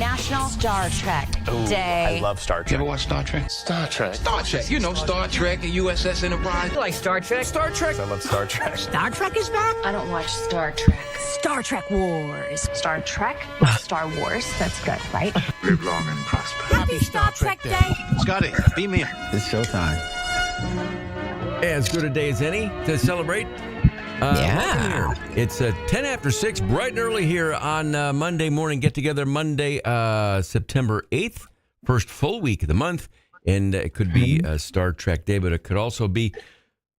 National Star Trek Day. I love Star Trek. You ever watch Star Trek? Star Trek. Star Trek. You know, Star Trek and USS Enterprise. You like Star Trek? Star Trek. I love Star Trek. Star Trek is back? I don't watch Star Trek. Star Trek Wars. Star Trek? Star Wars? That's good, right? Live long and prosper. Happy Star Trek Day. Scotty, beam me in. It's showtime. As good a day as any to celebrate. Welcome here. It's 10 after 6, bright and early here on Monday morning. Get together Monday, September 8th, first full week of the month. And it could be Star Trek Day, but it could also be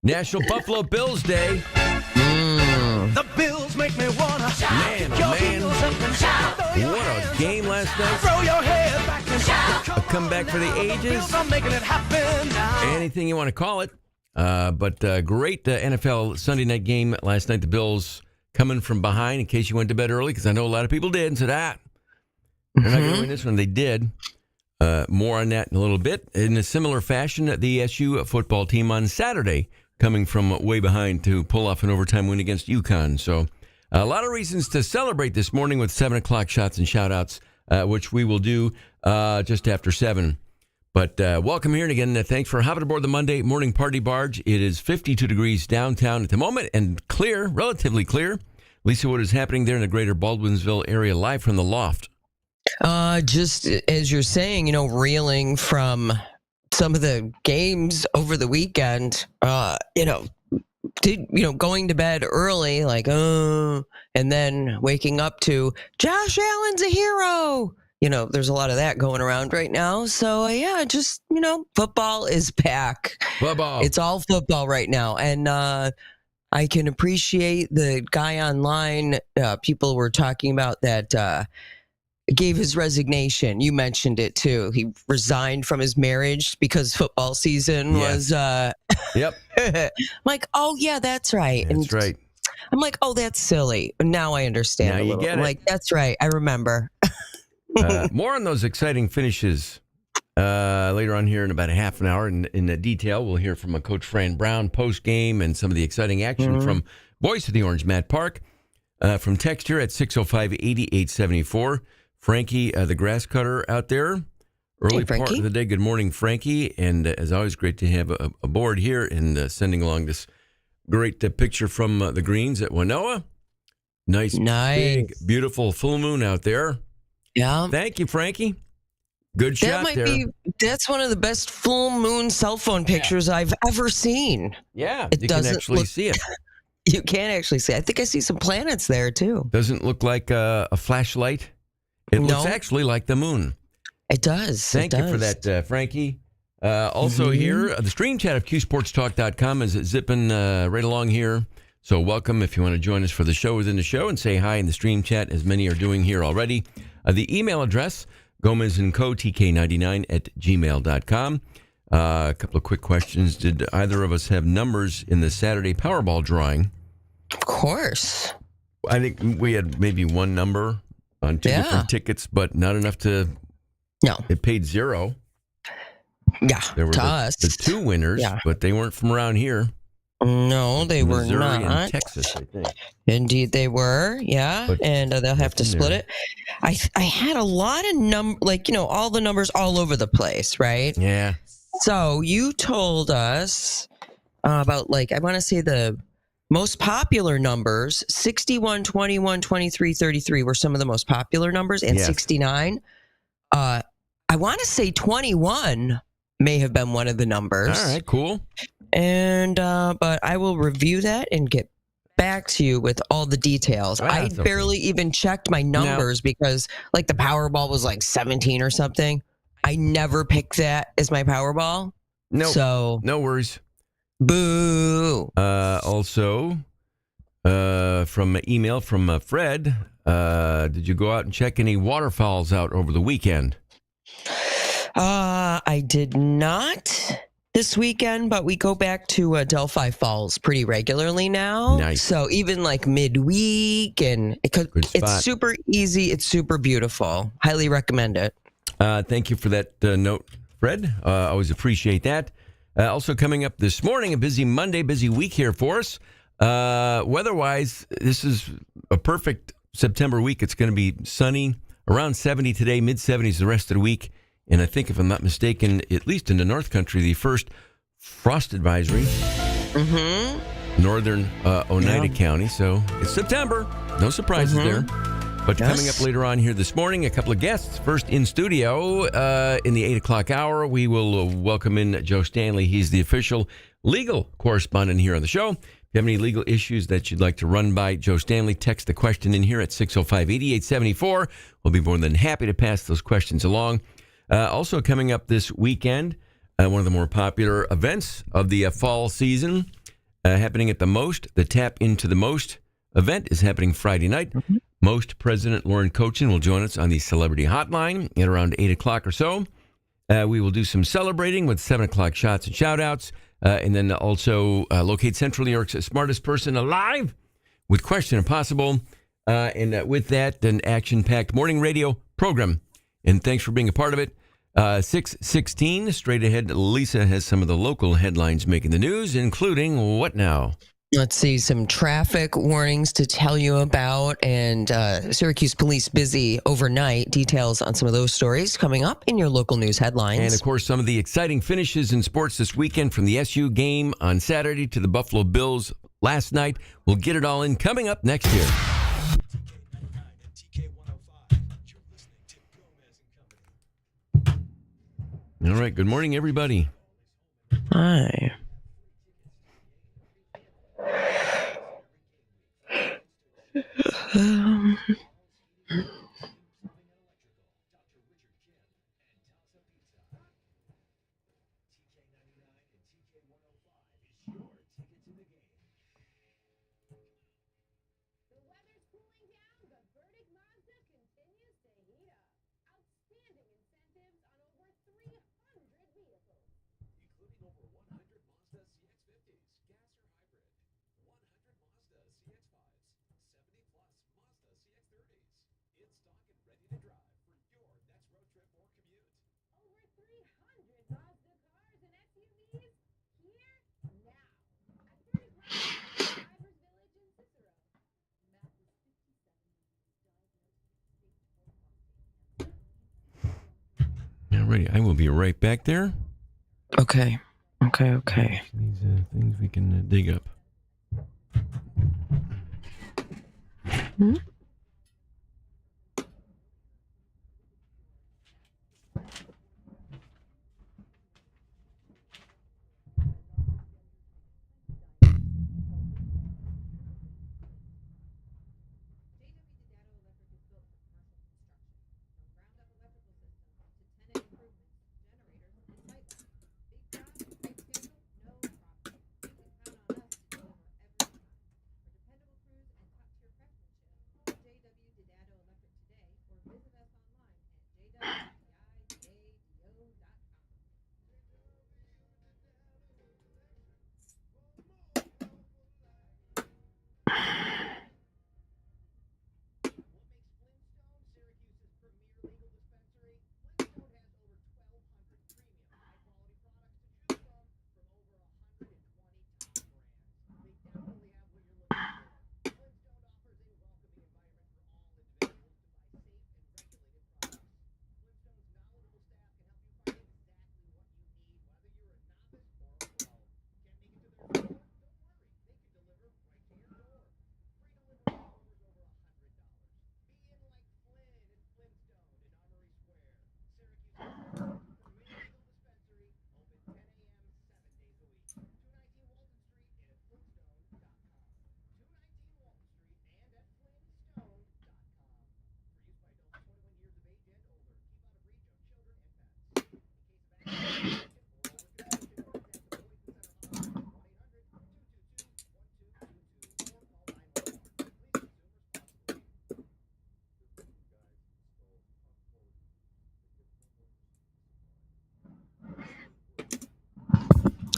National Buffalo Bills Day. The Bills make me wanna Man, what a game last night. throw your head back and shout. A comeback for the ages. I'm making it happen now. Anything you want to call it. But great NFL Sunday night game last night. The Bills coming from behind in case you went to bed early, because I know a lot of people did and said, they're not going to win this one. They did. More on that in a little bit. In a similar fashion, the SU football team on Saturday coming from way behind to pull off an overtime win against UConn. So a lot of reasons to celebrate this morning with 7 o'clock shots and shout-outs, which we will do just after 7. But welcome here, and again, thanks for hopping aboard the Monday Morning Party Barge. It is 52 degrees downtown at the moment and clear, relatively clear. Lisa, what is happening there in the greater Baldwinsville area, live from the loft? Just as you're saying, saying, from some of the games over the weekend, going to bed early, and then waking up to Josh Allen's a hero. There's a lot of that going around right now. So, football is back. Football. It's all football right now. And I can appreciate the guy online. People were talking about that gave his resignation. You mentioned it, too. He resigned from his marriage because football season was... Yep. I'm like, oh, yeah, that's right. That's right. I'm like, oh, that's silly. Now I understand Now a you little. get I'm it. like, that's right. I remember. More on those exciting finishes later on here in about a half an hour. In the detail, we'll hear from Coach Fran Brown post-game and some of the exciting action from Voice of the Orange, Matt Park. From text here at 605-8874. Frankie, the grass cutter out there. Early part of the day. Good morning, Frankie. And as always, great to have aboard here and sending along this great picture from the greens at Wanoa. Nice, big, beautiful full moon out there. Yeah. Thank you, Frankie. Good shot there. That's one of the best full moon cell phone pictures I've ever seen. Yeah, it you doesn't can actually see it. You can actually see it. I think I see some planets there, too. Doesn't look like a flashlight. It looks actually like the moon. It does. Thank you for that, Frankie. Also here, the stream chat of QSportsTalk.com is zipping right along here. So welcome if you want to join us for the show within the show and say hi in the stream chat, as many are doing here already. The email address, GomezandCoTK99@gmail.com. A couple of quick questions. Did either of us have numbers in the Saturday Powerball drawing? Of course. I think we had maybe one number on two different tickets, but not enough to... No. It paid zero. Yeah, there were the two winners, but they weren't from around here. No, they were Missouri not. And Texas, I think. Indeed, they were. Yeah, but and they'll have to split it. I had a lot of all the numbers all over the place, right? Yeah. So you told us about I want to say the most popular numbers: 61, 21, 23, 33 were some of the most popular numbers, and 69. I want to say 21 may have been one of the numbers. All right, cool. And but I will review that and get back to you with all the details. I barely even checked my numbers because the Powerball was 17 or something. I never picked that as my Powerball. No, so no worries. Boo. Also, from an email from Fred, did you go out and check any waterfalls out over the weekend? I did not this weekend, but we go back to Delphi Falls pretty regularly now. Nice. So even midweek, and it's super easy. It's super beautiful. Highly recommend it. Thank you for that note, Fred. Always appreciate that. Also coming up this morning, a busy Monday, busy week here for us. Weather-wise, this is a perfect September week. It's going to be sunny, Around 70 today, mid-70s the rest of the week. And I think, if I'm not mistaken, at least in the North Country, the first frost advisory. Mm-hmm. Northern Oneida County. So it's September. No surprises there. But coming up later on here this morning, a couple of guests. First in studio in the 8 o'clock hour, we will welcome in Joe Stanley. He's the official legal correspondent here on the show. If you have any legal issues that you'd like to run by Joe Stanley, text the question in here at 605-8874. We'll be more than happy to pass those questions along. Also coming up this weekend, one of the more popular events of the fall season, happening at the Most. The Tap Into the Most event is happening Friday night. Most President Lauren Cochin will join us on the Celebrity Hotline at around 8 o'clock or so. We will do some celebrating with 7 o'clock shots and shout-outs. And then also locate Central New York's smartest person alive with Question Impossible. And with that, an action-packed morning radio program. And thanks for being a part of it. 6:16, straight ahead, Lisa has some of the local headlines making the news, including what now? Let's see, some traffic warnings to tell you about, and Syracuse police busy overnight. Details on some of those stories coming up in your local news headlines. And, of course, some of the exciting finishes in sports this weekend, from the SU game on Saturday to the Buffalo Bills last night. We'll get it all in coming up next year. All right. Good morning, everybody. Hi. Alrighty, I will be right back there. Okay. These things we can dig up.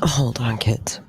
Hold on, kids.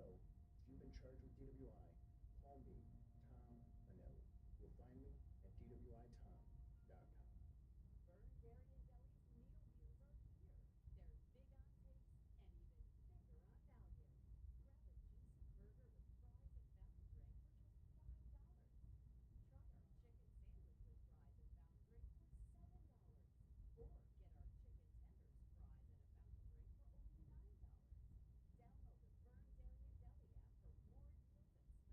know if you've been charged with DWI, call me, Tom Manelli. You'll find me at DWITom.com. Burn Darien Deli's meal deals are here. They're big on taste and even bigger on value. Grab a juicy burger with fries and fountain drink for just $5. Try our chicken sandwich with fries and fountain drink for $7. Or get our chicken tenders, fries, and a fountain drink for only $9. Download the Burn Darien Deli app for more deals and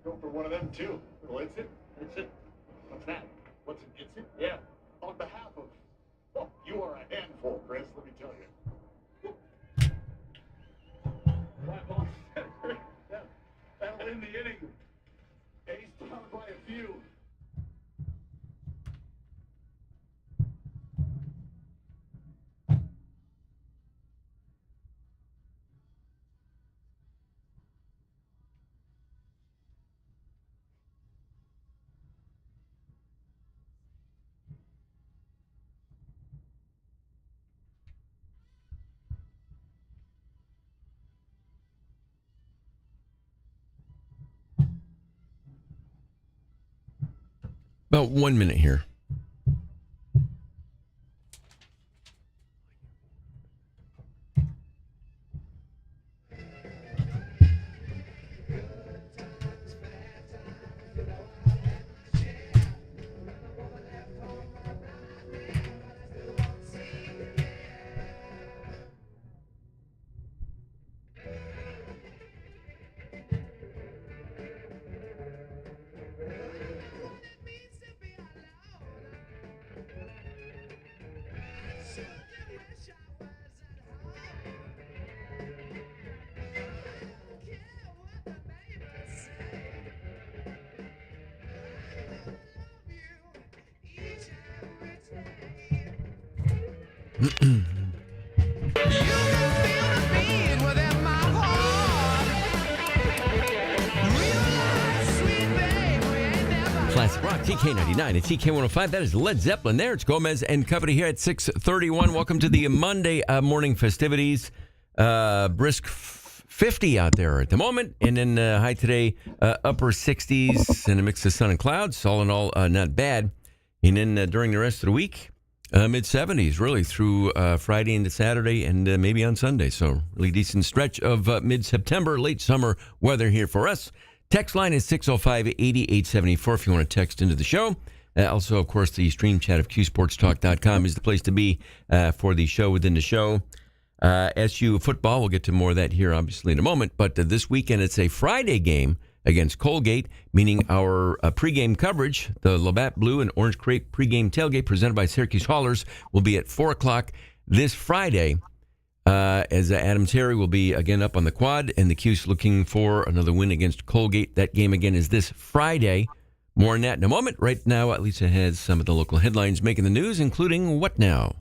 Go for one of them too. Well, it's it. It's it. What's that? What's it? It's it? Yeah. On behalf of, well, you are a handful, Chris. Let me tell you. Right, ball center. That'll end the inning. A's down by a few. About 1 minute here. Classic Rock, TK99 and TK105. That is Led Zeppelin there. It's Gomez and company here at 6:31. Welcome to the Monday morning festivities. Brisk 50 out there at the moment. And then high today, upper 60s and a mix of sun and clouds. All in all, not bad. And then during the rest of the week, mid 70s, really, through Friday into Saturday and maybe on Sunday. So, really decent stretch of mid-September, late summer weather here for us. Text line is 605-8874 if you want to text into the show. Also, of course, the stream chat of QSportsTalk.com is the place to be for the show within the show. SU football, we'll get to more of that here, obviously, in a moment. But this weekend, it's a Friday game against Colgate, meaning our pregame coverage, the Labatt Blue and Orange Crepe pregame tailgate presented by Syracuse Haulers, will be at 4 o'clock this Friday. As Adam Terry will be again up on the quad, and the Cuse looking for another win against Colgate. That game again is this Friday, More on that in a moment. Right now, Lisa has some of the local headlines making the news, including what now?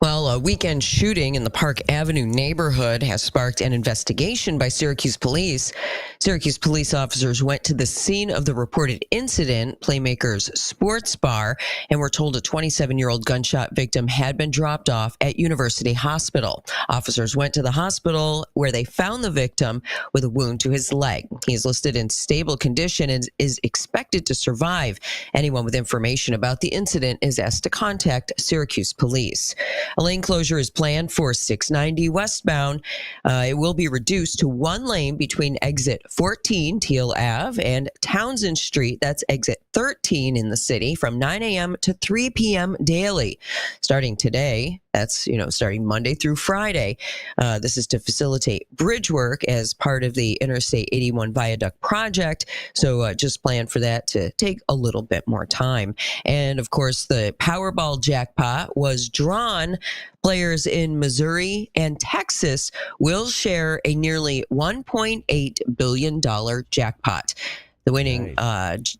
Well, a weekend shooting in the Park Avenue neighborhood has sparked an investigation by Syracuse police. Syracuse police officers went to the scene of the reported incident, Playmakers Sports Bar, and were told a 27-year-old gunshot victim had been dropped off at University Hospital. Officers went to the hospital where they found the victim with a wound to his leg. He is listed in stable condition and is expected to survive. Anyone with information about the incident is asked to contact Syracuse police. A lane closure is planned for 690 westbound. It will be reduced to one lane between exit 14, Teal Ave, and Townsend Street. That's exit 13 in the city from 9 a.m. to 3 p.m. daily. Starting today, that's, starting Monday through Friday. This is to facilitate bridge work as part of the Interstate 81 Viaduct project. So just plan for that to take a little bit more time. And of course, the Powerball jackpot was drawn. Players in Missouri and Texas will share a nearly $1.8 billion jackpot. The winning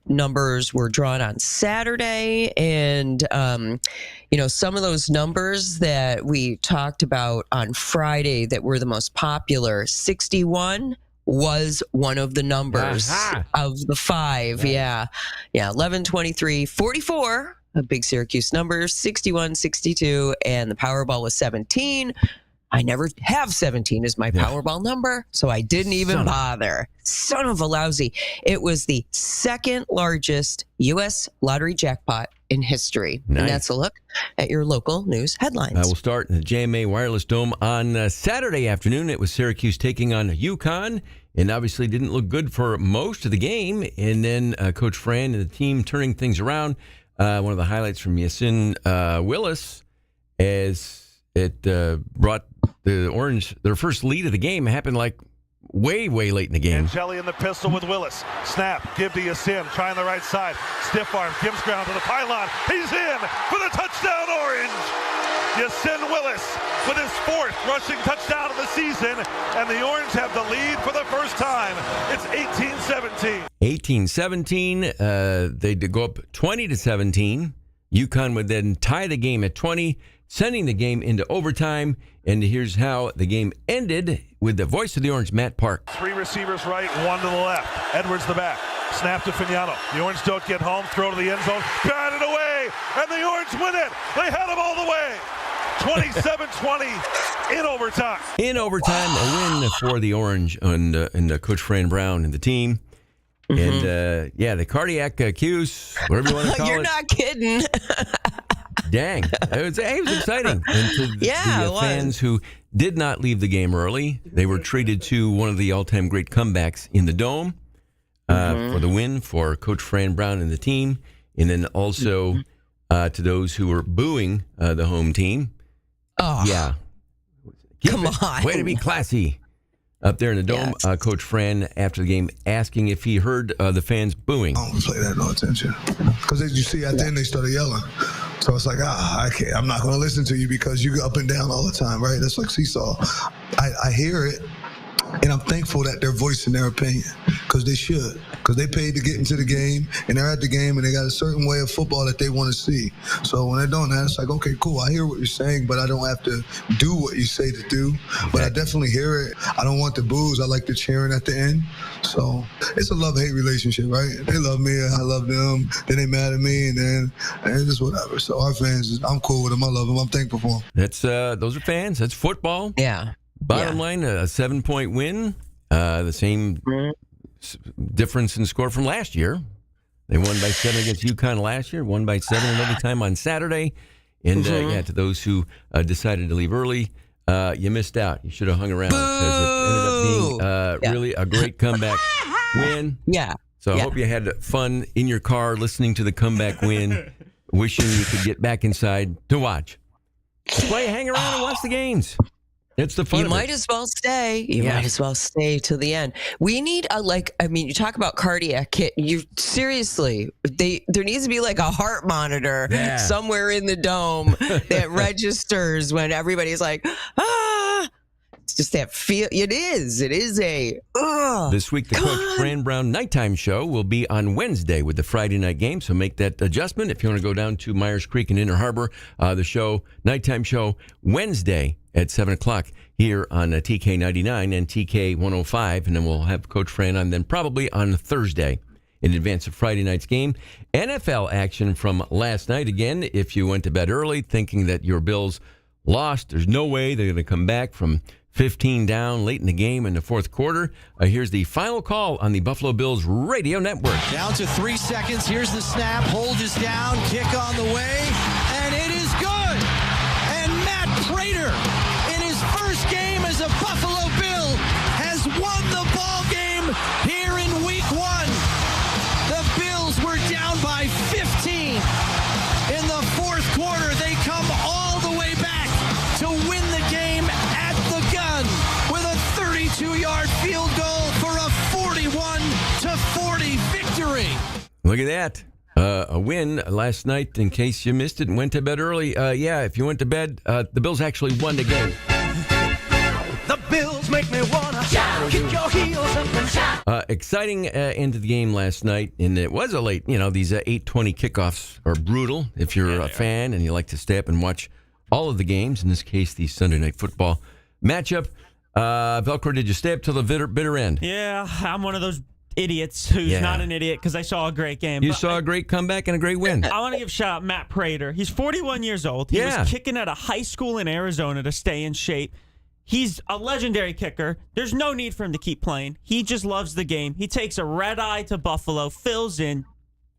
numbers were drawn on Saturday, and some of those numbers that we talked about on Friday that were the most popular, 61 was one of the numbers of the five. Right. Yeah. 11, 23, 44, a big Syracuse number, 61, 62, and the Powerball was 17. I never have 17 as my Powerball number, so I didn't even bother. Son of a lousy. It was the second largest U.S. lottery jackpot in history. Nice. And that's a look at your local news headlines. We'll start in the JMA Wireless Dome on Saturday afternoon. It was Syracuse taking on UConn, and obviously didn't look good for most of the game. And then Coach Fran and the team turning things around. One of the highlights from Yasin Willis as it brought the Orange their first lead of the game. It happened like way late in the game. Angeli in the pistol with Willis. Snap, give to Yasin, trying the right side. Stiff arm, gives ground to the pylon. He's in for the touchdown, Orange. Yasin Willis with his fourth rushing touchdown of the season, and the Orange have the lead for the first time. It's 18-17. 18-17. They go up 20-17. UConn would then tie the game at 20, sending the game into overtime. And here's how the game ended with the voice of the Orange, Matt Park. Three receivers right, one to the left. Edwards the back. Snap to Fignano. The Orange don't get home. Throw to the end zone. Batted away. And the Orange win it. They had them all the way. 27-20 in overtime. In overtime, a win for the Orange and Coach Fran Brown and the team. Mm-hmm. And, the cardiac cues, whatever you want to call You're it. You're not kidding. Dang. It was exciting. And to the fans who did not leave the game early, they were treated to one of the all-time great comebacks in the Dome for the win for Coach Fran Brown and the team. And then also to those who were booing the home team. Oh, yeah. Come on. Way to be classy. Up there in the Dome, Yes. Coach Fran, after the game, asking if he heard the fans booing. I don't pay that no attention. Because as you see, at the end, they started yelling. So it's like, I can't. I'm not going to listen to you because you go up and down all the time, right? That's like seesaw. I hear it, and I'm thankful that they're voicing their opinion because they should. Because they paid to get into the game, and they're at the game, and they got a certain way of football that they want to see. So when they're doing that, it's like, okay, cool. I hear what you're saying, but I don't have to do what you say to do. But I definitely hear it. I don't want the boos. I like the cheering at the end. So it's a love-hate relationship, right? They love me, I love them. Then they mad at me, and then it's just whatever. So our fans, I'm cool with them. I love them. I'm thankful for them. That's those are fans. That's football. Yeah. Bottom line, a 7-point win. The same difference in score from last year. They won by 7 against UConn last year. Won by 7 in overtime on Saturday. And to those who decided to leave early, you missed out. You should have hung around because it ended up being really a great comeback win. Yeah. So I hope you had fun in your car listening to the comeback win, wishing you could get back inside to watch. Play, hang around and watch the games. It's the fun. You might as well stay. You might as well stay to the end. We need you talk about cardiac kit. You seriously, there needs to be like a heart monitor somewhere in the Dome that registers when everybody's like, just that feel. It is a. This week, the Coach Fran Brown Nighttime Show will be on Wednesday with the Friday night game. So make that adjustment if you want to go down to Myers Creek and Inner Harbor. The show, Nighttime Show, Wednesday at 7 o'clock here on TK99 and TK 105. And then we'll have Coach Fran on then probably on Thursday in advance of Friday night's game. NFL action from last night. Again, if you went to bed early thinking that your Bills lost, there's no way they're going to come back from 15 down late in the game in the fourth quarter. Here's the final call on the Buffalo Bills radio network. Down to 3 seconds. Here's the snap. Hold is down. Kick on the way. And it is good. And Matt Prater, in his first game as a Buffalo Bill, has won the ball game here in week 1. The Bills were down by 15. In the fourth quarter, they come all the way back to win the game at the gun with a 32-yard field goal for a 41-40 victory. Look at that. A win last night, in case you missed it and went to bed early. If you went to bed, the Bills actually won the game. The Bills make me wanna shout, kick your heels up and shout. Exciting end to the game last night, and it was a late, these 8:20 kickoffs are brutal if you're a fan and you like to stay up and watch all of the games, in this case, the Sunday Night Football matchup. Velcro, did you stay up till the bitter end? Yeah, I'm one of those idiots who's not an idiot because I saw a great game. You saw a great comeback and a great win. I want to give a shout out Matt Prater. He's 41 years old. He was kicking at a high school in Arizona to stay in shape. He's a legendary kicker. There's no need for him to keep playing. He just loves the game. He takes a red eye to Buffalo, fills in,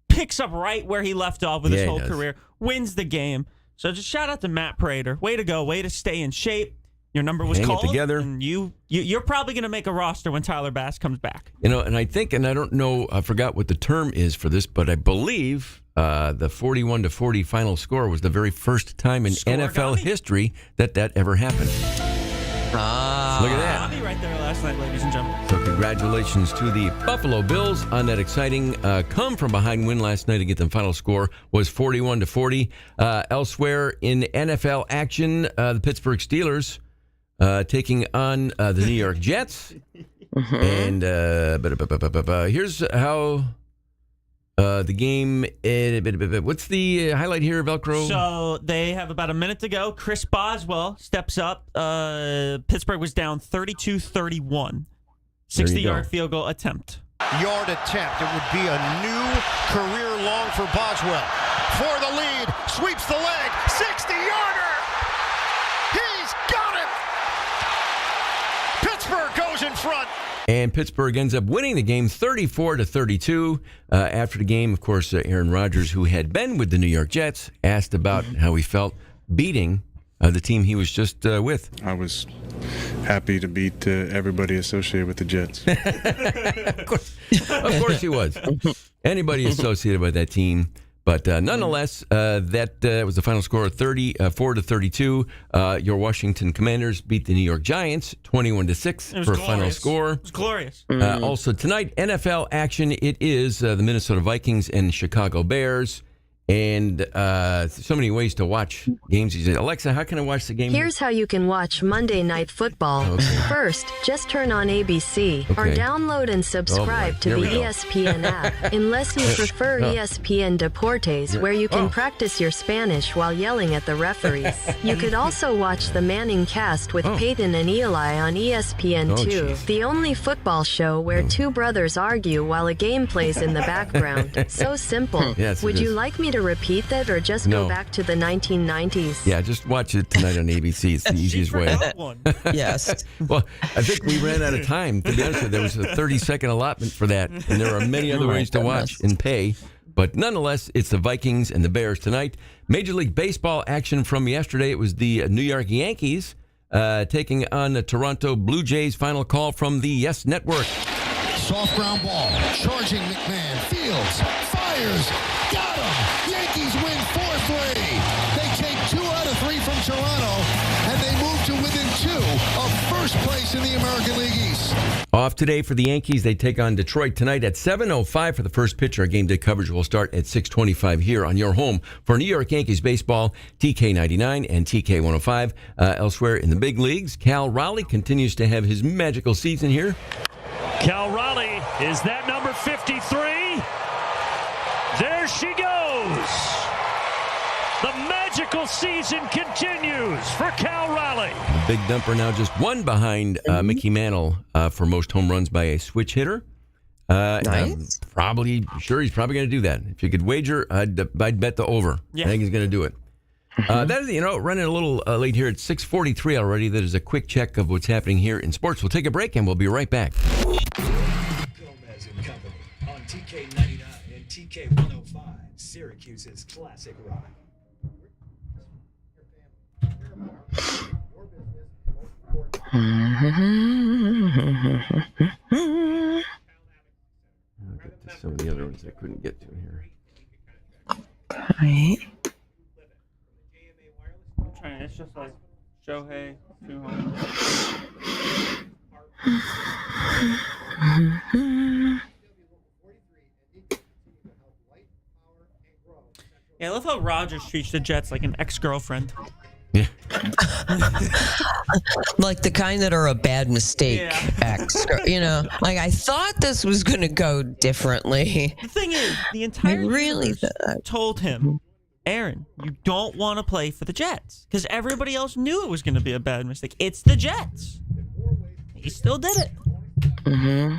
picks up right where he left off with his whole career, wins the game. So just shout out to Matt Prater. Way to go. Way to stay in shape. Your number was called. Hang it together. And you're probably going to make a roster when Tyler Bass comes back. And I think, and I don't know, I forgot what the term is for this, but I believe the 41-40 final score was the very first time in NFL history that ever happened. Look at that. I'll be right there last night, ladies and gentlemen. So congratulations to the Buffalo Bills on that exciting come-from-behind win last night. Again, the final score was 41-40. Elsewhere in NFL action, the Pittsburgh Steelers taking on the New York Jets. And here's how the game... what's the highlight here, Velcro? So they have about a minute to go. Chris Boswell steps up. Pittsburgh was down 32-31. 60-yard field goal attempt. Yard attempt. It would be a new career long for Boswell. For the lead. Sweeps the leg. 60-yarder. He's got it. Pittsburgh goes in front. And Pittsburgh ends up winning the game 34-32. After the game, of course, Aaron Rodgers, who had been with the New York Jets, asked about how he felt beating the team he was just with. I was happy to beat everybody associated with the Jets. Of course he was. Anybody associated with that team. But nonetheless, that was the final score, 34-32. Your Washington Commanders beat the New York Giants 21-6 for a final score. It was glorious. Also tonight, NFL action. It is the Minnesota Vikings and Chicago Bears. And so many ways to watch games these days. Alexa, how can I watch the game? Here's how you can watch Monday Night Football. Okay. First, just turn on ABC or Okay. download and subscribe to Here the we go. ESPN app, unless you prefer ESPN Deportes, where you can practice your Spanish while yelling at the referees. You could also watch the Manning cast with Peyton and Eli on ESPN2, geez. the only football show where two brothers argue while a game plays in the background. So simple. Yes, it Would you is. like me to repeat that or just No. go back to the 1990s? Yeah, just watch it tonight on ABC. It's the easiest way. Yes. Well, I think we ran out of time. To be honest with you, there was a 30-second allotment for that, and there are many other ways to watch and pay. But nonetheless, it's the Vikings and the Bears tonight. Major League Baseball action from yesterday. It was the New York Yankees taking on the Toronto Blue Jays. Final call from the Yes Network. Soft ground ball. Charging McMahon. Fields. Fires. Got him. Yankees win 4-3. They take 2 out of 3 from Toronto, and they move to within 2 of first place in the American League East. Off today for the Yankees. They take on Detroit tonight at 7:05 for the first pitch. Our game day coverage will start at 6:25 here on your home for New York Yankees baseball, TK99 and TK105. Elsewhere in the big leagues, Cal Raleigh continues to have his magical season here. Cal Raleigh, is that number 53? There she goes. The magical season continues for Cal Raleigh. The big dumper now just one behind Mickey Mantle for most home runs by a switch hitter. Nice. He's probably going to do that. If you could wager, I'd bet the over. Yeah. I think he's going to do it. That is, running a little late here at 6:43 already. That is a quick check of what's happening here in sports. We'll take a break and we'll be right back. Gomez and Company on TK99 and TK105, Syracuse's classic rock. I'll get to some of the other ones I couldn't get to here. Right. It's just like Shohei, 2 homers. Yeah, I love how Rogers treats the Jets like an ex-girlfriend. Yeah. Like the kind that are a bad mistake. Yeah. Like I thought this was going to go differently. The thing is, the entire really universe told him, Aaron, you don't want to play for the Jets because everybody else knew it was going to be a bad mistake. It's the Jets. He still did it. Mm-hmm.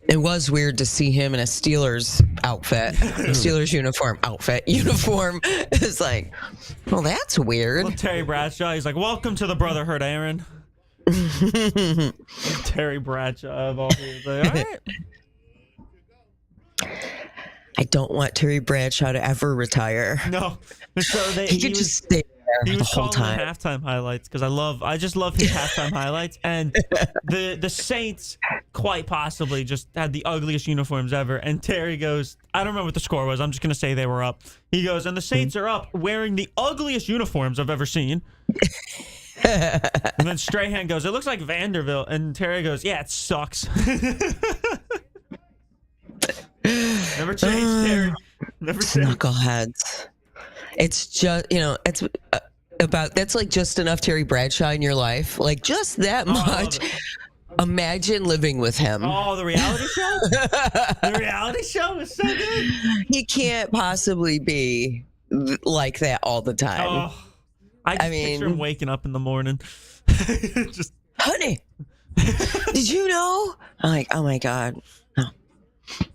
It was weird to see him in a Steelers outfit, Steelers uniform. It's like, well, that's weird. Well, Terry Bradshaw, he's like, welcome to the Brotherhood, Aaron. Terry Bradshaw of all people. Like, all right. I don't want Terry Bradshaw to ever retire. No. So he could just stay there the whole time. Halftime highlights because I just love his halftime highlights. And the Saints quite possibly just had the ugliest uniforms ever. And Terry goes, I don't remember what the score was. I'm just going to say they were up. He goes, and the Saints are up wearing the ugliest uniforms I've ever seen. And then Strahan goes, it looks like Vanderbilt. And Terry goes, yeah, it sucks. Never changed, Terry. Never changed. Knuckleheads. It's just, it's that's like just enough Terry Bradshaw in your life. Like just that much. Imagine living with him. Oh, the reality show? The reality show is so good. He can't possibly be like that all the time. Oh, I mean, picture him waking up in the morning. Just, honey, did you know? I'm like, oh my God. No.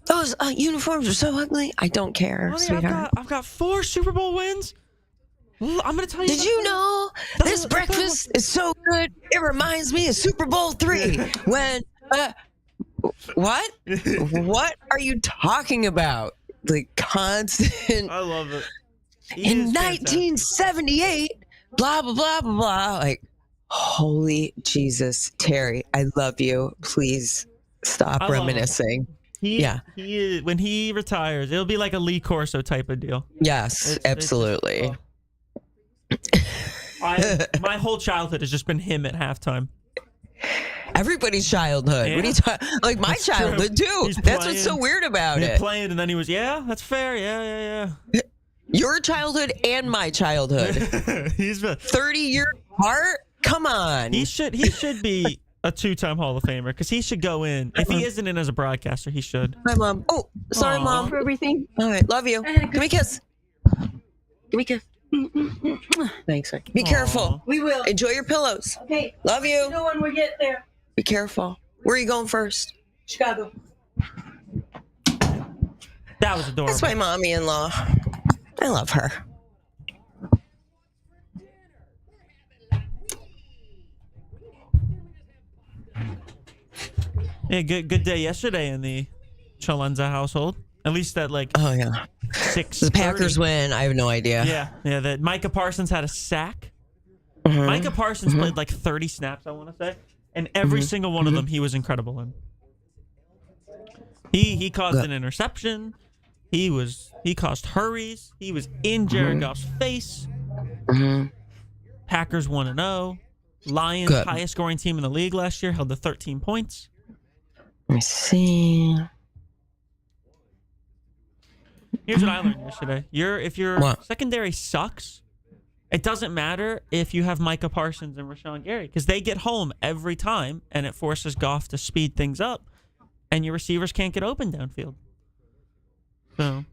Those uniforms are so ugly. I don't care, honey, sweetheart. I've got 4 Super Bowl wins. I'm going to tell you. Did you know this breakfast is so good? It reminds me of Super Bowl III when, what? What are you talking about? Like constant. I love it. In 1978, blah, blah, blah, blah, blah. Like, holy Jesus, Terry, I love you. Please stop reminiscing. He is, when he retires, it'll be like a Lee Corso type of deal. Yes, absolutely. My whole childhood has just been him at halftime. Everybody's childhood. Yeah. What are you talking? Like my That's childhood true. too. That's what's so weird about it. Playing, and then he was, yeah, that's fair. Yeah. Your childhood and my childhood. He's 30 years apart. Come on. He should be a 2-time Hall of Famer because he should go in. If he isn't in as a broadcaster, he should. Hi, Mom. Oh, sorry, Mom, for everything. All right, love you. Give me a kiss. Give me a kiss. Thanks. Be careful. We will. Enjoy your pillows. Okay. Love you. You know when we get there. Be careful. Where are you going first? Chicago. That was adorable. That's my mommy-in-law. I love her. Yeah, good day yesterday in the Chalenza household. At least that Oh yeah. 6. The Packers win. I have no idea. Yeah. That Micah Parsons had a sack. Mm-hmm. Micah Parsons played like 30 snaps, I want to say, and every single one of them he was incredible in. He caused an interception. He caused hurries. He was in Jared Goff's face. Packers 1-0. Lions, Good. highest scoring team in the league last year, held to 13 points. Let me see. Here's what I learned yesterday. If your What? secondary sucks, it doesn't matter if you have Micah Parsons and Rashawn Gary because they get home every time, and it forces Goff to speed things up, and your receivers can't get open downfield. So,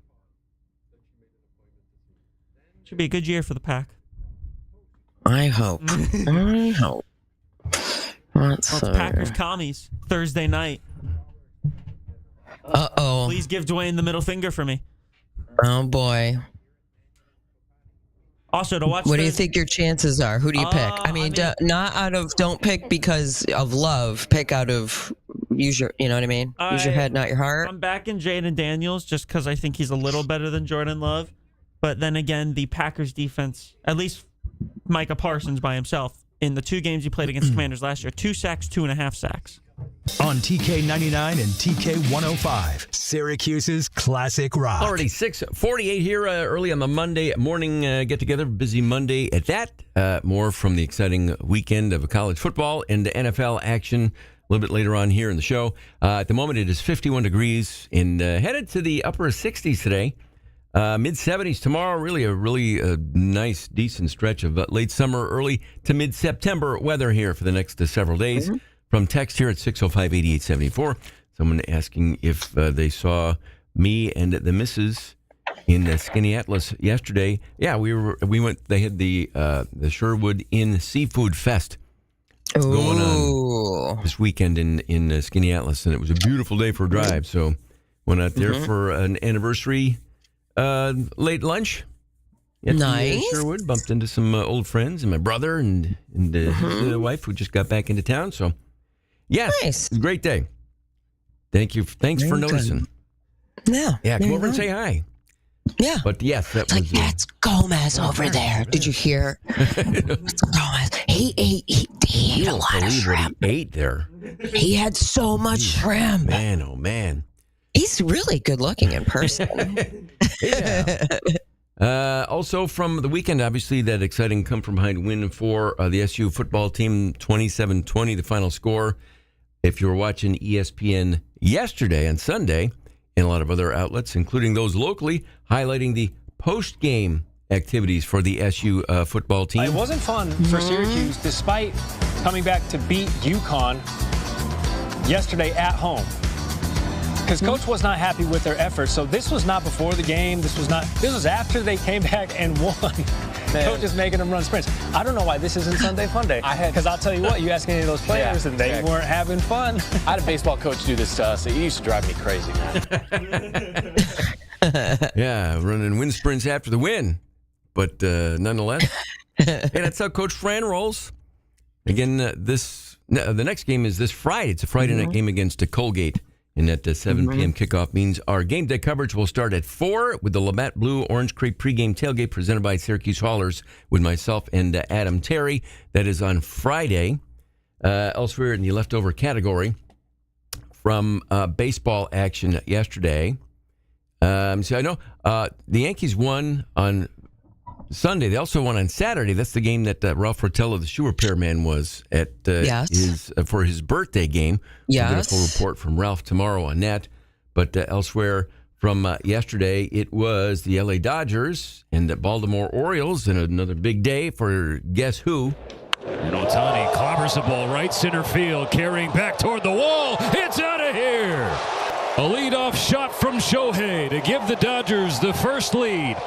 should be a good year for the Pack. I hope. I hope. It's Packers commies Thursday night. Uh-oh. Please give Dwayne the middle finger for me. Oh, boy. Also, to watch. What do you think your chances are? Who do you pick? I mean, not out of don't pick because of love. Pick out of use your, you know what I mean? Use your head, not your heart. I'm backing Jaden Daniels just because I think he's a little better than Jordan Love. But then again, the Packers defense, at least Micah Parsons by himself, in the 2 games he played against Commanders last year, 2 sacks, 2.5 sacks. On TK99 and TK105, Syracuse's Classic Rock. Already 6:48 here early on the Monday morning get-together. Busy Monday at that. More from the exciting weekend of college football and NFL action a little bit later on here in the show. At the moment, it is 51 degrees and headed to the upper 60s today. Mid-70s tomorrow. Really a nice, decent stretch of late summer, early to mid-September weather here for the next several days. Mm-hmm. From text here at 605-8874, someone asking if they saw me and the missus in Skinny Atlas yesterday. Yeah, we went. They had the Sherwood Inn Seafood Fest going on this weekend in Skinny Atlas, and it was a beautiful day for a drive. So went out there for an anniversary late lunch. Nice. Sherwood, bumped into some old friends and my brother and his wife who just got back into town. So. Yes, nice. Great day. Thanks for noticing. Yeah, come over and say hi. Yeah, but yes, that it's was like that's Gomez over there. Did you hear? It's Gomez. He ate a lot of shrimp. What he ate there. He had so much shrimp. Man, oh man. He's really good looking in person. Yeah. Also from the weekend, obviously, that exciting come-from-behind win for the SU football team, 27-20, the final score. If you were watching ESPN yesterday and Sunday, and a lot of other outlets, including those locally, highlighting the post-game activities for the SU football team. It wasn't fun for Syracuse, despite coming back to beat UConn yesterday at home. Because Coach was not happy with their efforts. So this was not before the game. This was after they came back and won. Coach is making them run sprints. I don't know why this isn't Sunday Fun Day. Because I'll tell you what, you ask any of those players and they weren't having fun. I had a baseball coach do this to us. It used to drive me crazy, man. Yeah, running wind sprints after the win. But nonetheless, hey, that's how Coach Fran rolls. Again, the next game is this Friday. It's a Friday night game against Colgate. And at 7 p.m. kickoff means our game day coverage will start at 4 with the Labatt Blue Orange Creek pregame tailgate presented by Syracuse Haulers with myself and Adam Terry. That is on Friday. Elsewhere in the leftover category from baseball action yesterday. So I know the Yankees won on Sunday. They also won on Saturday. That's the game that Ralph Rotella, the shoe repairman, was at for his birthday game. Yes. We'll get a full report from Ralph tomorrow on that. But elsewhere from yesterday, it was the LA Dodgers and the Baltimore Orioles, and another big day for guess who? And Ohtani clobbers the ball right center field, carrying back toward the wall. It's out of here. A leadoff shot from Shohei to give the Dodgers the first lead.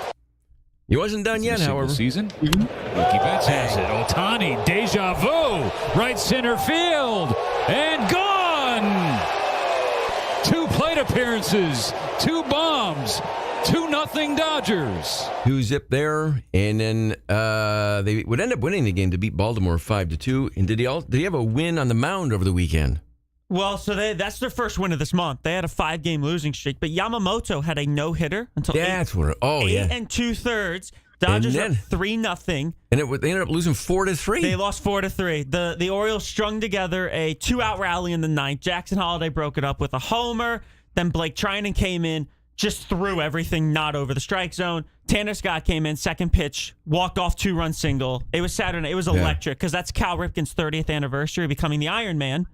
He wasn't done yet, however. Season. Mookie Betts has it. Ohtani, deja vu, right center field, and gone. 2 plate appearances, 2 bombs, 2-0 Dodgers. 2-zip there, and then they would end up winning the game to beat Baltimore 5-2. And did he have a win on the mound over the weekend? Well, so that's their first win of this month. They had a 5-game losing streak, but Yamamoto had a no-hitter until 8 and 2/3. Dodgers up 3-0. And they ended up losing 4-3. They lost 4-3. The Orioles strung together a 2-out rally in the 9th. Jackson Holiday broke it up with a homer. Then Blake Trinan came in, just threw everything not over the strike zone. Tanner Scott came in, second pitch, walked off 2-run single. It was Saturday. It was electric because that's Cal Ripken's 30th anniversary, becoming the Iron Man.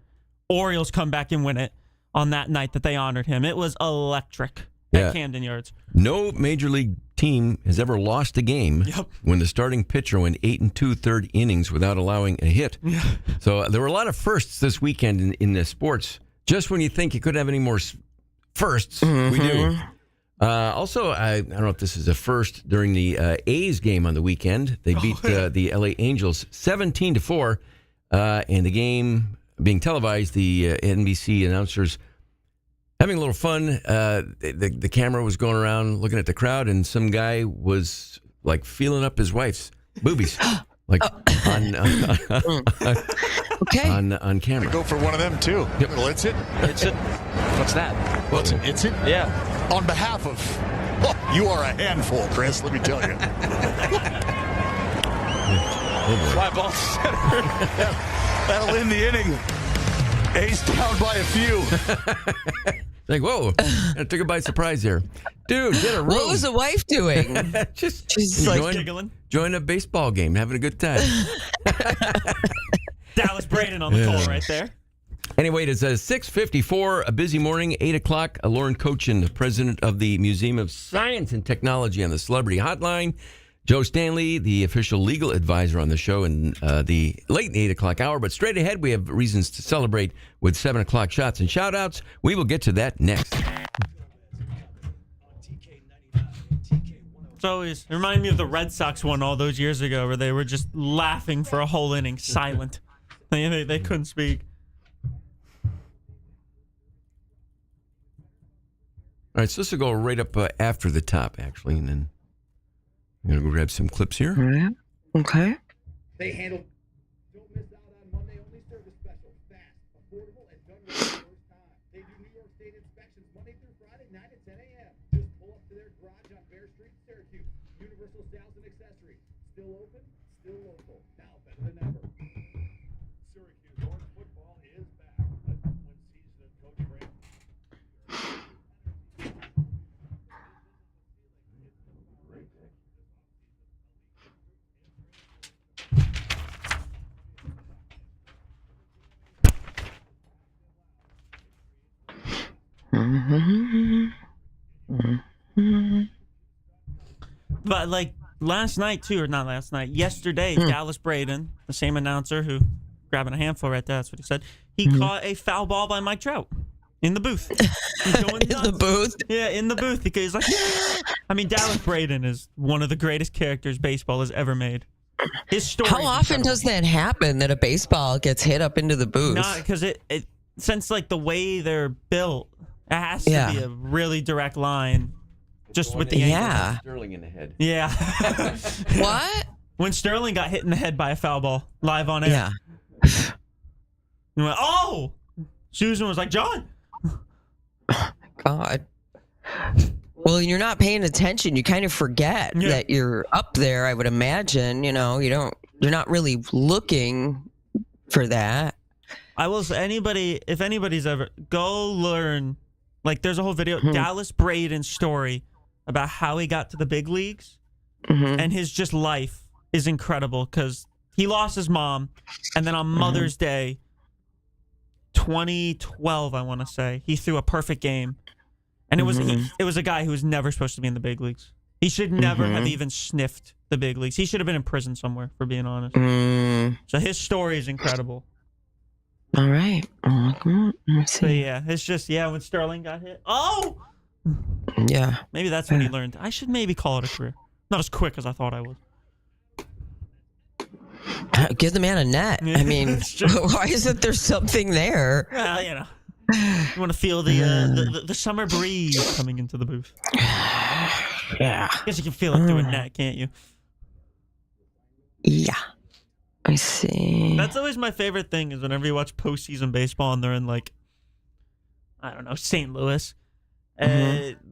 Orioles come back and win it on that night that they honored him. It was electric at Camden Yards. No major league team has ever lost a game when the starting pitcher went 8 2/3 innings without allowing a hit. So there were a lot of firsts this weekend in the sports. Just when you think you couldn't have any more firsts, we do. Also, I don't know if this is a first during the A's game on the weekend. They beat the LA Angels 17-4, and the game being televised, the NBC announcers having a little fun. The camera was going around looking at the crowd, and some guy was like feeling up his wife's boobies, like on camera. Go for one of them too. Yep. Little it's it. It's it. What's that? What's an it's it? Yeah. On behalf of, you are a handful, Chris. Let me tell you. Fly ball center. That'll end the inning. A's down by a few. Like, whoa, I took it by surprise there. Dude, get a room. What was the wife doing? She's like giggling. Join a baseball game, having a good time. Dallas Braden on the call right there. Anyway, it's 6:54, a busy morning, 8 o'clock. Lauren Cochin, president of the Museum of Science and Technology on the Celebrity Hotline. Joe Stanley, the official legal advisor on the show in the late 8 o'clock hour. But straight ahead, we have reasons to celebrate with 7 o'clock shots and shout-outs. We will get to that next. It's always remind me of the Red Sox one all those years ago where they were just laughing for a whole inning, silent. They couldn't speak. All right, so this will go right up after the top, actually, and then I'm going to go grab some clips here. Okay. They handle. Don't miss out on Monday only service special. Fast, affordable, and done right the first time. They do New York State inspections Monday through Friday, 9 to 10 a.m. Just pull up to their garage on Bear Street, Syracuse. Universal Sales and Accessories. Still open, still local. Now better than ever. Syracuse Orange football is back. Let's win season of Coach Brand. But like last night too, or not last night, yesterday, Dallas Braden, the same announcer who grabbing a handful right there, that's what he said. He caught a foul ball by Mike Trout in the booth. He's going in the booth? Yeah, in the booth because he's like, I mean, Dallas Braden is one of the greatest characters baseball has ever made. His story. How often does that happen that a baseball gets hit up into the booth? Not because it since like the way they're built, it has to be a really direct line. Just with the angle. Sterling in the head. Yeah. What? When Sterling got hit in the head by a foul ball live on air. Yeah. He went, oh! Susan was like, John. God. Well, you're not paying attention. You kind of forget that you're up there, I would imagine. You know, you're not really looking for that. I will say, if anybody's ever, go learn. Like, there's a whole video, Dallas Braden's story about how he got to the big leagues. And his just life is incredible because he lost his mom. And then on Mother's Day, 2012, I want to say, he threw a perfect game. And it was a guy who was never supposed to be in the big leagues. He should never have even sniffed the big leagues. He should have been in prison somewhere, for being honest. So his story is incredible. All right. Let me see. But yeah, it's just, when Sterling got hit. Oh! Yeah. Maybe that's when he learned. I should maybe call it a career. Not as quick as I thought I would. Give the man a net. I mean, why isn't there something there? Well, you know. You want to feel the summer breeze coming into the booth. Yeah. I guess you can feel it through a net, can't you? Yeah. I see. That's always my favorite thing is whenever you watch postseason baseball and they're in like, I don't know, St. Louis.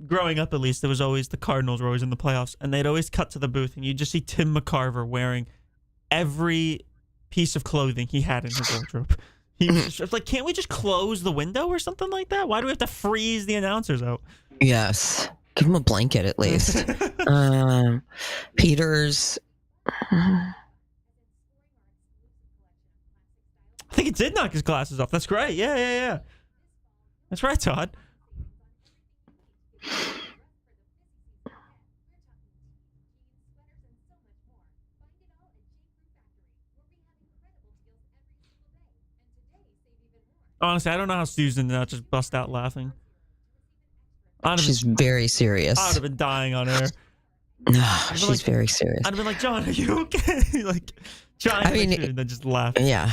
Growing up, at least, it was always the Cardinals were always in the playoffs, and they'd always cut to the booth, and you just see Tim McCarver wearing every piece of clothing he had in his wardrobe. He was just like, can't we just close the window or something like that? Why do we have to freeze the announcers out? Yes. Give him a blanket at least. Peters. I think it did knock his glasses off. That's great. Yeah. That's right, Todd. Honestly, I don't know how Susan did not just bust out laughing. She's very serious. I would have been dying on air. No, she's very serious. I'd have been like, John, are you okay? like, trying to make sure, and then just laugh. Yeah.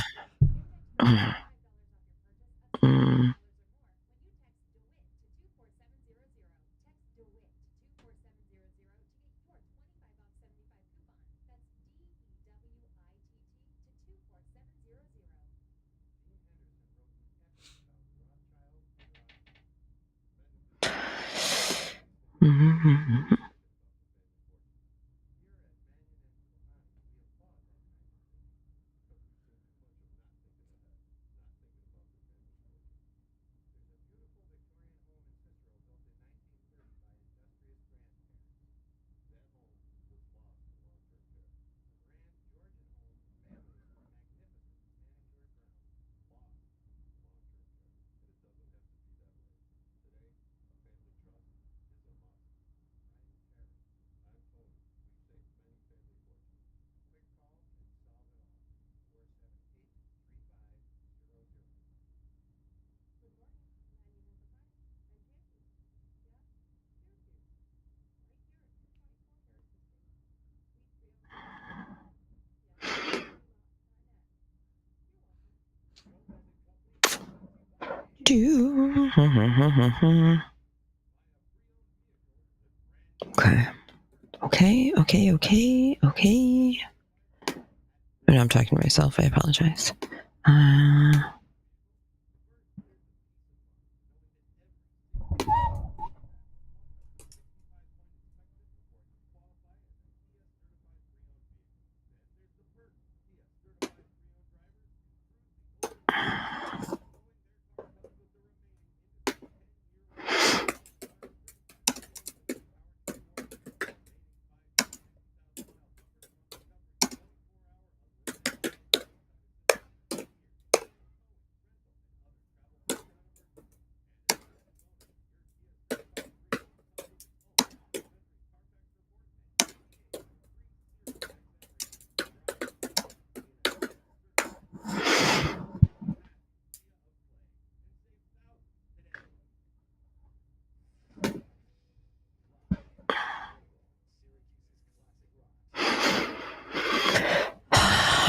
Okay. And I'm talking to myself. I apologize.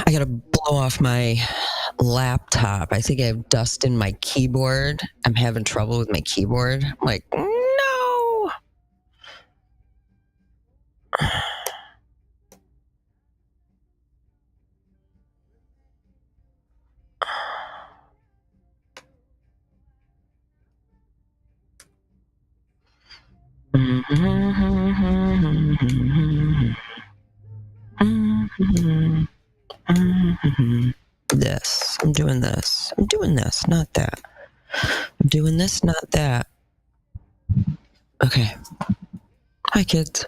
I gotta blow off my laptop. I think I have dust in my keyboard. I'm having trouble with my keyboard. I'm like, no. This. I'm doing this. I'm doing this, not that. I'm doing this, not that. Okay. Hi, kids.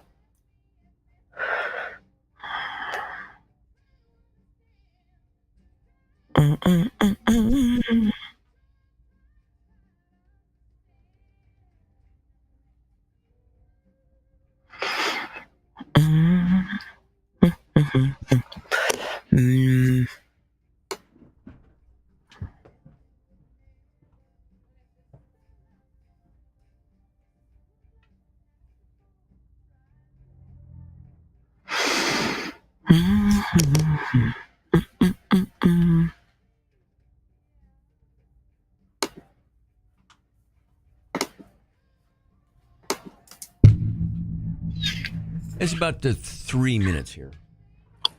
It's about 3 minutes here.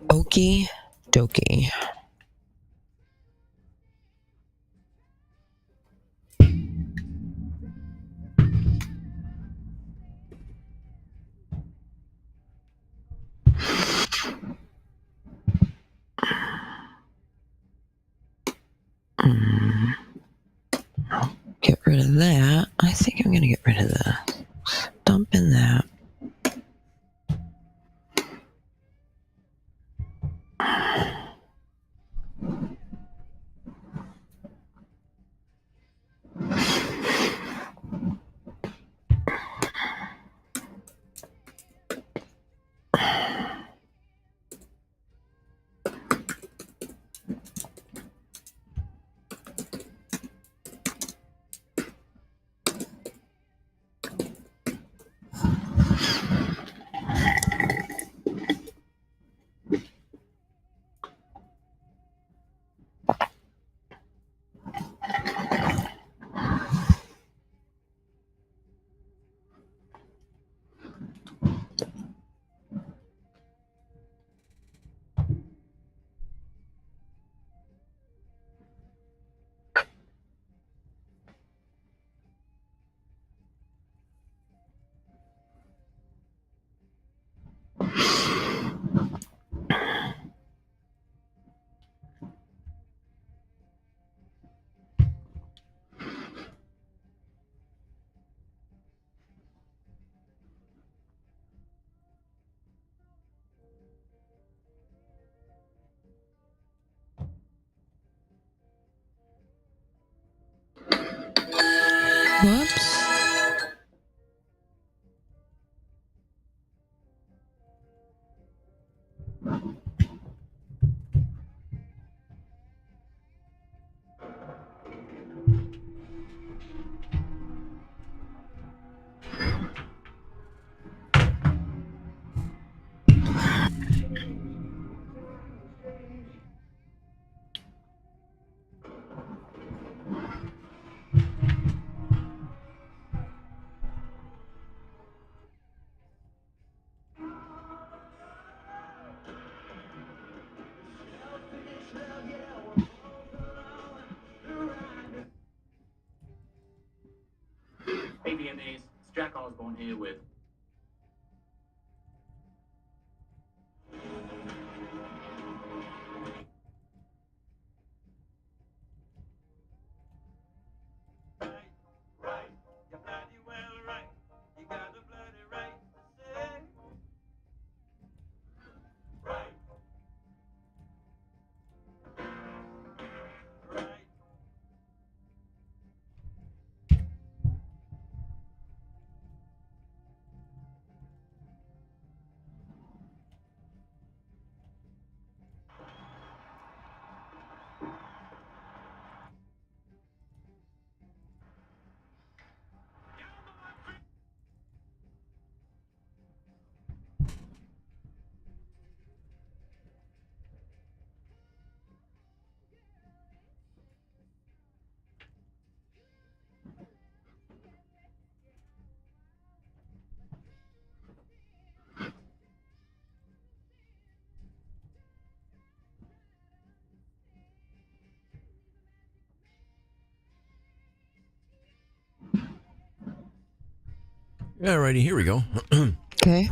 Okie dokie. Get rid of that. I think I'm going to get rid of that. Dump in that. I was born here with. Alrighty, here we go. Okay.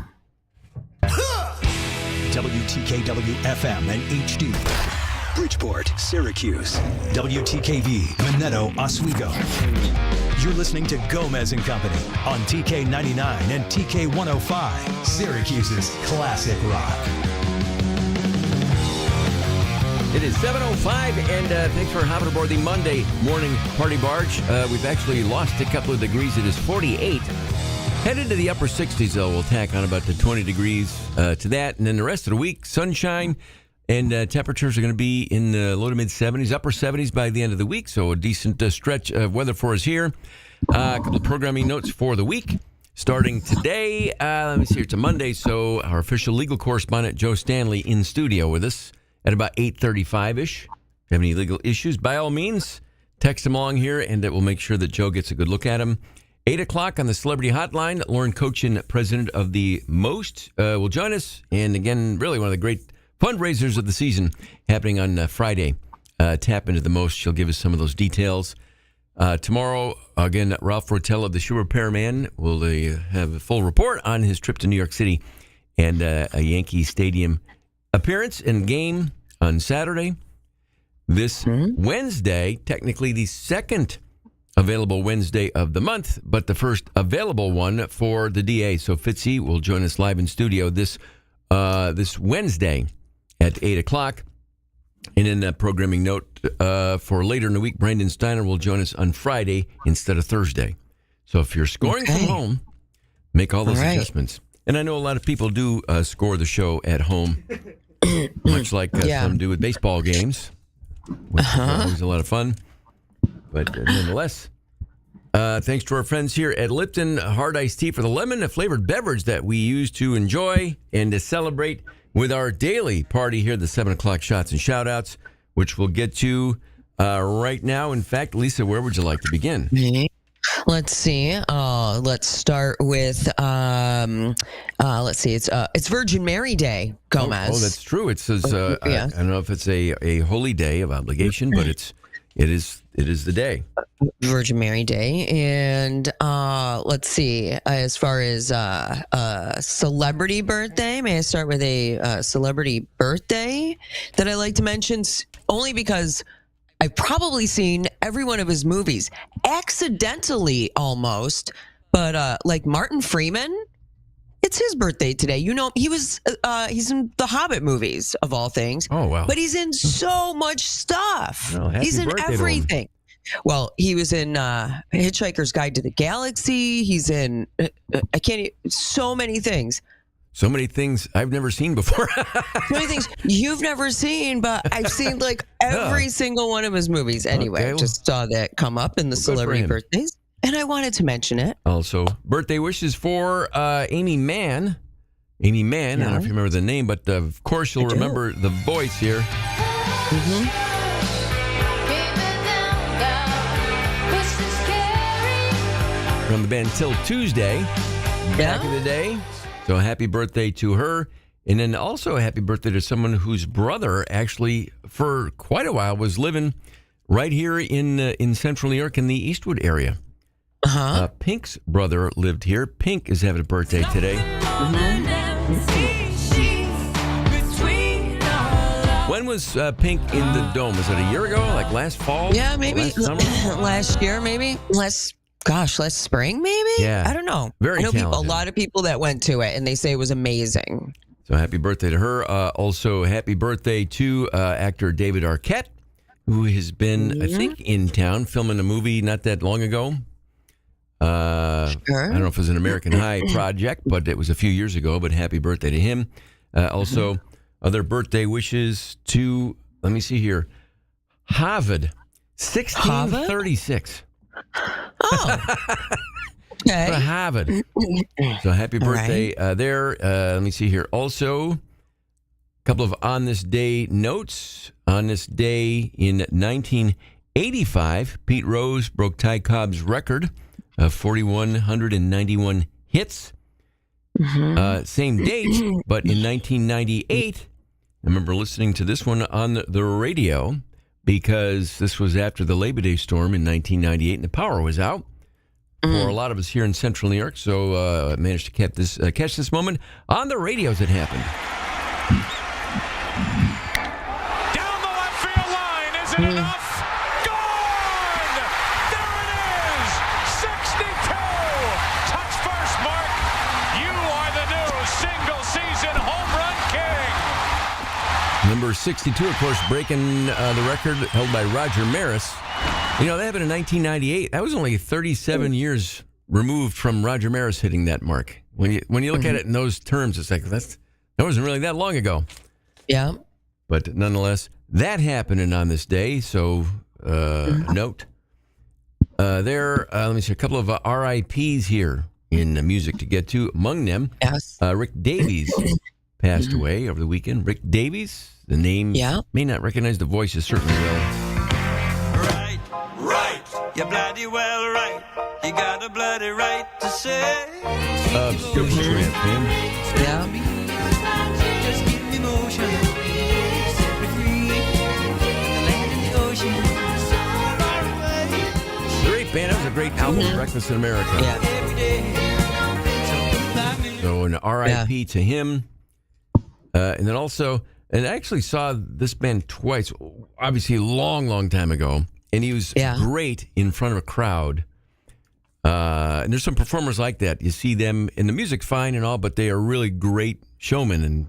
WTKW FM and HD. Bridgeport, Syracuse. WTKV, Minetto, Oswego. You're listening to Gomez and Company on TK99 and TK105, Syracuse's classic rock. It is 7:05, and thanks for hopping aboard the Monday morning party barge. We've actually lost a couple of degrees. It is 48. Headed to the upper 60s, though. We'll tack on about to 20 degrees to that. And then the rest of the week, sunshine, and temperatures are going to be in the low to mid 70s, upper 70s by the end of the week. So a decent stretch of weather for us here. A couple of programming notes for the week. Starting today, let me see, it's a Monday, so our official legal correspondent, Joe Stanley, in studio with us at about 8:35-ish. If you have any legal issues, by all means, text him along here, and we'll make sure that Joe gets a good look at him. 8 o'clock on the Celebrity Hotline, Lauren Cochin, president of the Most, will join us. And again, really one of the great fundraisers of the season happening on Friday. Tap into the Most. She'll give us some of those details. Tomorrow, again, Ralph Rotella of the Shoe Repairman will have a full report on his trip to New York City and a Yankee Stadium appearance and game on Saturday. This Wednesday, technically the second available Wednesday of the month, but the first available one for the DA. So Fitzy will join us live in studio this Wednesday at 8 o'clock. And in a programming note, for later in the week, Brandon Steiner will join us on Friday instead of Thursday. So if you're scoring from home, make all those adjustments. And I know a lot of people do score the show at home, much like some do with baseball games, which is always a lot of fun. But nonetheless, thanks to our friends here at Lipton Hard Iced Tea for the lemon, a flavored beverage that we use to enjoy and to celebrate with our daily party here, the 7 o'clock shots and shout outs, which we'll get to right now. In fact, Lisa, where would you like to begin? Let's see. Let's start with. Let's see. It's Virgin Mary Day, Gomez. Oh, that's true. It says. I don't know if it's a holy day of obligation, but it is the day. Virgin Mary Day. And let's see. As far as celebrity birthday, may I start with a celebrity birthday that I like to mention, only because I've probably seen every one of his movies, accidentally almost, but like Martin Freeman, it's his birthday today. You know, he's in the Hobbit movies, of all things. Oh, wow. But he's in so much stuff. Well, he's in everything. Well, he was in Hitchhiker's Guide to the Galaxy. He's in, so many things. So many things I've never seen before. So many things you've never seen, but I've seen like every single one of his movies. Anyway, just saw that come up in the celebrity birthdays, and I wanted to mention it. Also, birthday wishes for Amy Mann. Amy Mann, I don't know if you remember the name, but of course you'll remember the voice here. From the band Till Tuesday, back in the day. So happy birthday to her. And then also a happy birthday to someone whose brother actually, for quite a while, was living right here in central New York in the Eastwood area. Pink's brother lived here. Pink is having a birthday today. When was Pink in the Dome? Was it a year ago? Like last fall? Yeah, maybe. Last summer? Last year, maybe. Last spring, maybe? Yeah. I don't know. Very I know a talented. lot of people that went to it, and they say it was amazing. So happy birthday to her. Also, happy birthday to actor David Arquette, who has been, I think, in town filming a movie not that long ago. I don't know if it was an American High project, but it was a few years ago. But happy birthday to him. Also, other birthday wishes to, let me see here, Harvard, 1636. Oh. Okay. For Harvard. So happy birthday there. Let me see here. Also, a couple of on this day notes. On this day in 1985, Pete Rose broke Ty Cobb's record of 4,191 hits. Same date, but in 1998, I remember listening to this one on the radio because this was after the Labor Day storm in 1998 and the power was out for a lot of us here in central New York. So I managed to catch this moment on the radio as it happened. Down the left field line, is it enough? Gone! There it is! 62! Touch first, Mark. You are the new single-season home run king. Number 62, of course, breaking the record held by Roger Maris. You know, that happened in 1998. That was only 37 years removed from Roger Maris hitting that mark. When you look at it in those terms, it's like that wasn't really that long ago. Yeah. But nonetheless, that happened and on this day. So note there. Let me see a couple of RIPs here in music to get to. Among them, Rick Davies passed away over the weekend. Rick Davies, the name may not recognize, the voice is certainly will. Right, you're bloody well right. You got a bloody right to say. Supertramp, man. Yeah. Just give me motion. Set me free. The land and the ocean. Great band. That was a great album, Breakfast in America. So an RIP to him. And then also, and I actually saw this band twice, obviously a long, long time ago. And he was great in front of a crowd. And there's some performers like that. You see them, and the music's fine and all, but they are really great showmen and,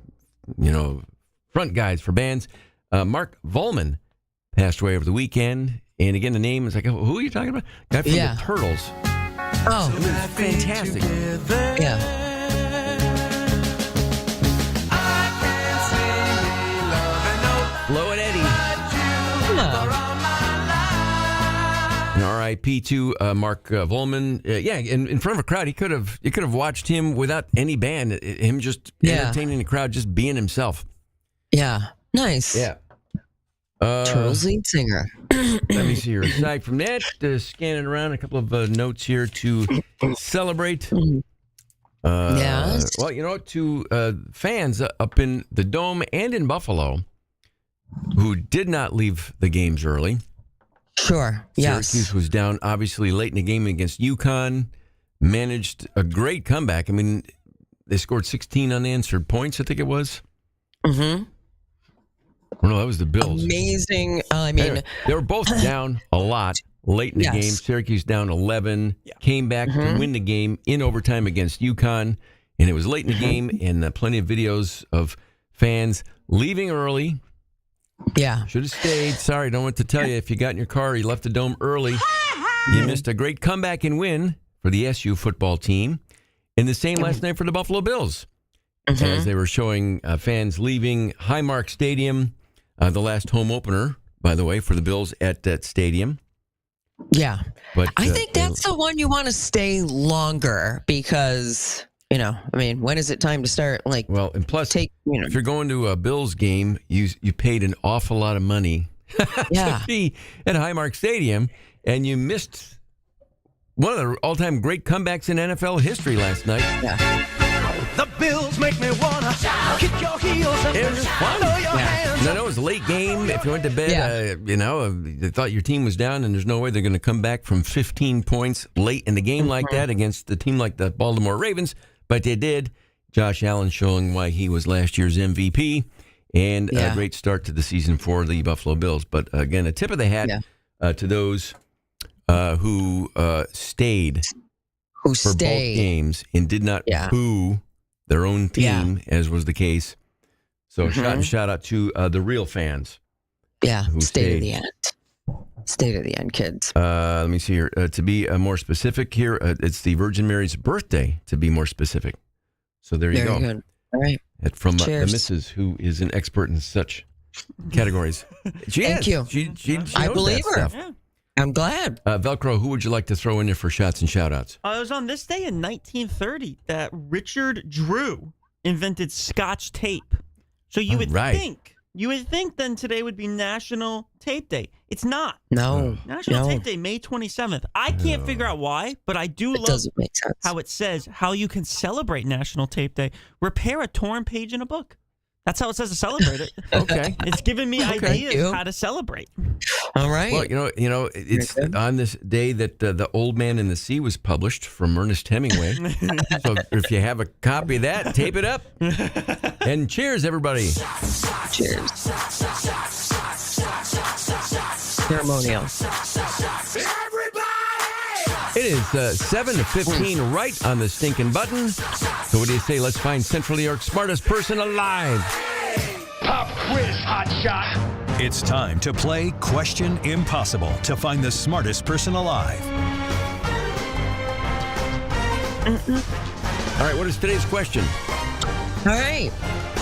front guys for bands. Mark Volman passed away over the weekend. And again, the name is like, who are you talking about? Guy from the Turtles. Oh, he was fantastic. Yeah. Flo and Eddie. An RIP to Mark Volman. In front of a crowd, you could have watched him without any band. Him just entertaining the crowd, just being himself. Yeah, nice. Yeah. Turtles lead singer. Let me see here. Aside from that, scanning around a couple of notes here to celebrate. Yes. Well, to fans up in the Dome and in Buffalo who did not leave the games early. Sure. Yes. Syracuse was down, obviously, late in the game against UConn. Managed a great comeback. I mean, they scored 16 unanswered points, I think it was. Mm-hmm. Oh, no, that was the Bills. Amazing. Anyway, they were both down a lot late in the game. Syracuse down 11, came back to win the game in overtime against UConn. And it was late in the game, and plenty of videos of fans leaving early. Yeah. Should have stayed. Sorry, don't want to tell you. If you got in your car, you left the Dome early. You missed a great comeback and win for the SU football team. And the same last night for the Buffalo Bills. As they were showing fans leaving Highmark Stadium, the last home opener, by the way, for the Bills at that stadium. Yeah. But I think that's the one you want to stay longer because, when is it time to start? And plus, if you're going to a Bills game, you paid an awful lot of money to be at Highmark Stadium, and you missed one of the all-time great comebacks in NFL history last night. Yeah. The Bills Bills make me wanna kick your heels and It was fun. throw your hands. And I know it was a late game. If you went to bed, they thought your team was down, and there's no way they're going to come back from 15 points late in the game like that against the team like the Baltimore Ravens. But they did. Josh Allen showing why he was last year's MVP, and a great start to the season for the Buffalo Bills. But again, a tip of the hat to those who stayed for both games and did not boo their own team, as was the case. So shout out to the real fans. Yeah, who stayed to the end. Stay to the end, kids. Let me see here. To be more specific here, it's the Virgin Mary's birthday, to be more specific. So there you go. Very good. All right. From the missus, who is an expert in such categories. Thank you. She I knows believe that her. stuff. I'm glad. Velcro, who would you like to throw in there for shots and shout-outs? It was on this day in 1930 that Richard Drew invented Scotch tape. So you would think then today would be National Tape Day. It's not. No. National Tape Day, May 27th. I can't figure out why, but I do love doesn't make sense. how it says how you can celebrate National Tape Day. Repair a torn page in a book. That's how it says to celebrate it. Okay. It's giving me ideas how to celebrate. All right. Well, it's on this day that The Old Man in the Sea was published from Ernest Hemingway. So if you have a copy of that, tape it up. And cheers, everybody. Cheers. Ceremonial. It is 7:15 right on the stinking button. So what do you say? Let's find Central New York's smartest person alive. Pop quiz, hot shot. It's time to play Question Impossible to find the smartest person alive. All right, what is today's question? All right.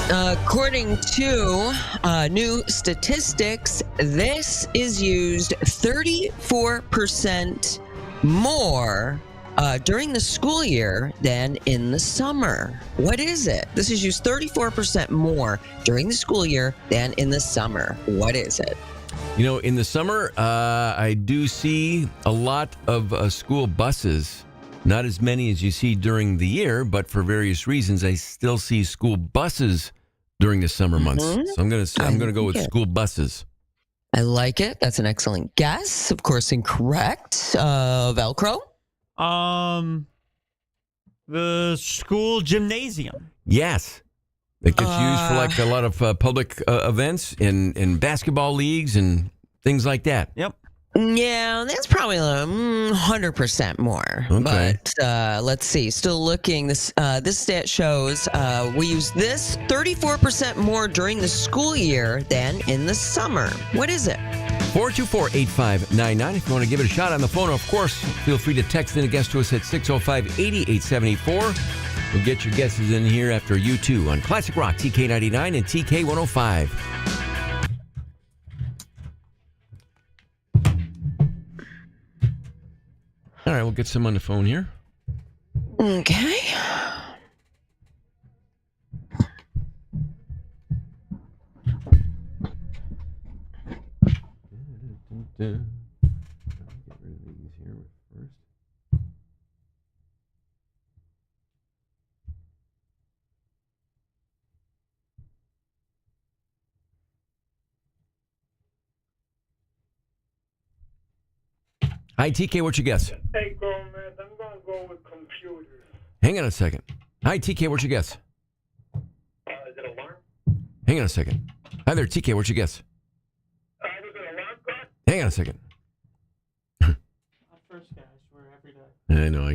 According to new statistics, this is used 34% more during the school year than in the summer. What is it? This is used 34% more during the school year than in the summer. What is it? In the summer, I do see a lot of school buses. Not as many as you see during the year, but for various reasons, I still see school buses during the summer months. So I'm gonna go with school buses. I like it. That's an excellent guess. Of course, incorrect. Velcro. The school gymnasium. Yes. It gets used for like a lot of public events in basketball leagues and things like that. Yep. Yeah, that's probably 100% more. Okay. But let's see. Still looking. This stat shows we use this 34% more during the school year than in the summer. What is it? 424-8599. If you want to give it a shot on the phone, of course, feel free to text in a guess to us at 605-8874. We'll get your guesses in here after U2 on Classic Rock, TK99 and TK105. All right, we'll get some on the phone here. Okay. Get rid of these here first. Hi, TK, what's your guess? Hey, Gomez, I'm going to go with computers. Hang on a second. Hi, TK, what's your guess? Is it alarm? Hang on a second. Hi there, TK, what's your guess? Is it alarm clock? Hang on a second. Our first guys were every day. I know.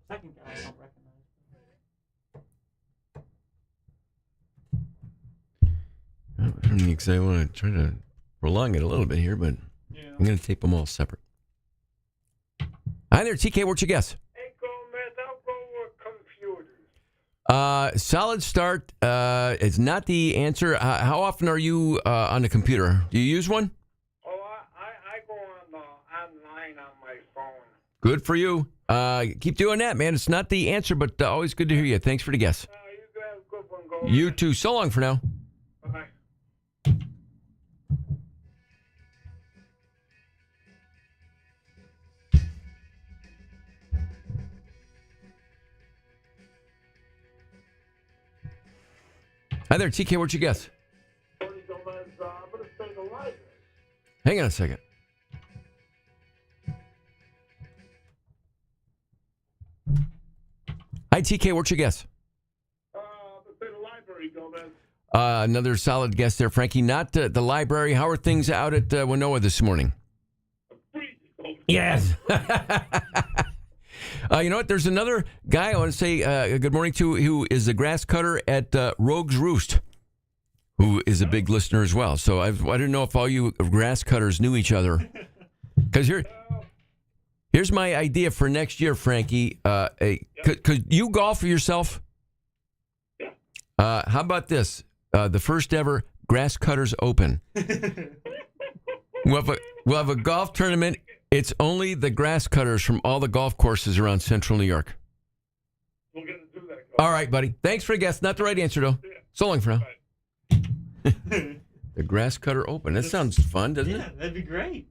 Second guy I don't recognize. I don't think because I want to try to prolong it a little bit here, but I'm going to tape them all separate. Hi there, TK. What's your guess? Hey, Gomez, I'll go with computers. Solid start. It's not the answer. How often are you on the computer? Do you use one? Oh, I go online on my phone. Good for you. Keep doing that, man. It's not the answer, but always good to hear you. Thanks for the guess. You have a good one, Gomez. You too. So long for now. Bye-bye. Hi there, TK. What's your guess? I'm going to say the library. Hang on a second. Hi, TK. What's your guess? I'm going to say the library, Gomez. Another solid guess there, Frankie. Not the library. How are things out at Winona this morning? Yes. You know what? There's another guy I want to say good morning to who is a grass cutter at Rogue's Roost, who is a big listener as well. So I didn't know if all you grass cutters knew each other. Because here's my idea for next year, Frankie. Could you golf for yourself? How about this? The first ever Grass Cutters Open. We'll have a golf tournament. It's only the grass cutters from all the golf courses around Central New York. We're going to do that. All right, buddy. Thanks for the guess. Not the right answer, though. So long for now. The Grass Cutter Open. That sounds fun, doesn't it? Yeah, that'd be great.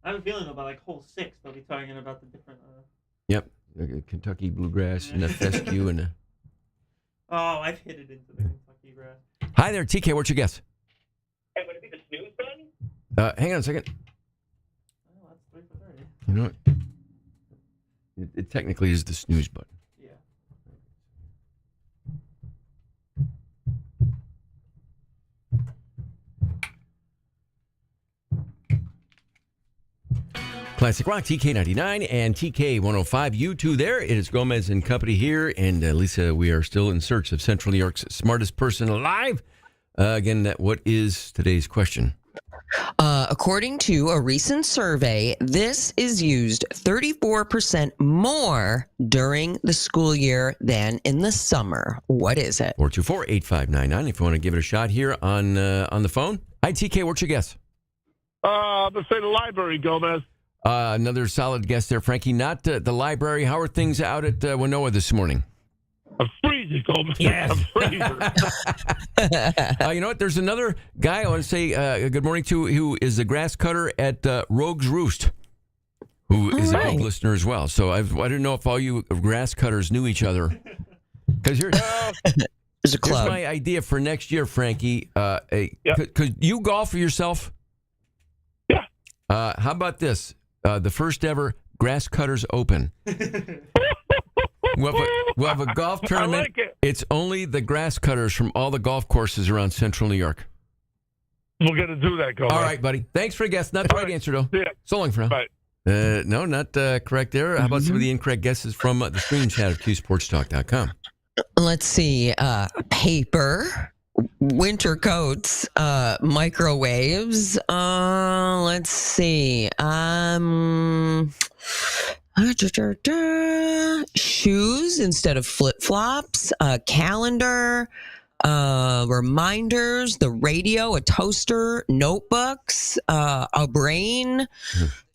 I have a feeling about like hole 6, they'll be talking about the different. Yep, the Kentucky bluegrass and the fescue and the. Oh, I've hit it into the Kentucky grass. Hi there, TK. What's your guess? Hey, would it be the snooze button? Hang on a second. Oh, that's 3 for 30. You know what? It technically is the snooze button. Yeah. Classic Rock, TK99 and TK105. You two there. It is Gomez and company here. And Lisa, we are still in search of Central New York's smartest person alive. Again, what is today's question? According to a recent survey, this is used 34% more during the school year than in the summer. What is it? 424-8599 if you want to give it a shot here on the phone. Hi, TK. What's your guess? I'm going to say the library, Gomez. Another solid guess there, Frankie. Not the library. How are things out at Winona this morning? I'm freezing, Gomez. Yes. I'm freezing. You know what? There's another guy I want to say good morning to who is a grass cutter at Rogue's Roost, who is a big listener as well. So I didn't know if all you grass cutters knew each other. Because there's a club. Here's my idea for next year, Frankie. Could you golf for yourself? Yeah. How about this? The first ever Grass Cutters Open. We'll have a golf tournament. I like it. It's only the grass cutters from all the golf courses around Central New York. We're going to do that, Gomez. All right, buddy. Thanks for the guess. Not the right answer, though. Yeah. So long for now. Bye. No, not correct there. How about some of the incorrect guesses from the screen chat of QSportsTalk.com? Let's see. Paper, winter coats, microwaves. Let's see. Shoes instead of flip-flops, calendar, reminders, the radio, a toaster, notebooks, a brain,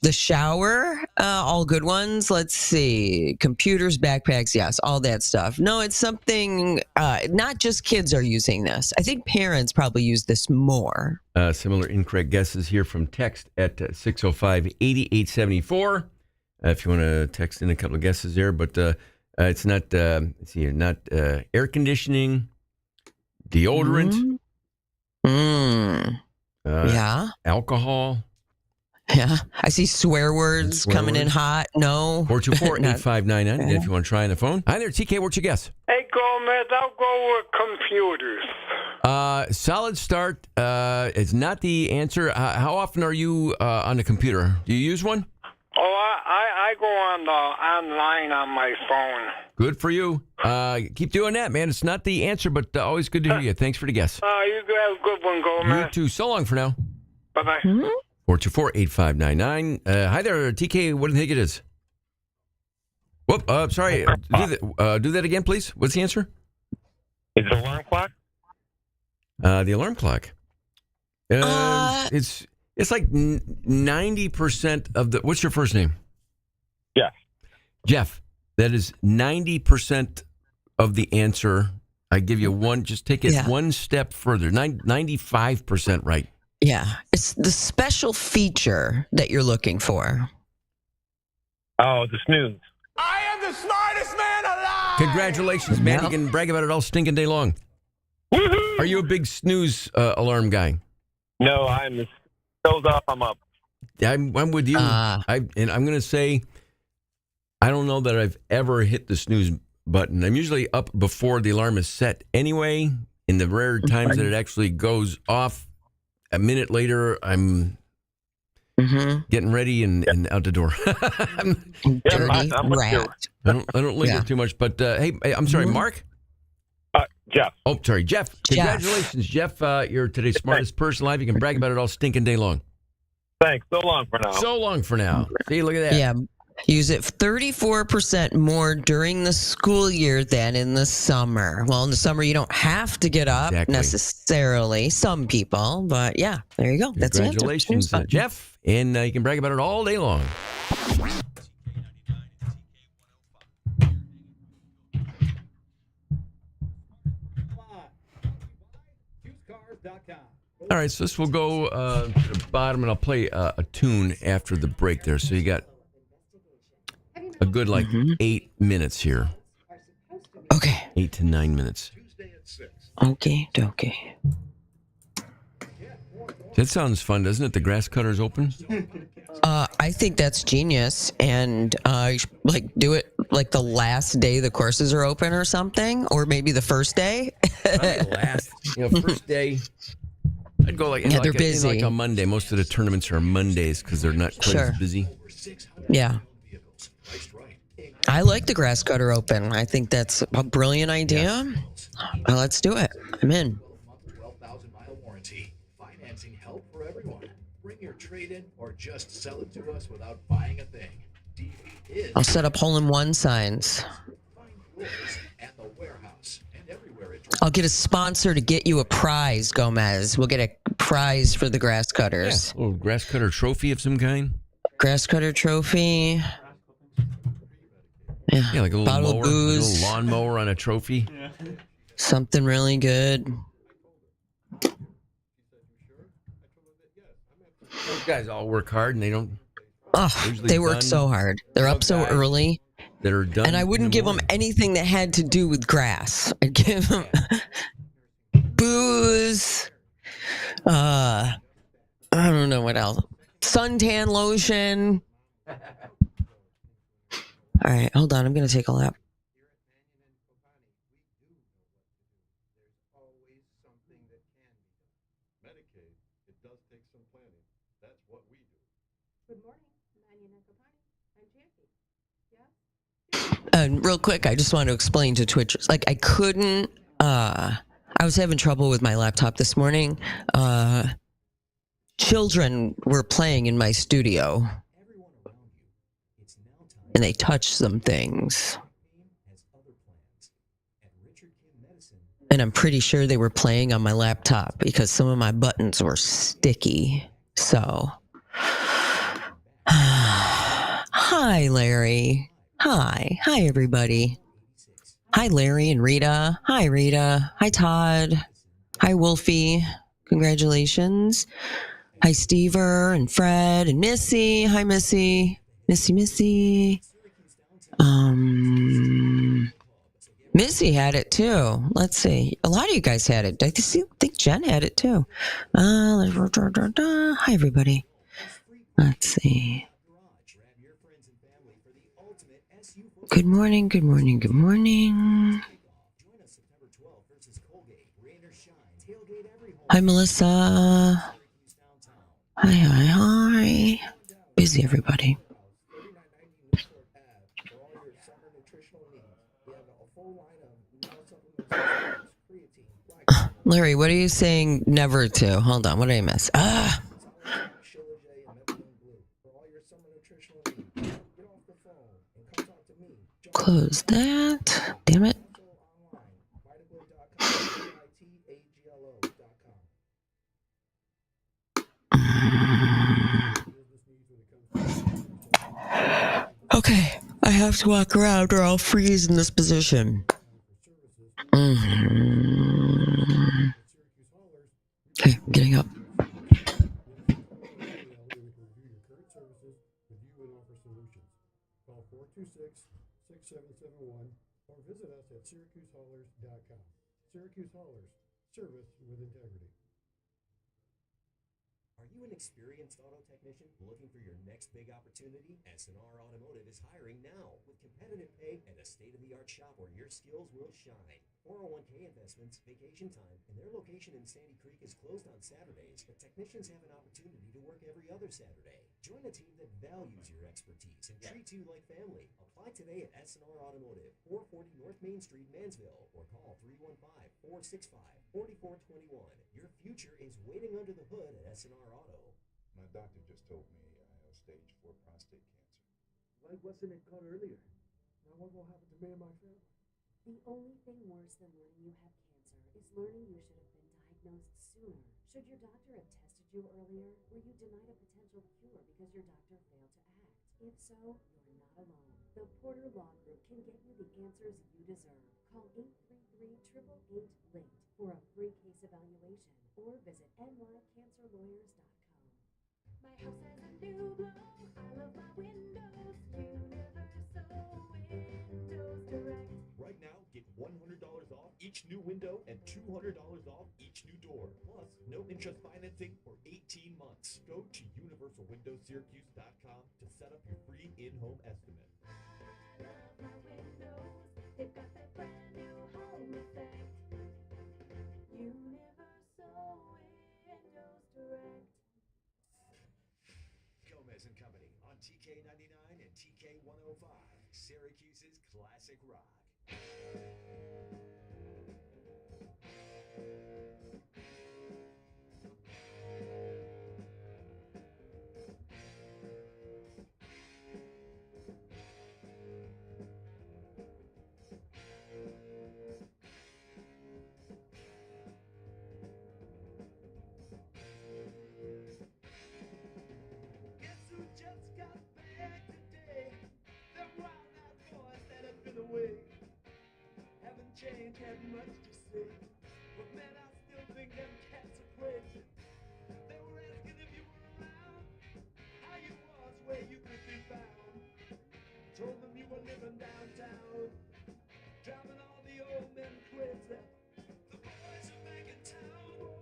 the shower, all good ones. Let's see. Computers, backpacks, yes, all that stuff. No, it's something, not just kids are using this. I think parents probably use this more. Similar incorrect guesses here from text at 605-8874. If you want to text in a couple of guesses there, but it's not. Let's see, not air conditioning, deodorant. Yeah. Alcohol. Yeah. I see swear words coming in hot. No. 424-8599. If you want to try on the phone. Hi there, TK. What's your guess? Hey, Gomez, I'll go with computers. Solid start. It's not the answer. How often are you on the computer? Do you use one? Oh, I go online on my phone. Good for you. Keep doing that, man. It's not the answer, but always good to hear you. Thanks for the guess. You have a good one, Gomez. You too. So long for now. Bye-bye. 424-8599. Hi there, TK. What do you think it is? Whoop. Sorry. Do that again, please. What's the answer? Is it alarm clock? The alarm clock. It's like 90% of the. What's your first name? Jeff. Jeff. That is 90% of the answer. I give you one. Just take it one step further. 95% right. Yeah. It's the special feature that you're looking for. Oh, the snooze. I am the smartest man alive. Congratulations, man. You can brag about it all stinking day long. Woo! Are you a big snooze alarm guy? No, I'm goes off, I'm up. I'm with you. And I'm going to say, I don't know that I've ever hit the snooze button. I'm usually up before the alarm is set anyway. In the rare times that it actually goes off, a minute later, I'm getting ready and out the door. I'm rat. I don't linger too much. But hey, I'm sorry, Mark? Jeff. Oh, sorry, Jeff. Congratulations, Jeff. You're today's smartest person alive. You can brag about it all stinking day long. Thanks. So long for now. So long for now. See, look at that. Yeah. Use it 34% more during the school year than in the summer. Well, in the summer, you don't have to get up necessarily. Some people, but yeah, there you go. That's it. Congratulations, Jeff. And you can brag about it all day long. All right, so this will go to the bottom, and I'll play a tune after the break there. So you got a good, 8 minutes here. Okay. 8 to 9 minutes. Okay. That sounds fun, doesn't it? The grass cutter's open? I think that's genius. And do it like the last day the courses are open or something, or maybe the first day. First day. I'd go they're busy. Like a Monday. Most of the tournaments are Mondays because they're not quite as busy. Yeah. I like the grass cutter open. I think that's a brilliant idea. Yeah. Let's do it. I'm in. 12,000-mile warranty. Financing help for everyone. Bring your trade-in or just sell it to us without buying a thing. DV is I'll set up hole-in-one signs. at the warehouse and everywhere it I'll get a sponsor to get you a prize, Gomez. We'll get a prize for the grass cutters. Yeah. A little grass cutter trophy of some kind. Grass cutter trophy. Yeah, like a little bottle mower, of booze. a little lawnmower on a trophy. Yeah. Something really good. Those guys all work hard, and they don't. Oh, they work so hard. They're up so early. That are done. And I wouldn't give them anything that had to do with grass. I'd give them booze. I don't know what else. Suntan lotion. All right, hold on. I'm going to take a lap. And real quick, I just want to explain to Twitchers. Like, I couldn't. I was having trouble with my laptop this morning. Children were playing in my studio, and they touched some things. And I'm pretty sure they were playing on my laptop because some of my buttons were sticky. So, hi, Larry. Hi, everybody. Hi, Larry and Rita. Hi, Rita. Hi, Todd. Hi, Wolfie. Congratulations. Hi, Stever and Fred and Missy. Hi, Missy. Missy. Missy had it too. Let's see. A lot of you guys had it. I think Jen had it too. Hi, everybody. Let's see. Good morning. Hi, Melissa. Hi. Busy, everybody. Larry, what are you saying never to? Hold on, what did I miss? Close that. Damn it. Okay, I have to walk around or I'll freeze in this position. Okay, I'm getting up. Call 426-6771 or visit us at SyracuseHaulers.com. Syracuse Haulers, Service with integrity. Are you an experienced auto technician looking for your next big opportunity? SNR Automotive is hiring now with competitive pay and a state-of-the-art shop where your skills will shine. 401k investments, vacation time, and their location in Sandy Creek is closed on Saturdays, but technicians have an opportunity to work every other Saturday. Join a team that values your expertise and treats you like family. Apply today at SNR Automotive, 440 North Main Street, Mansville, or call 315-465-4421. Your future is waiting under the hood at SNR Auto. My doctor just told me I have stage 4 prostate cancer. Why wasn't it caught earlier? Now what will happen to me and my family? The only thing worse than learning you have cancer is learning you should have been diagnosed sooner. Should your doctor have tested you earlier? Were you denied a potential cure because your doctor failed to act? If so, you're not alone. The Porter Law Group can get you the answers you deserve. Call 833-888-LATE for a free case evaluation or visit nycancerlawyers.com. My house has a new glow. I love my windows. Universal Windows Direct. Right now, get $100 off each new window and $200 off each new door. Plus, no interest financing for 18 months. Go to universalwindowssyracuse.com to set up your free in-home estimate. I love my windows. They've got that brand new home effect. Universal Windows Direct. Gomez and Company on TK99 and TK105, Syracuse's classic rock. Guess who just got back today? Them wild-eyed boys that have been away. Haven't changed, had much to say. But man, I still think them cats are crazy. They were asking if you were around, how you was, where you could be found. Told them you were living downtown, driving all the old men crazy. The boys are back in town.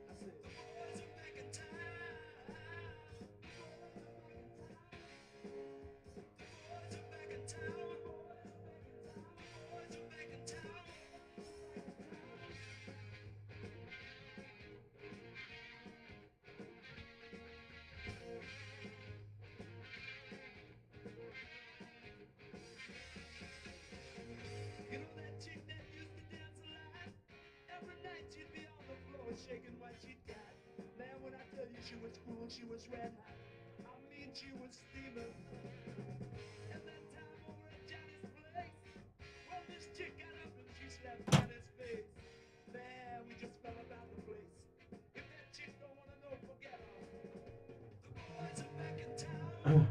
I said, the boys are back in town. The boys are back in town. The boys are back in town. You know that chick that used to dance a lot? Every night she'd be on the floor shaking what she got. Man, when I tell you she was cool, she was red hot. I mean, she was steaming. And that time over at Johnny's place, well, this chick got up and she slapped Johnny's face. Man, we just fell about the place. If that chick don't wanna know, forget her. The boys are back in town.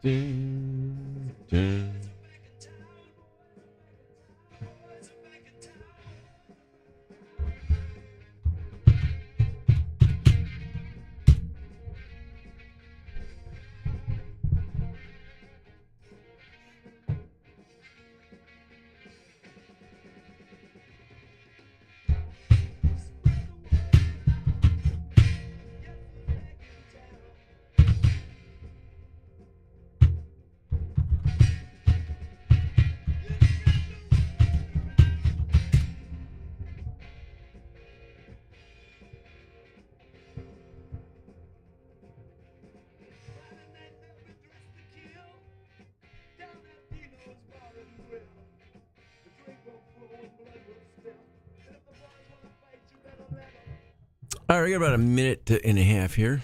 Dun, dun. All right, we got about a minute and a half here.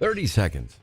30 seconds.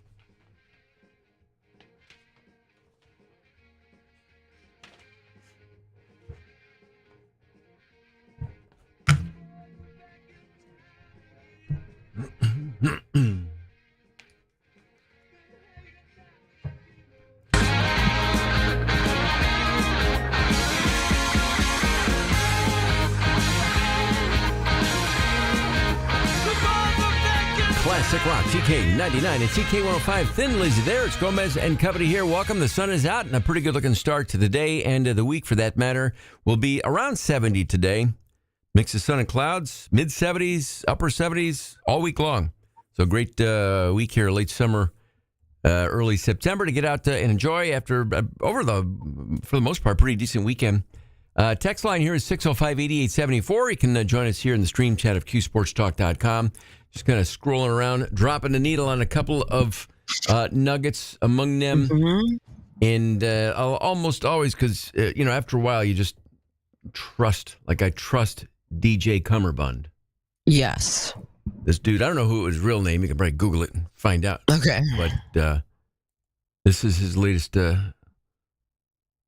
Classic Rock, CK99 and CK105. Thin Lizzy there. It's Gomez and company here. Welcome. The sun is out and a pretty good looking start to the day and the week for that matter. Will be around 70 today. Mix of sun and clouds, mid 70s, upper 70s all week long. So great week here, late summer, early September to get out and enjoy after for the most part, pretty decent weekend. Text line here is 605-8874. You can join us here in the stream chat of QSportsTalk.com. Just kind of scrolling around, dropping the needle on a couple of nuggets among them. Mm-hmm. And I'll almost always, because, after a while, you just trust, like I trust DJ Cummerbund. Yes. This dude, I don't know who his real name. You can probably Google it and find out. Okay. But this is his latest. I'm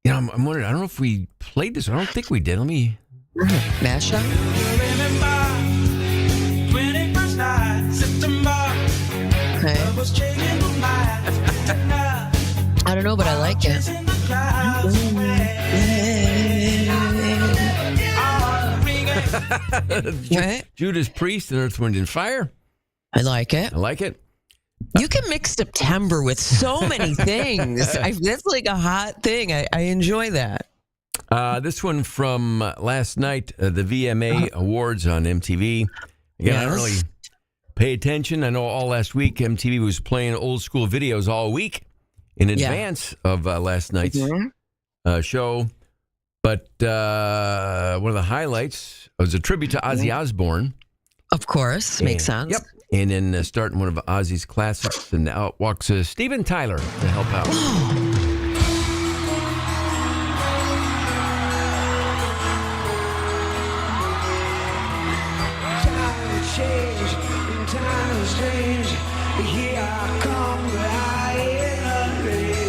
wondering, I don't know if we played this. I don't think we did. Let me. Mashup? Okay. I don't know, but I like it. Judas Priest and Earth, Wind and Fire. I like it. I like it. You can mix September with so many things. That's like a hot thing. I enjoy that. This one from last night, the VMA Awards on MTV. Again, I don't really pay attention. I know all last week MTV was playing old school videos all week in advance of last night's show. But one of the highlights was a tribute to Ozzy Osbourne. Of course. Makes sense. Yep. And then starting one of Ozzy's classics, and out walks Steven Tyler to help out. Time is strange. Here I come, I am ready.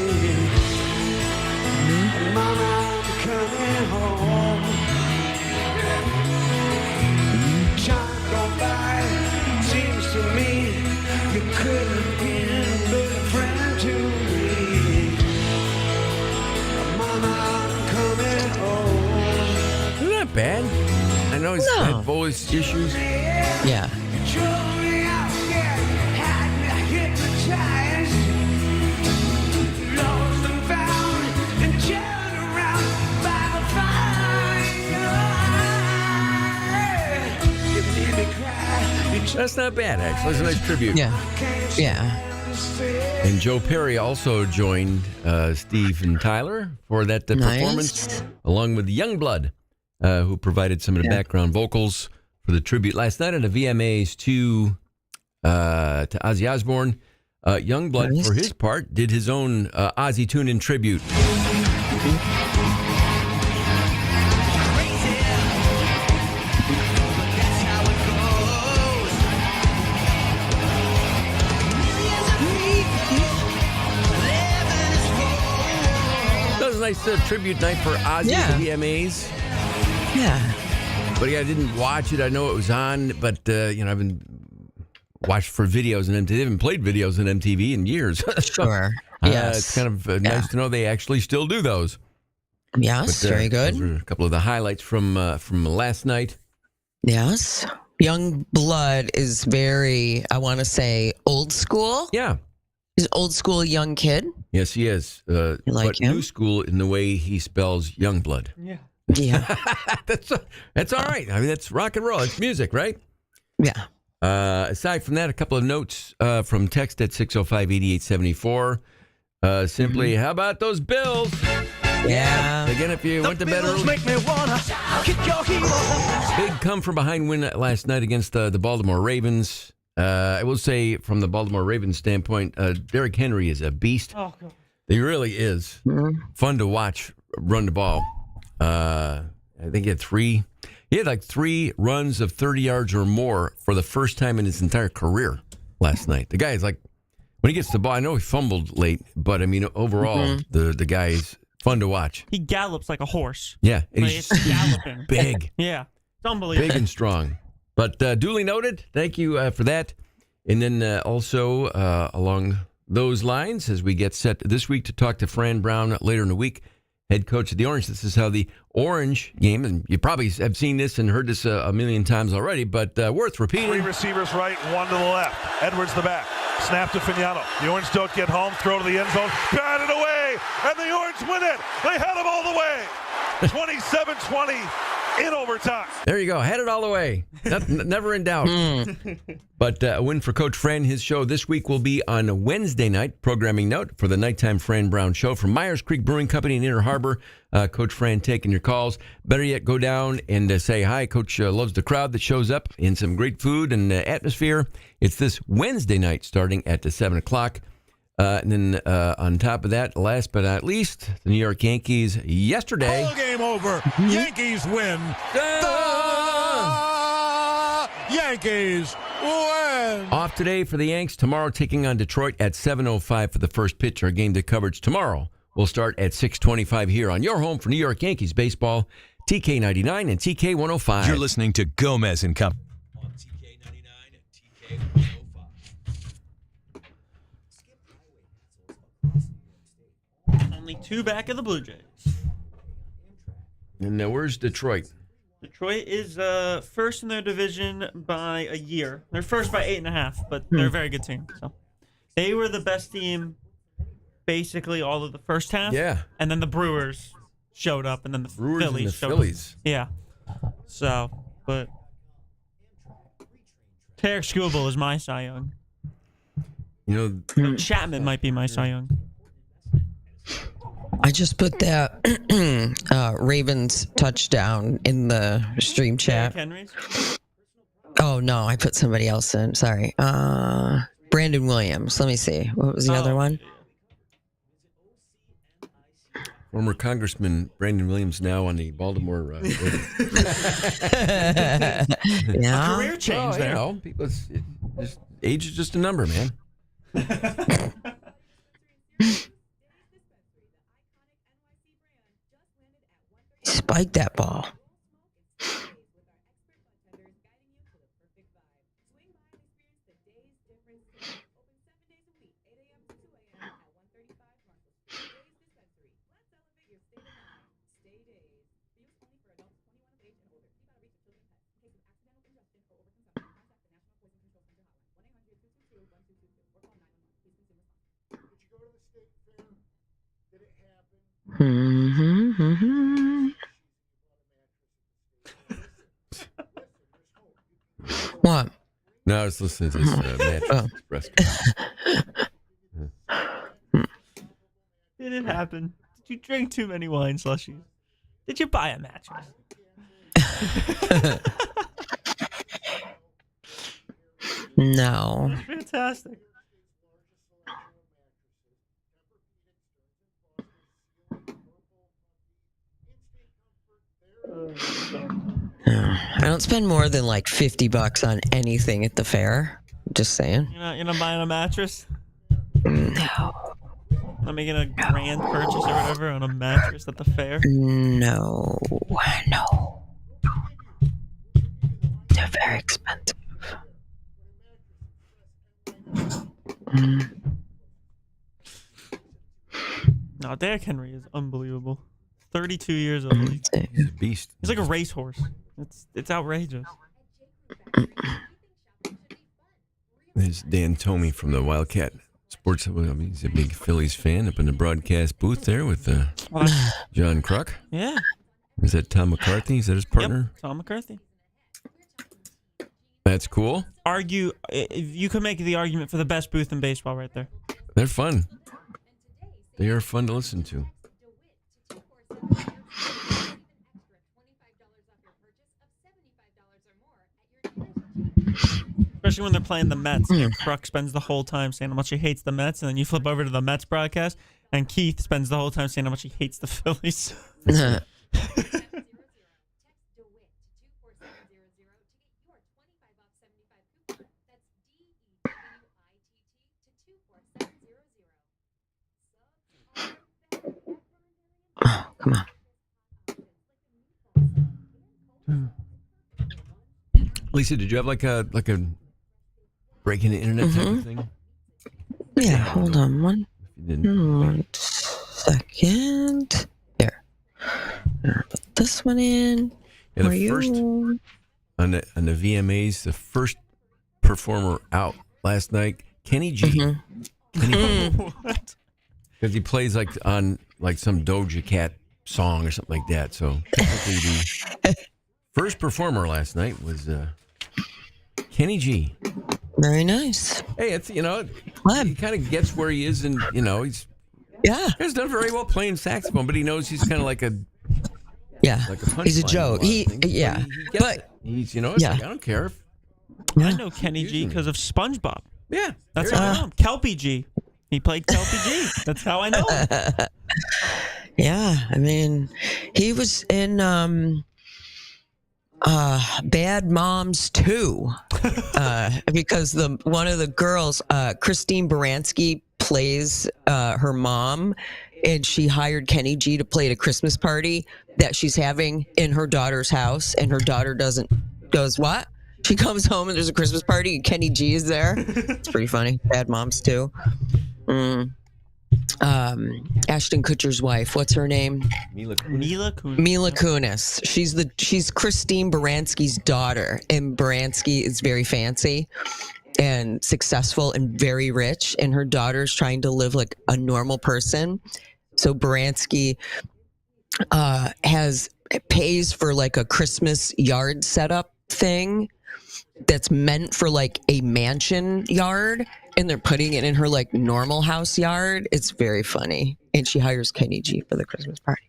Mama, I'm coming home. Time gone by, seems to me you could have been a better friend to me. Mama, I'm coming home. Not bad. I know he's had voice issues. Yeah. That's not bad, actually. It's a nice tribute. Yeah. And Joe Perry also joined Steven Tyler for that performance, along with Youngblood, who provided some of the background vocals for the tribute last night at the VMAs to Ozzy Osbourne. Youngblood, for his part, did his own Ozzy tune-in tribute. That was a nice tribute night for Ozzy at the VMAs. Yeah. But I didn't watch it. I know it was on, but I've been watched for videos and they haven't played videos on MTV in years. Sure. Yes. It's kind of nice to know they actually still do those. Yes, very good. Those were a couple of the highlights from last night. Yes. Young Blood is very, I want to say, old school. Yeah. He's an old school young kid. Yes, he is. like but him? new school in the way he spells Youngblood. Yeah. Yeah. That's all right. I mean, that's rock and roll. It's music, right? Yeah. Aside from that, a couple of notes from text at 605-8874. Simply, how about those Bills? Yeah. Again, if you went to bed early. Make me wanna kick your heels. Big come-from-behind win last night against the Baltimore Ravens. I will say, from the Baltimore Ravens standpoint, Derrick Henry is a beast. Oh, God. He really is. Fun to watch run the ball. I think he had like 3 runs of 30 yards or more for the first time in his entire career last night. The guy is like When he gets the ball, I know he fumbled late, but I mean, overall, the guy is fun to watch. He gallops like a horse. Yeah, and Like, he's it's galloping. big. Yeah, it's unbelievable. Big and strong. But duly noted. Thank you for that. And then also along those lines, as we get set this week to talk to Fran Brown later in the week, head coach of the Orange. This is how the Orange game, and you probably have seen this and heard this a million times already, but worth repeating. 3 receivers right, 1 to the left. Edwards the back. Snap to Fignano. The Orange don't get home. Throw to the end zone. Batted away. And the Orange win it. They had them all the way. 27-20 in overtime. There you go. Had it all the way. Never in doubt. But a win for Coach Fran. His show this week will be on Wednesday night. Programming note for the Nighttime Fran Brown Show from Myers Creek Brewing Company in Inner Harbor. Coach Fran taking your calls. Better yet, go down and say hi. Coach loves the crowd that shows up in some great food and atmosphere. It's this Wednesday night starting at 7 o'clock. And then on top of that, last but not least, the New York Yankees yesterday. Ball game over. Yankees win. The Yankees win. Off today for the Yanks. Tomorrow taking on Detroit at 7:05 for the first pitch. Our game day coverage tomorrow will start at 6:25 here on your home for New York Yankees baseball, TK99 and TK105. You're listening to Gomez and Company. Only 2 back of the Blue Jays. And where's Detroit? Detroit is first in their division by a year. They're first by 8.5, but they're a very good team. So they were the best team basically all of the first half. Yeah. And then the Brewers showed up, and then the Brewers Phillies and the showed Phillies. up. Yeah. So, but Tarek Skubal is my Cy Young. You know, Chapman might be my Cy Young. I just put that Ravens touchdown in the stream chat. Henry's? Oh, no, I put somebody else in. Sorry. Brandon Williams. Let me see. What was the other one? Former Congressman Brandon Williams now on the Baltimore. Yeah. Career change there. You know, people, age is just a number, man. Spike that ball. What? No, I was listening to this Mattress Express. Did it happen? Did you drink too many wine slushies? Did you buy a mattress? No. That's fantastic. I don't spend more than like $50 on anything at the fair. Just saying. You're not buying a mattress? No. Not making a grand purchase or whatever on a mattress at the fair? No. They're very expensive. No, Derrick Henry is unbelievable. 32 years old. He's a beast. He's like a racehorse. It's outrageous. There's Dan Tomey from the Wildcat Sports. He's a big Phillies fan up in the broadcast booth there with John Kruk. Yeah. Is that Tom McCarthy? Is that his partner? Yep, Tom McCarthy. That's cool. You could make the argument for the best booth in baseball right there. They're fun. They are fun to listen to. Especially when they're playing the Mets. Kruk spends the whole time saying how much he hates the Mets, and then you flip over to the Mets broadcast, and Keith spends the whole time saying how much he hates the Phillies. Lisa, did you have like a breaking the internet type of thing? Yeah, hold on one second. There. Put this one in. Yeah, For the first you. on the VMAs, the first performer out last night, Kenny G. Kenny G. Because he plays like on like some Doja Cat song or something like that. So technically the first performer last night was Kenny G. Very nice. Hey, it's he kind of gets where he is, and he's done very well playing saxophone, but he knows he's kind of like a he's a joke. But he's Yeah. like, I don't care. I know Kenny G because of SpongeBob. Yeah, that's how I know him. Kelpie G. He played Kelpie G. That's how I know him. Yeah, I mean, he was in Bad Moms 2 because one of the girls, Christine Baranski, plays her mom, and she hired Kenny G to play at a Christmas party that she's having in her daughter's house, and her daughter goes, what? She comes home and there's a Christmas party and Kenny G is there. It's pretty funny. Bad Moms 2. Ashton Kutcher's wife. What's her name? Mila Kunis. She's Christine Baranski's daughter, and Baranski is very fancy and successful and very rich, and her daughter's trying to live like a normal person. So Baranski pays for like a Christmas yard setup thing that's meant for like a mansion yard, and they're putting it in her like normal house yard. It's very funny. And she hires Kenny G for the Christmas party.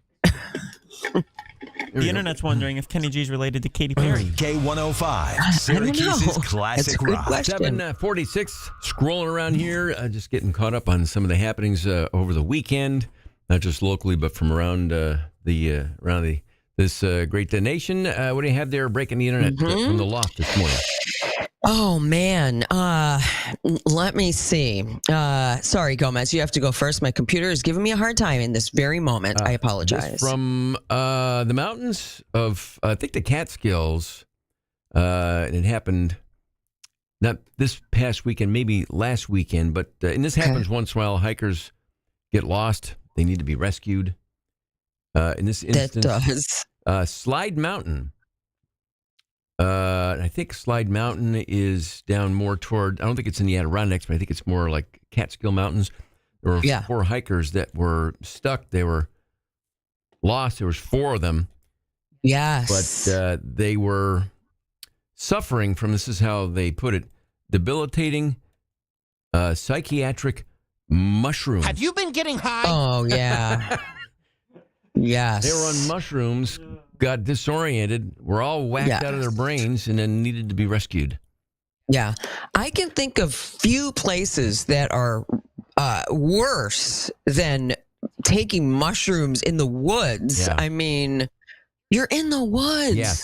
The internet's wondering if Kenny G's related to Katy Perry. K105, Syracuse's classic rock. 7:46, scrolling around here, just getting caught up on some of the happenings over the weekend, not just locally, but from around this great nation. What do you have there breaking the internet from the loft this morning? Oh, man. Let me see. Sorry, Gomez. You have to go first. My computer is giving me a hard time in this very moment. I apologize. From the mountains of, I think, the Catskills. And it happened not this past weekend, maybe last weekend. But and this happens once in a while. Hikers get lost. They need to be rescued. In this instance, that does. Slide Mountain. I think Slide Mountain is down more toward, I don't think it's in the Adirondacks, but I think it's more like Catskill Mountains. There were 4 hikers that were stuck. They were lost. There was 4 of them. Yes. But they were suffering from, this is how they put it, debilitating psychiatric mushrooms. Have you been getting high? Oh, yeah. Yes. They were on mushrooms, got disoriented, were all whacked out of their brains, and then needed to be rescued. Yeah. I can think of few places that are worse than taking mushrooms in the woods. Yeah. I mean, you're in the woods. Yeah.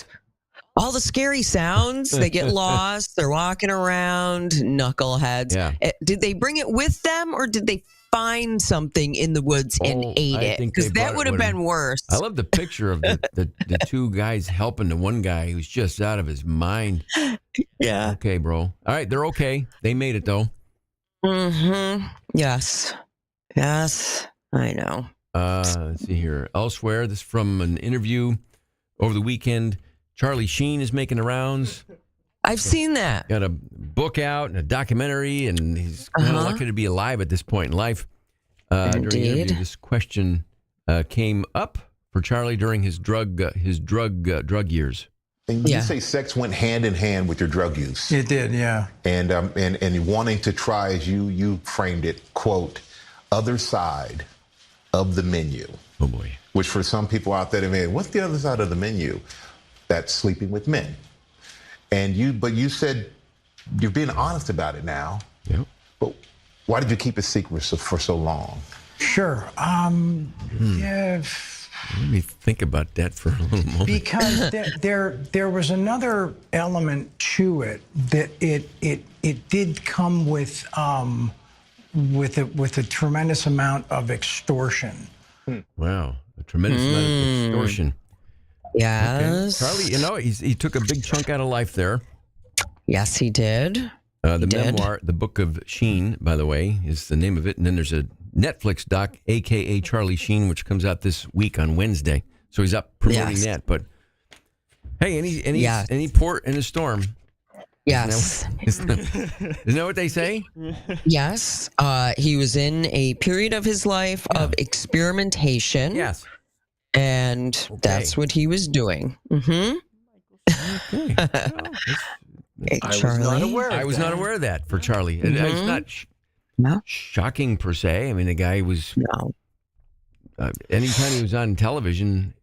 All the scary sounds, they get lost, they're walking around, knuckleheads. Yeah. Did they bring it with them, or did they find something in the woods and ate it? Because that would have been worse. I love the picture of the 2 guys helping the one guy who's just out of his mind. Yeah. Okay, bro. All right, they're okay. They made it, though. Mm-hmm. Yes. Yes. I know. Let's see here. Elsewhere, this is from an interview over the weekend. Charlie Sheen is making the rounds. I've seen that. Got a book out and a documentary, and he's kind of lucky to be alive at this point in life. During the interview, this question came up for Charlie during his drug years. And you say sex went hand in hand with your drug use. It did, yeah. And wanting to try, as you framed it, quote, other side of the menu. Oh boy. Which for some people out there, man, what's the other side of the menu? That's sleeping with men. But you said you're being honest about it now. Yep. But why did you keep it secret for so long? Sure. Yeah. Let me think about that for a little moment. Because there was another element to it that it did come with a tremendous amount of extortion. Wow, a tremendous amount of extortion. Yes. Okay. Charlie, he took a big chunk out of life there. Yes, he did. The memoir, The Book of Sheen, by the way, is the name of it. And then there's a Netflix doc, a.k.a. Charlie Sheen, which comes out this week on Wednesday. So he's up promoting that. But hey, any port in a storm. Yes. Isn't that what they say? Yes. He was in a period of his life of experimentation. Yes. And that's what he was doing. Mm-hmm. Okay. I was not aware of that for Charlie. It's not shocking per se. I mean, the guy was. No. Anytime he was on television,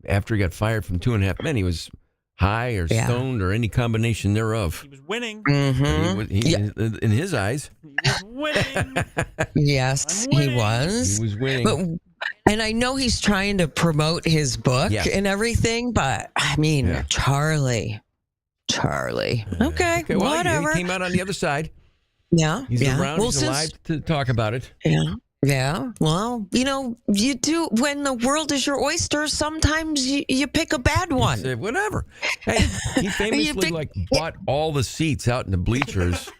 after he got fired from 2.5 Men, he was high or stoned or any combination thereof. He was winning. Mm-hmm. In his eyes. He was winning. Yes, he was. He was winning. And I know he's trying to promote his book and everything, but I mean, Charlie. Okay, well, whatever. He came out on the other side. Yeah. He's around. Well, he's alive to talk about it. Yeah. Yeah. Well, you do, when the world is your oyster, sometimes you pick a bad one. Whatever. Hey, he famously bought all the seats out in the bleachers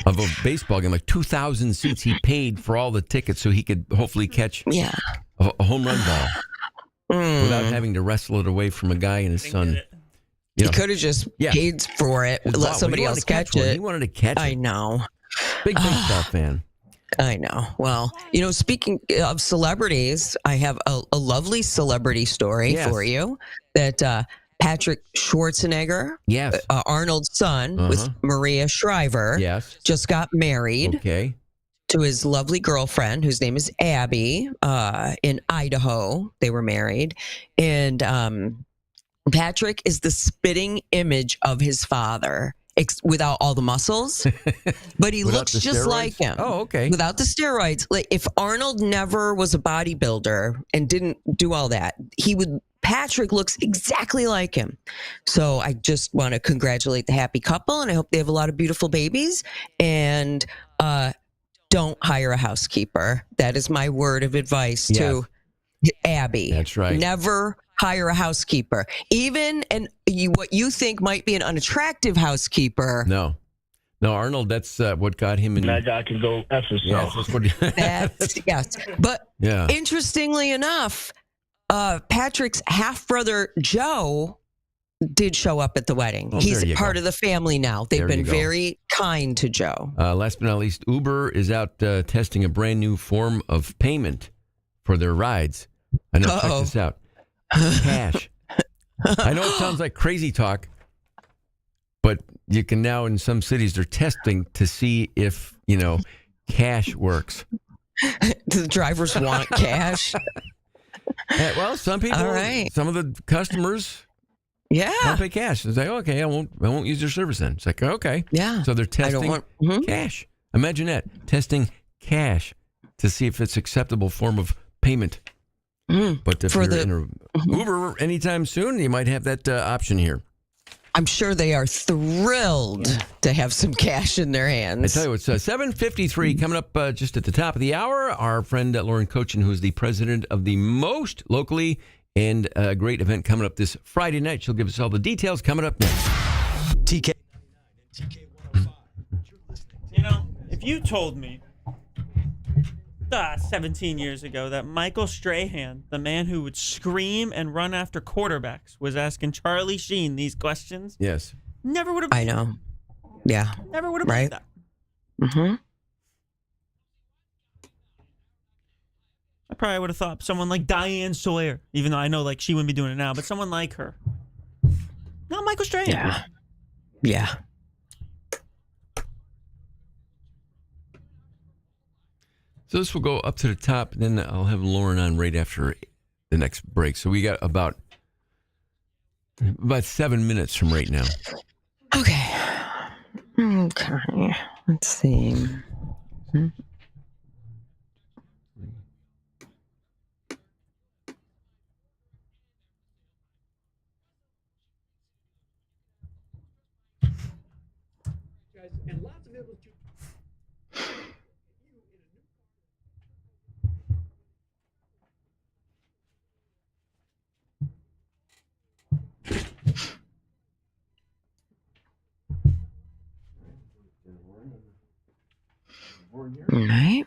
of a baseball game, like 2,000 seats. He paid for all the tickets so he could hopefully catch a home run ball without having to wrestle it away from a guy and his son. He could have just paid for it, let somebody else catch it. He wanted to catch it. I know. Big baseball fan. I know. Well, speaking of celebrities, I have a lovely celebrity story for you that Patrick Schwarzenegger, Arnold's son, with Maria Shriver, just got married to his lovely girlfriend, whose name is Abby, in Idaho. They were married. And Patrick is the spitting image of his father. Without all the muscles, but he looks just like him. Oh, okay. Without the steroids. Like if Arnold never was a bodybuilder and didn't do all that, Patrick looks exactly like him. So I just want to congratulate the happy couple, and I hope they have a lot of beautiful babies. And don't hire a housekeeper. That is my word of advice to Abby. That's right. Never hire a housekeeper, even what you think might be an unattractive housekeeper. No, Arnold. That's what got him in. That guy can go F himself. Yes. But interestingly enough, Patrick's half brother Joe did show up at the wedding. He's part of the family now. They've been very kind to Joe. Last but not least, Uber is out testing a brand new form of payment for their rides. I know. Check this out. Cash. I know it sounds like crazy talk, but you can now, in some cities, they're testing to see if, cash works. The drivers want cash. Well, some people, some of the customers, don't pay cash. It's like, okay, I won't use your service then. It's like, okay. Yeah. So they're testing cash. Imagine that. Testing cash to see if it's acceptable form of payment. But if you're in a Uber anytime soon, you might have that option here. I'm sure they are thrilled to have some cash in their hands. I tell you, it's 7:53 coming up just at the top of the hour. Our friend Lauren Cochin, who is the president of the Most locally, and a great event coming up this Friday night. She'll give us all the details coming up next. TK. If you told me 17 years ago that Michael Strahan, the man who would scream and run after quarterbacks, was asking Charlie Sheen these questions. Yes. Never would have. I know. Yeah. Never would have believed that. Mm-hmm. I probably would have thought someone like Diane Sawyer, even though I know she wouldn't be doing it now, but someone like her. Not Michael Strahan. Yeah. So this will go up to the top, and then I'll have Lauren on right after the next break. So we got about 7 minutes from right now. Okay. Let's see. And lots of it was right.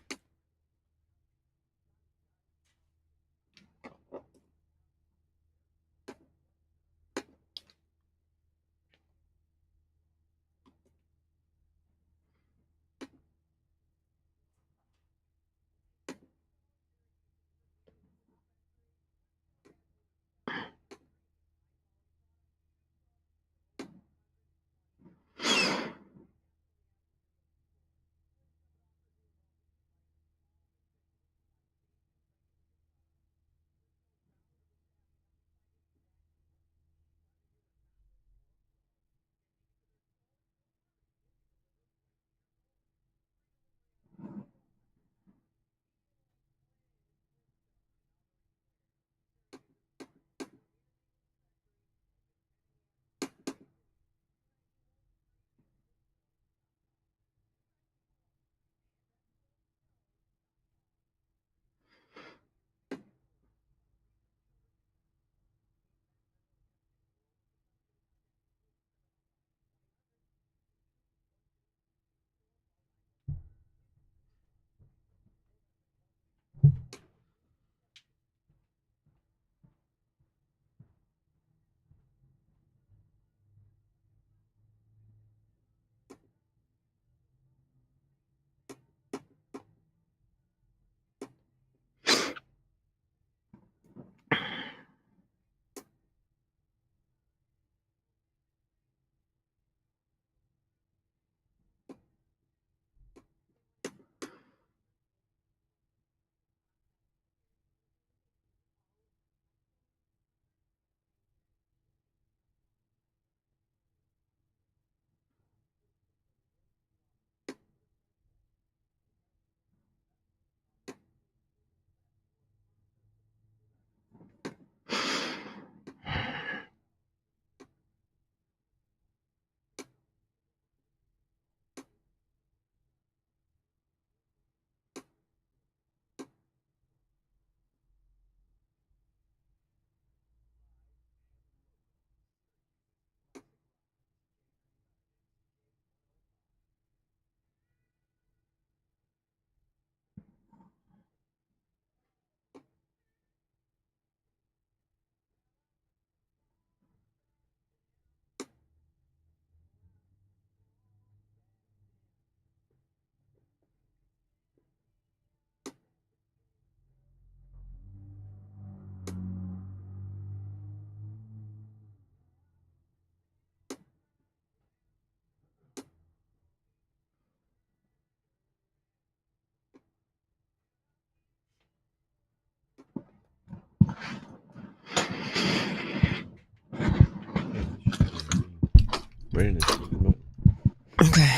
Okay.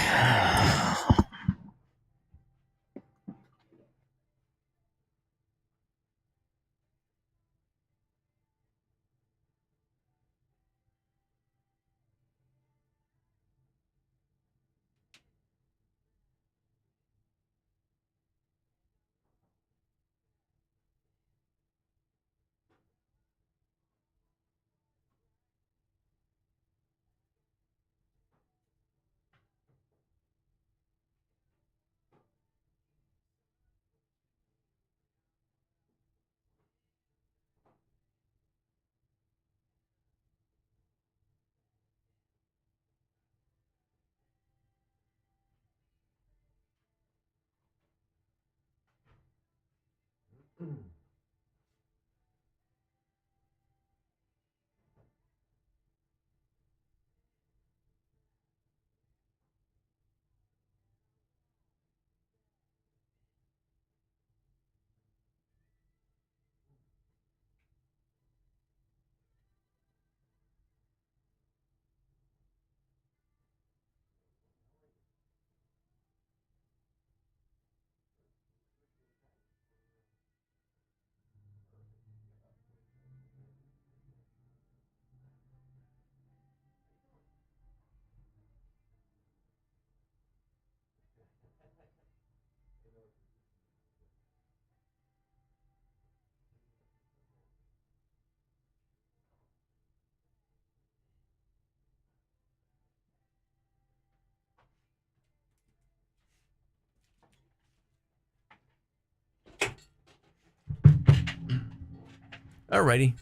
All righty.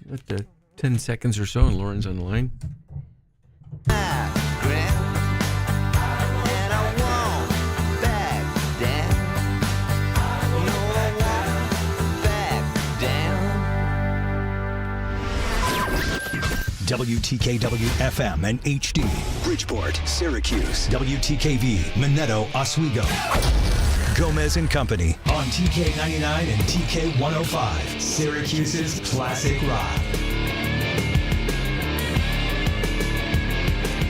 10 seconds or so, and Lauren's on the line. WTKW FM and HD, Bridgeport, Syracuse. WTKV, Minetto, Oswego. Gomez and Company on TK99 and TK105, Syracuse's classic rock.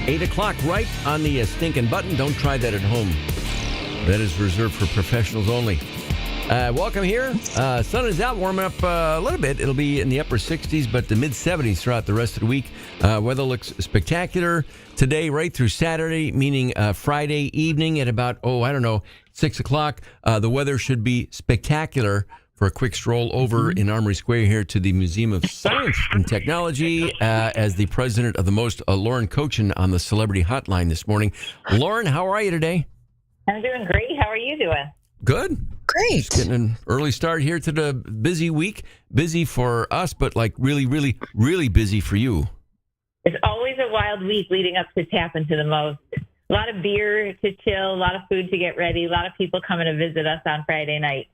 8 o'clock, right on the stinking button. Don't try that at home. That is reserved for professionals only. Welcome here. Sun is out, warming up a little bit. It'll be in the upper 60s, but the mid-70s throughout the rest of the week. Weather looks spectacular today, right through Saturday, meaning Friday evening at about, 6 o'clock. The weather should be spectacular for a quick stroll over in Armory Square here to the Museum of Science and Technology as the president of the most, Lauren Cochin on the Celebrity Hotline this morning. Lauren, how are you today? I'm doing great. How are you doing? Good. Great. Just getting an early start here to the busy week. Busy for us, but like really, really, really busy for you. It's always a wild week leading up to Tap Into the Most. A lot of beer to chill, a lot of food to get ready, a lot of people coming to visit us on Friday night.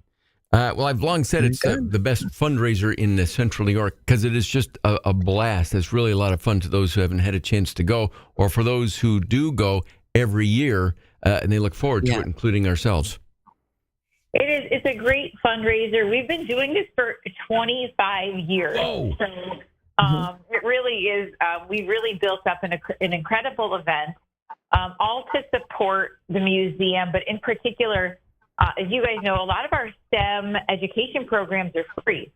Well, I've long said it's the best fundraiser in Central New York because it is just a blast. It's really a lot of fun to those who haven't had a chance to go, or for those who do go every year, and they look forward to it, including ourselves. It is. It's a great fundraiser. We've been doing this for 25 years. Whoa. So it really is. We really built up an incredible event, all to support the museum, but in particular, as you guys know, a lot of our STEM education programs are free.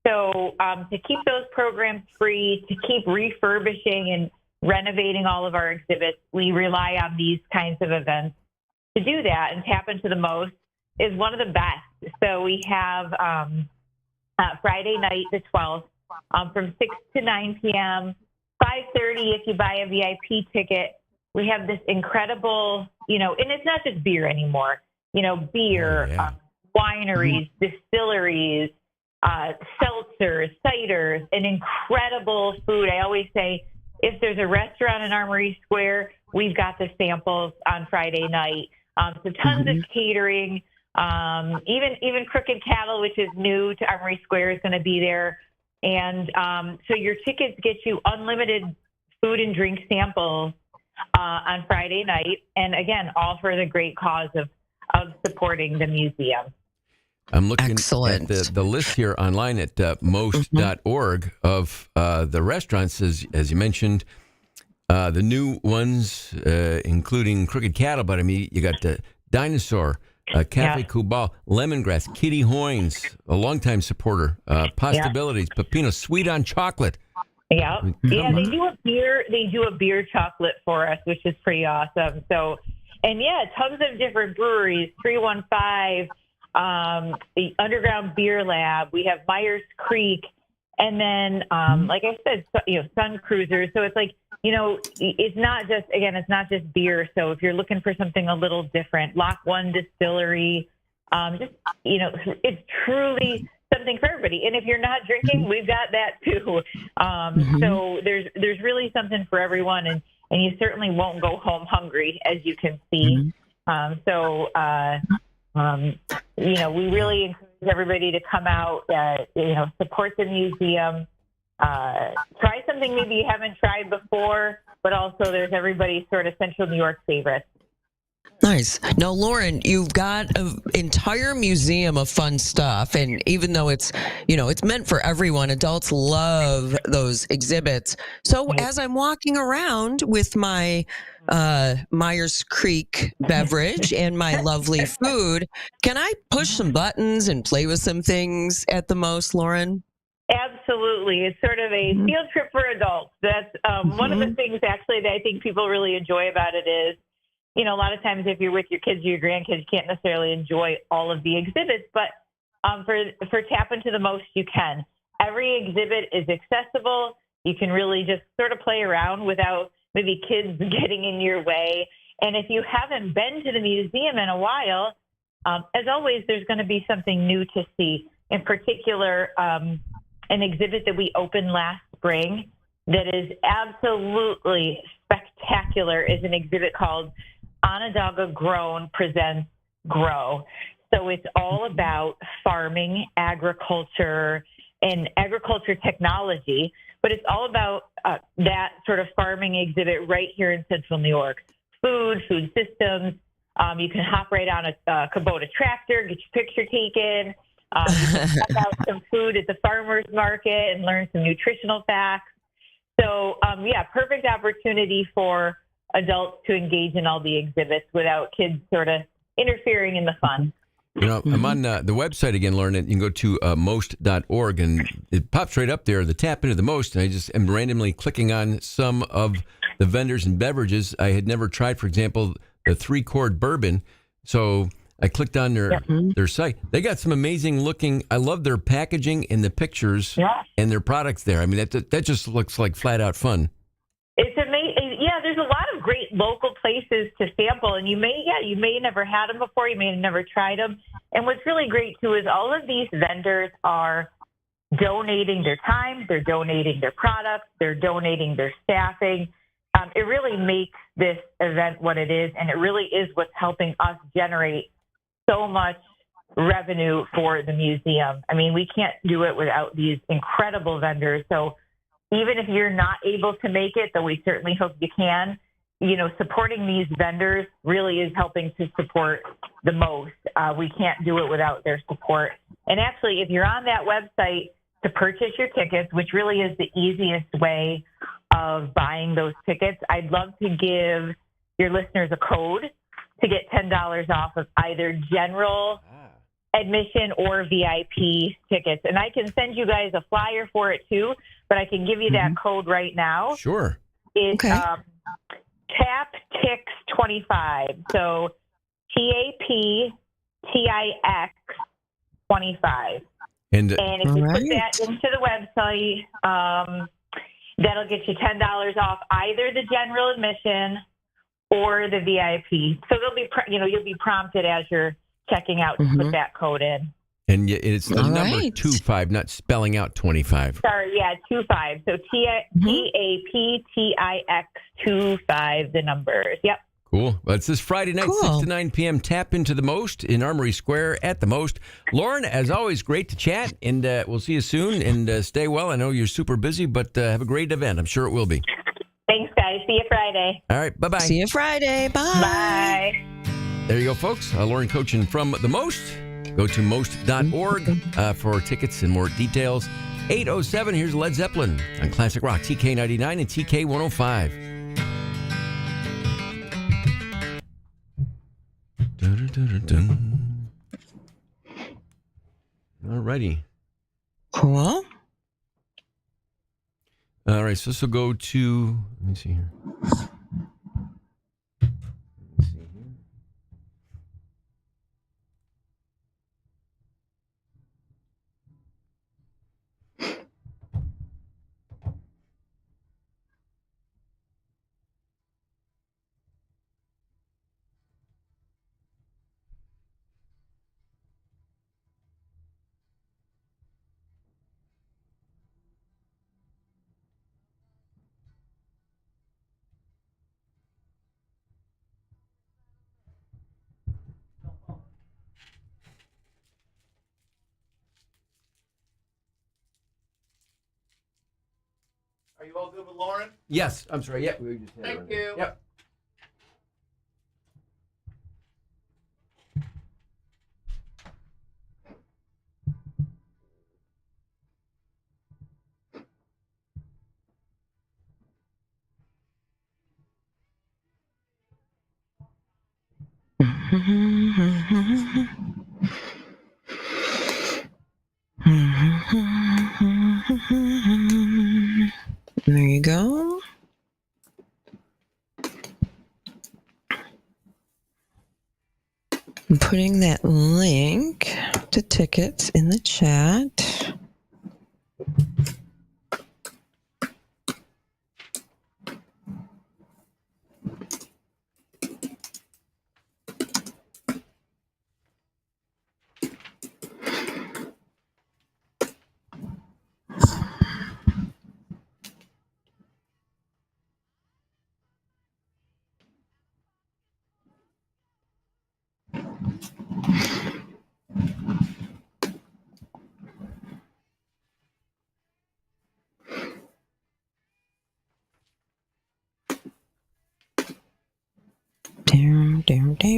So to keep those programs free, to keep refurbishing and renovating all of our exhibits, we rely on these kinds of events to do that. And Tap Into the Most is one of the best. So we have Friday night, the 12th, from 6 to 9 p.m., 5:30 if you buy a VIP ticket. We have this incredible, and it's not just beer anymore, beer, wineries, distilleries, seltzers, ciders, and incredible food. I always say, if there's a restaurant in Armory Square, we've got the samples on Friday night. So tons of catering. Even Crooked Cattle, which is new to Armory Square, is going to be there. And so your tickets get you unlimited food and drink samples on Friday night. And again, all for the great cause of supporting the museum. I'm looking at the list here online at most.org of the restaurants, as you mentioned, the new ones, including Crooked Cattle, but I mean, you got the Dinosaur, Cafe Cubal, Lemongrass, Kitty Hoynes, a longtime supporter, Postabilities, Pepino, Sweet on Chocolate. Yeah, they do a beer. They do a beer chocolate for us, which is pretty awesome. So, and tons of different breweries. 315, the Underground Beer Lab. We have Myers Creek, and then, like I said, Sun Cruisers. So it's like, it's not just beer. So if you're looking for something a little different, Lock One Distillery, it's truly something for everybody. And if you're not drinking, we've got that too. So there's really something for everyone, and you certainly won't go home hungry, as you can see. We really encourage everybody to come out, support the museum, try something maybe you haven't tried before, but also there's everybody's sort of Central New York favorites. Nice. Now, Lauren, you've got an entire museum of fun stuff, and even though it's meant for everyone, adults love those exhibits. So as I'm walking around with my Myers Creek beverage and my lovely food, can I push some buttons and play with some things at the most, Lauren? Absolutely. It's sort of a field trip for adults. That's one of the things, actually, that I think people really enjoy about it is, a lot of times if you're with your kids or your grandkids, you can't necessarily enjoy all of the exhibits, but for Tap Into the Most, you can. Every exhibit is accessible. You can really just sort of play around without maybe kids getting in your way. And if you haven't been to the museum in a while, as always, there's going to be something new to see. In particular, an exhibit that we opened last spring that is absolutely spectacular is an exhibit called Onondaga Grown Presents Grow. So it's all about farming, agriculture, and agriculture technology, but it's all about that sort of farming exhibit right here in Central New York. Food systems. You can hop right on a Kubota tractor, get your picture taken. You can check out some food at the farmer's market and learn some nutritional facts. So, perfect opportunity for adults to engage in all the exhibits without kids sort of interfering in the fun. You know, I'm on the website again, Lauren. You can go to most.org, and it pops right up there, the tap into the Most, and I just am randomly clicking on some of the vendors and beverages I had never tried. For example, the 3-Chord Bourbon. So I clicked on their site. They got some amazing looking, I love their packaging and the pictures and their products there. I mean, that just looks like flat out fun. It's amazing. Yeah, there's a lot of great local places to sample, and you may have never had them before. You may have never tried them. And what's really great too is all of these vendors are donating their time, they're donating their products, they're donating their staffing. It really makes this event what it is, and it really is what's helping us generate so much revenue for the museum. I mean, we can't do it without these incredible vendors. So even if you're not able to make it, though we certainly hope you can, supporting these vendors really is helping to support the Most. We can't do it without their support. And actually, if you're on that website to purchase your tickets, which really is the easiest way of buying those tickets, I'd love to give your listeners a code to get $10 off of either general admission or VIP tickets. And I can send you guys a flyer for it too, but I can give you that code right now. Sure. It's TAPTIX25. So TAPTIX 25. And if you put that into the website, that'll get you $10 off either the general admission or the VIP. So they'll be, you'll be prompted as you're checking out to put that code in. And it's the number 25, not spelling out 25. Sorry, 25. So TAPTIX 25, the numbers. Yep. Cool. Well, it's this Friday night, 6 to 9 p.m. Tap into the Most in Armory Square at the Most. Lauren, as always, great to chat, and we'll see you soon. And stay well. I know you're super busy, but have a great event. I'm sure it will be. Thanks, guys. See you Friday. All right. Bye-bye. See you Friday. Bye. Bye. There you go, folks. Lauren Cochin from the Most. Go to most.org for tickets and more details. 8:07, here's Led Zeppelin on Classic Rock, TK99 and TK105. All righty. Cool. All right, so this will go to, let me see here. Are you all good with Lauren? Yes, I'm sorry. Yep, we just had Thank her. you. Yep. There you go. I'm putting that link to tickets in the chat. Okay.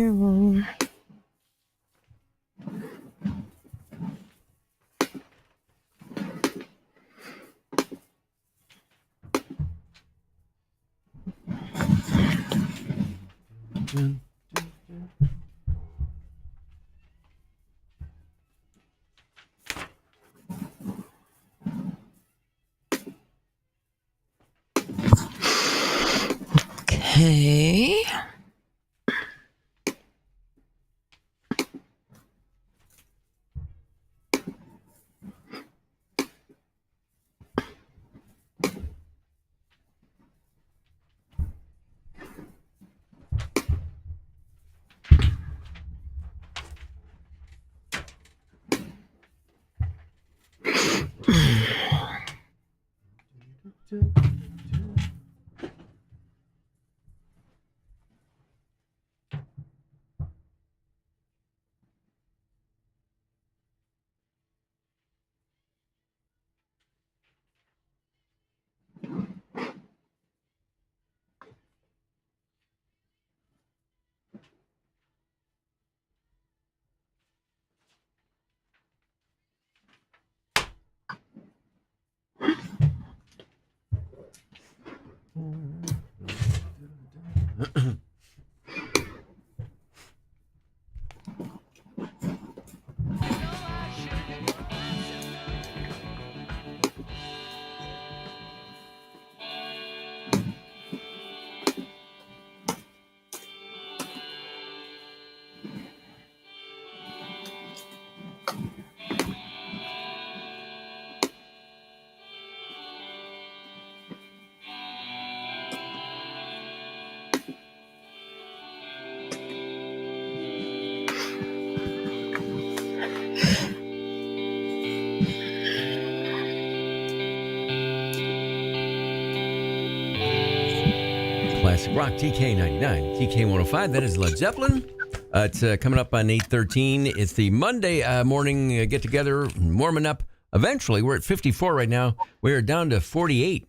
Classic rock, TK99, TK105. That is Led Zeppelin. It's coming up on 8:13. It's the Monday morning get-together, warming up. Eventually, we're at 54 right now. We are down to 48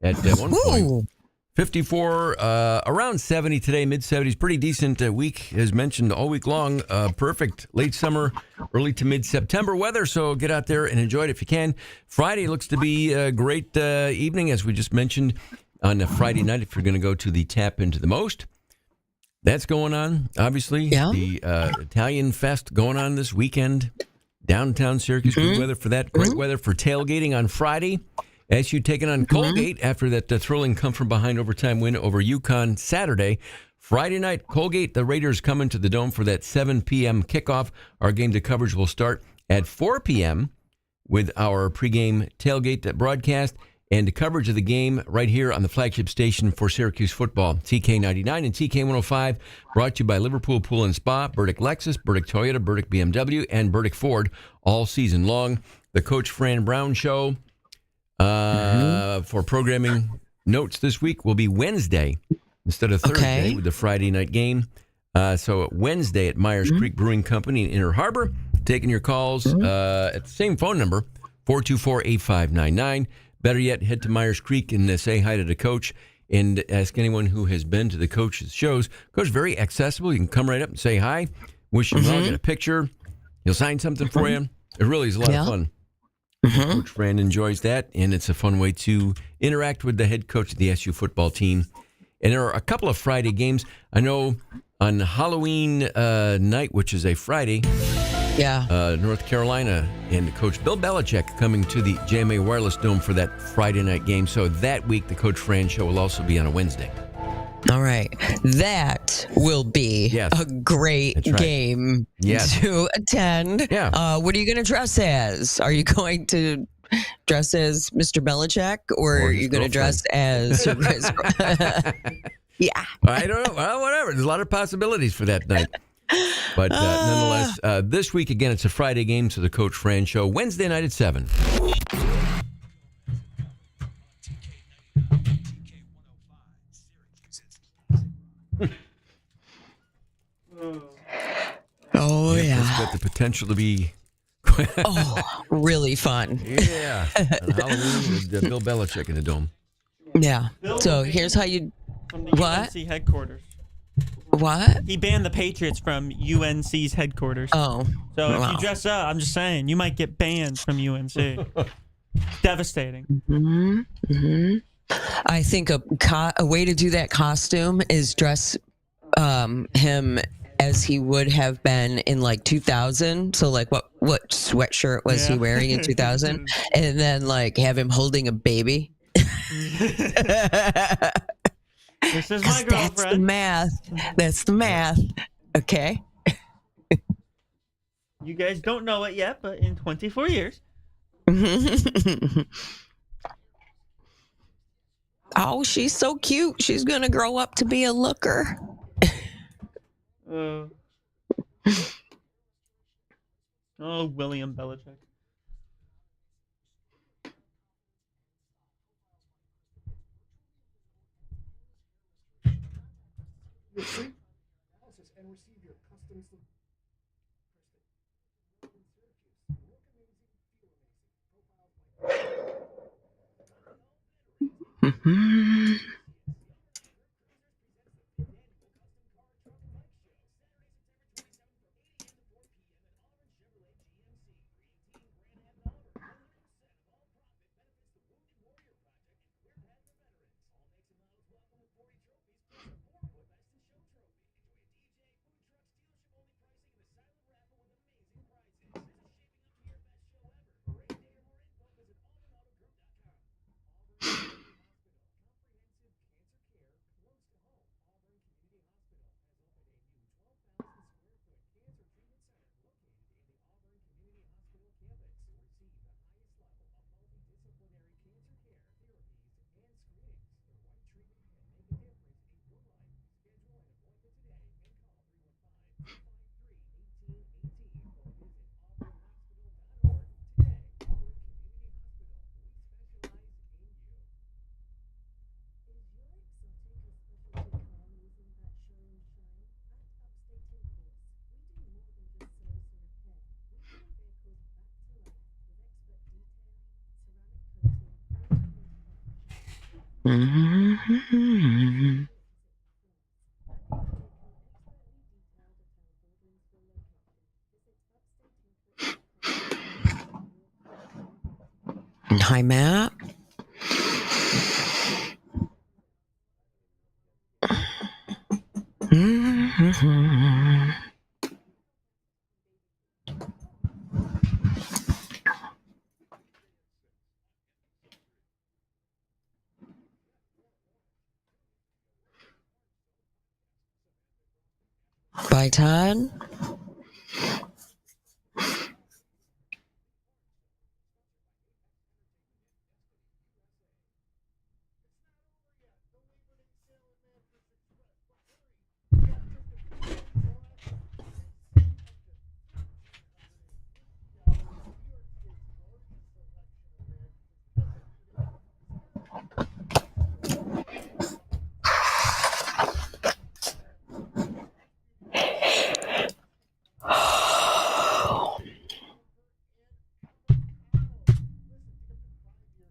at one point. 54, around 70 today, mid-70s. Pretty decent week, as mentioned, all week long. Perfect late summer, early to mid-September weather, so get out there and enjoy it if you can. Friday looks to be a great evening, as we just mentioned, on a Friday night if you're going to go to the Tap Into the Most. That's going on, obviously. Yeah. The Italian Fest going on this weekend. Downtown Syracuse, good weather for that. Great weather for tailgating on Friday. SU taking on Colgate after that thrilling come-from-behind overtime win over UConn Saturday. Friday night, Colgate, the Raiders come into the Dome for that 7 p.m. kickoff. Our game to coverage will start at 4 p.m. with our pregame tailgate broadcast and coverage of the game right here on the flagship station for Syracuse football, TK99 and TK105, brought to you by Liverpool Pool and Spa, Burdick Lexus, Burdick Toyota, Burdick BMW, and Burdick Ford all season long. The Coach Fran Brown Show for programming notes this week will be Wednesday instead of Thursday with the Friday night game. So Wednesday at Myers Creek Brewing Company in Inner Harbor, taking your calls at the same phone number, 424-8599. Better yet, head to Myers Creek and say hi to the coach and ask anyone who has been to the coach's shows. Coach is very accessible. You can come right up and say hi, wish him well, get a picture. He'll sign something for you. It really is a lot of fun. Coach Fran enjoys that, and it's a fun way to interact with the head coach of the SU football team. And there are a couple of Friday games. I know on Halloween night, which is a Friday, North Carolina and Coach Bill Belichick coming to the JMA Wireless Dome for that Friday night game. So that week, the Coach Fran Show will also be on a Wednesday. All right. That will be a great game to attend. Yeah. What are you going to dress as? Are you going to dress as Mr. Belichick or are you going to dress as... Yeah. I don't know. Well, whatever. There's a lot of possibilities for that night. But nonetheless, this week, again, it's a Friday game, so the Coach Fran Show, Wednesday night at 7. Oh, yeah. It's got the potential to be... really fun. Yeah. On Halloween with Bill Belichick in the Dome. Yeah. So here's how you... From the UNC headquarters. What? He banned the Patriots from UNC's headquarters. Oh. So if wow. you dress up, I'm just saying, you might get banned from UNC. Devastating. I think a way to do that costume is dress him as he would have been in like 2000. So like what sweatshirt was he wearing in 2000? And then like have him holding a baby. This is my girlfriend. That's the math. That's the math. Okay. You guys don't know it yet, but in 24 years. Oh, she's so cute. She's going to grow up to be a looker. Oh, William Belichick. Your free analysis and receive your custom Hi, Matt. Bye, Todd.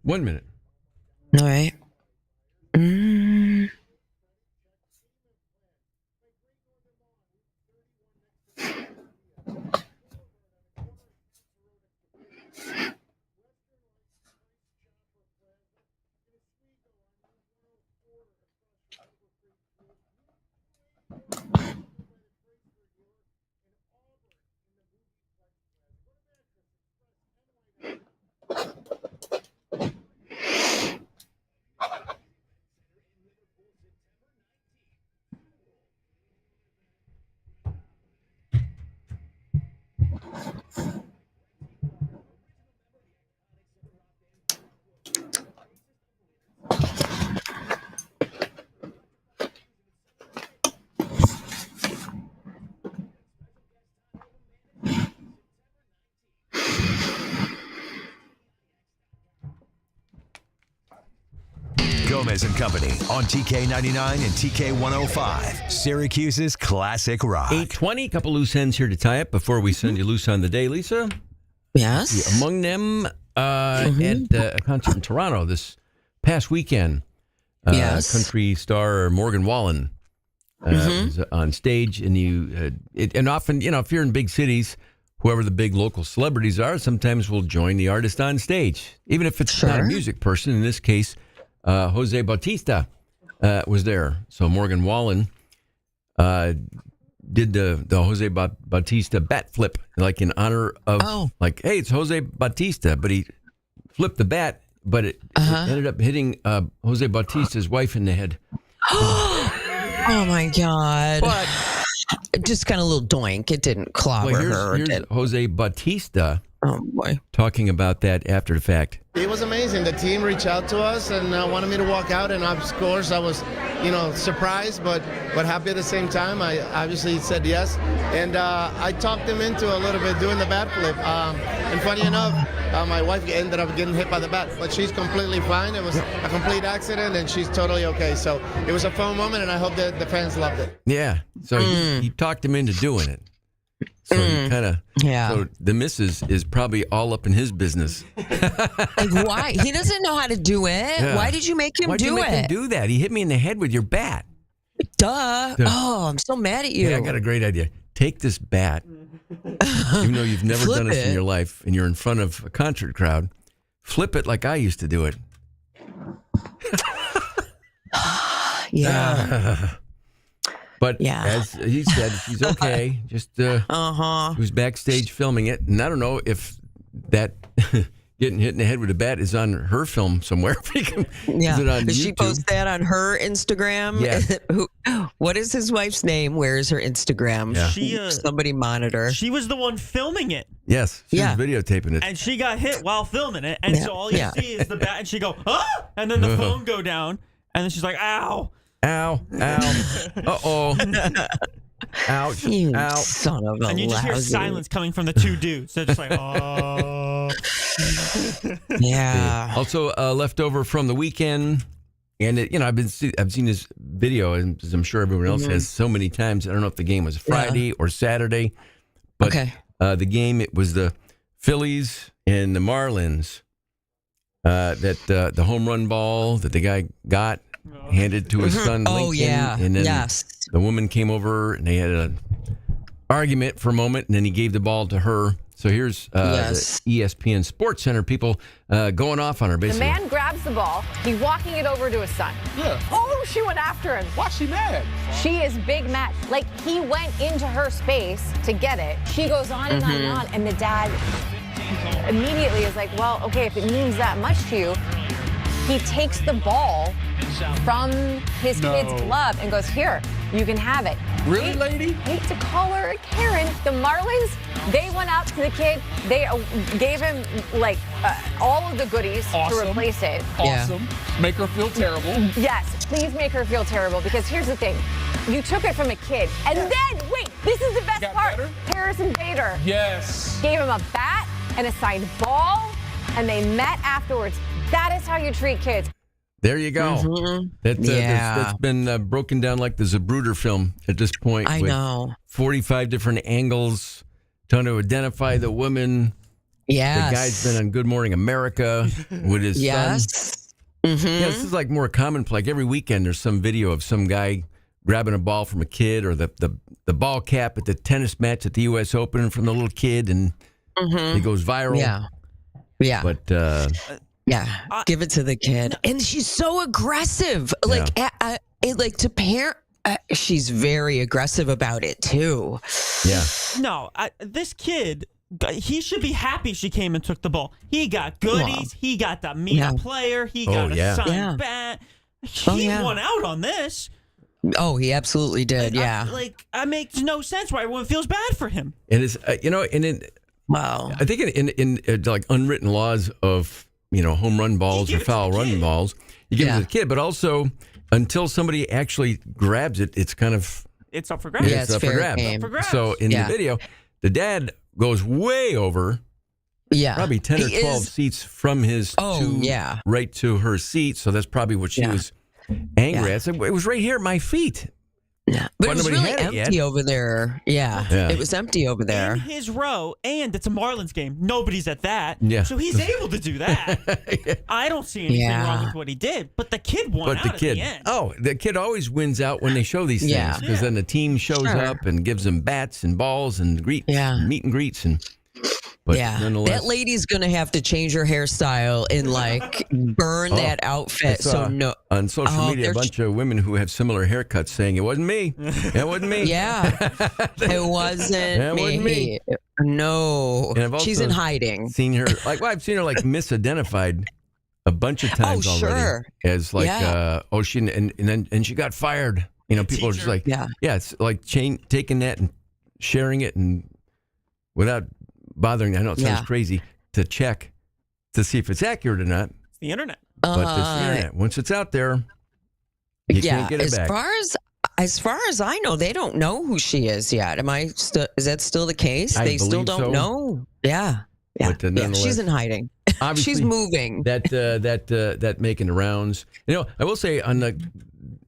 One minute. All right. Gomez and Company on TK99 and TK105, Syracuse's classic rock. 8:20, couple loose ends here to tie up before we send you loose on the day, Lisa. Yes. Among them, at a concert in Toronto this past weekend, yes. country star Morgan Wallen was on stage, and and often, if you're in big cities, whoever the big local celebrities are, sometimes will join the artist on stage, even if it's not a music person. In this case, Jose Bautista was there. So Morgan Wallen did the Jose Bautista bat flip, like in honor of, like, hey, it's Jose Bautista, but he flipped the bat, but it ended up hitting Jose Bautista's wife in the head. Oh my God! But just kind of a little doink. It didn't clobber her. Here's Jose Bautista. Oh boy! Talking about that after the fact. It was amazing. The team reached out to us and wanted me to walk out, and of course I was, surprised, but happy at the same time. I obviously said yes, and I talked him into a little bit doing the bat flip. And funny enough, my wife ended up getting hit by the bat, but she's completely fine. It was a complete accident, and she's totally okay. So it was a fun moment, and I hope that the fans loved it. Yeah. So he talked him into doing it. So you kind of, so the missus is probably all up in his business. Like, why? He doesn't know how to do it. Yeah. Why did you make him Why'd do you make it? him do that? He hit me in the head with your bat. Duh. Oh, I'm so mad at you. Yeah, I got a great idea. Take this bat, even though you've never done this in your life, and you're in front of a concert crowd, flip it like I used to do it. Yeah. But as he said, she's okay. Just he was backstage filming it, and I don't know if that getting hit in the head with a bat is on her film somewhere. Yeah. Is it on Does YouTube? she post that on her Instagram? Yeah. What is his wife's name? Where is her Instagram? Yeah. Somebody monitor. She was the one filming it. Yes, she was videotaping it. And she got hit while filming it. And so all you see is the bat, and she go, and then the phone go down, and then she's like, ow. Ow, ow, uh-oh. Ouch, You ow. son of a And you just hear lousy- silence coming from the two dudes. So just like, oh. Yeah. Also, left over from the weekend, and I've seen this video, and as I'm sure everyone else has so many times. I don't know if the game was Friday or Saturday, but the game, it was the Phillies and the Marlins. That the home run ball that the guy got handed to his son Lincoln. Oh, yeah. And then Yes. the woman came over and they had an argument for a moment, and then he gave the ball to her. So here's the ESPN Sports Center people going off on her, The basically. man grabs the ball. He's walking it over to his son. Yeah. Oh, she went after him. Why's she mad? She is big mad. Like, he went into her space to get it. She goes on and on and on. And the dad immediately is like, well, okay, if it means that much to you, he takes the ball from his kid's glove and goes, here, you can have it. Really, lady? Hate to call her a Karen. The Marlins, they went out to the kid. They gave him, like, all of the goodies to replace it. Awesome. Make her feel terrible. Yes, please make her feel terrible, because here's the thing. You took it from a kid. And then, wait, this is the best part. Harrison Bader. Yes. Gave him a bat and a signed ball, and they met afterwards. That is how you treat kids. There you go. That's been broken down like the Zapruder film at this point. I with know. 45 different angles trying to identify the woman. Yes. The guy's been on Good Morning America with his son. Yeah, this is like more commonplace. Like every weekend there's some video of some guy grabbing a ball from a kid, or the ball cap at the tennis match at the U.S. Open from the little kid, and it goes viral. Yeah. Yeah. But give it to the kid. And she's so aggressive. Like, like to parent. She's very aggressive about it too. Yeah. No, this kid, he should be happy she came and took the ball. He got goodies. He got to meet a player. He got a signed bat. He won out on this. Oh, he absolutely did. It makes no sense why everyone feels bad for him. And it's I think in like unwritten laws of home run balls or foul run balls, you give it to the kid, but also until somebody actually grabs it, it's kind of it's up for grabs. It's up for grabs. So in the video, the dad goes way over. Yeah, probably 10 or 12 seats from his right to her seat. So that's probably what she was angry at. So it was right here at my feet. Yeah, but But it was nobody really had it yet. empty over there. Yeah, it was empty over there. In his row, and it's a Marlins game. Nobody's at that. Yeah. So he's able to do that. I don't see anything Yeah. wrong with what he did, but the kid won But out the at kid, the end. the kid always wins out when they show these Yeah. things because then the team shows Sure. up and gives them bats and balls and meet and greets and. But yeah, nonetheless, that lady's gonna have to change her hairstyle and like burn that I outfit. saw So no, on social media a there's- bunch of women who have similar haircuts saying it wasn't me. It wasn't me. Yeah, it wasn't It me. wasn't me. No, And I've she's also in hiding. Seen her I've seen her like misidentified a bunch of times already sure. as like Yeah. and she got fired. You know, people are just like Yeah. it's like taking that and sharing it and without bothering. I know it sounds Yeah. crazy to check to see if it's accurate or not, It's the internet. but this internet once it's out there, you can't get it as back. as far as I know, they don't know who she is yet. Is that still the case? I They still believe don't so. know. Yeah. Yeah. But, Yeah, nonetheless, she's in hiding. obviously, She's moving. That making the rounds. You know, I will say on the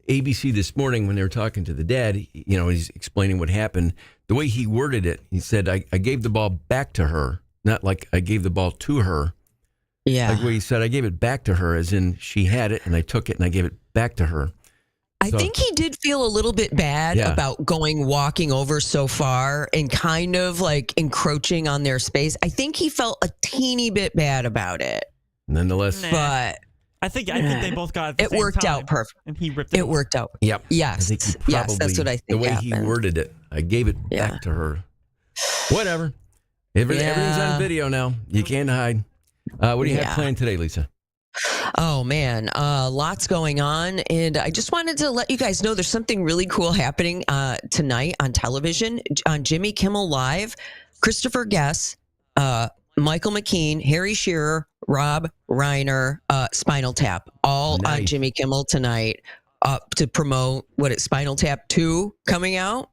ABC this morning when they were talking to the dad, you know, he's explaining what happened. The way he worded it, he said, I gave the ball back to her, not like I gave the ball to her. Yeah. Like what he said, I gave it back to her, as in she had it and I took it and I gave it back to her. I think he did feel a little bit bad Yeah. about walking over so far and kind of like encroaching on their space. I think he felt a teeny bit bad about it. Nonetheless, But I think they both got it. At the it same worked time, out perfect. and he ripped it. It worked out. Yep. Yes. I think he Yes, that's what I think the way he happened. worded it, I gave it back to her. Whatever. Everything's on video now. You can't hide. What do you have Yeah. planned today, Lisa? Oh man, lots going on, and I just wanted to let you guys know there's something really cool happening tonight on television on Jimmy Kimmel Live. Christopher Guest, Michael McKean, Harry Shearer, Rob Reiner, Spinal Tap, all on Nice. Jimmy Kimmel tonight to promote Spinal Tap 2 coming out.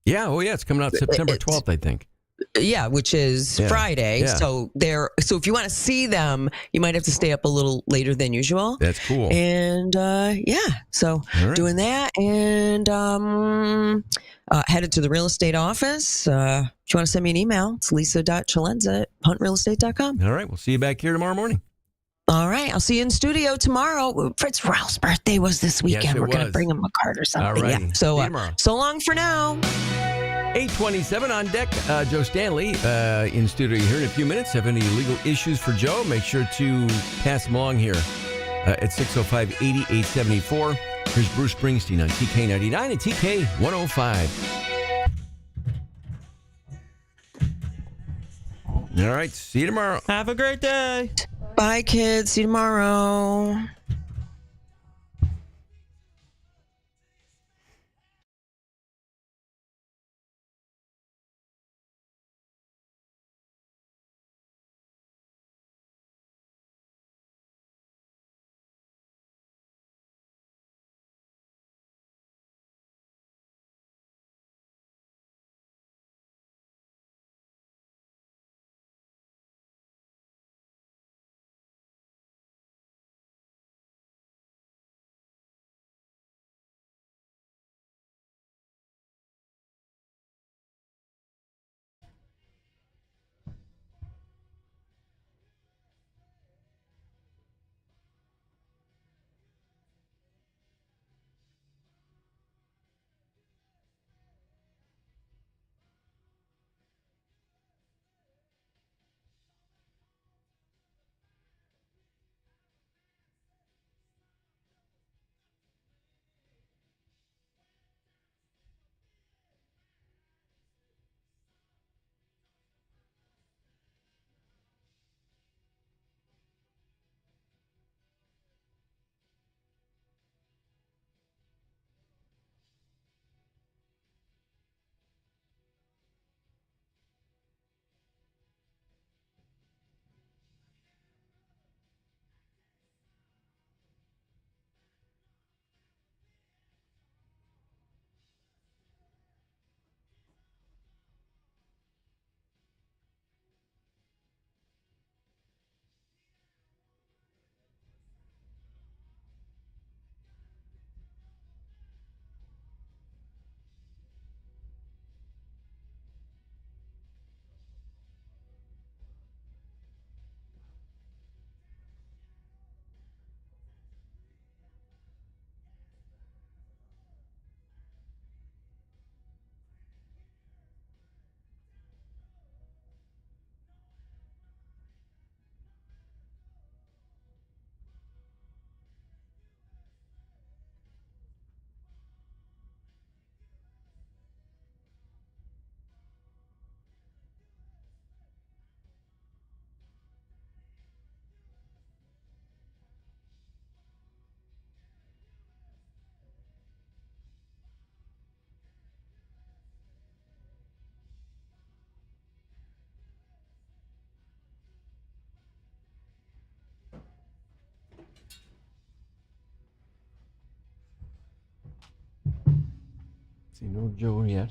Yeah. Oh, yeah. It's coming out September 12th, I think. Yeah, which is Yeah. Friday. Yeah. So if you want to see them, you might have to stay up a little later than usual. That's cool. And so All right. doing that and headed to the real estate office. If you want to send me an email, it's lisa.chalenza@huntrealestate.com. All right. We'll see you back here tomorrow morning. All right. I'll see you in studio tomorrow. Fritz Ralph's birthday was this weekend. Yes, it We're going to was. bring him a card or something. All righty. Yeah. See So, you tomorrow. so long for now. 8:27 on deck. Joe Stanley in studio here in a few minutes. Have any legal issues for Joe? Make sure to pass them along here at 605-8874. Here's Bruce Springsteen on TK99 and TK 105. All right. See you tomorrow. Have a great day. Bye, kids. See you tomorrow. See, no Joe yet.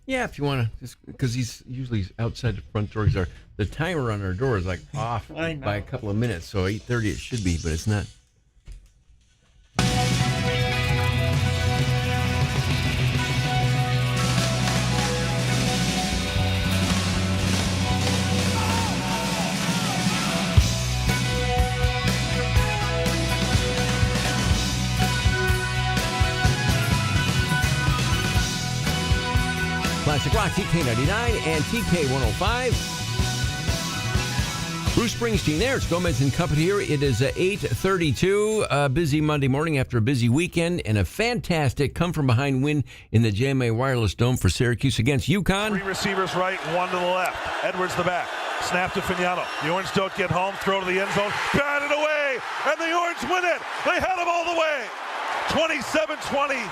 Yeah, if you want to, just because he's usually outside the front door. The timer on our door is like off by a couple of minutes, so 8:30 it should be, but it's not. Classic Rock, TK99 and TK105. Bruce Springsteen there. It's Gomez and Company here. It is 8:32. A busy Monday morning after a busy weekend and a fantastic come-from-behind win in the JMA Wireless Dome for Syracuse against UConn. 3 receivers right, 1 to the left. Edwards the back. Snap to Fignano. The Orange don't get home. Throw to the end zone. Batted away. And the Orange win it. They had them all the way. 27-20.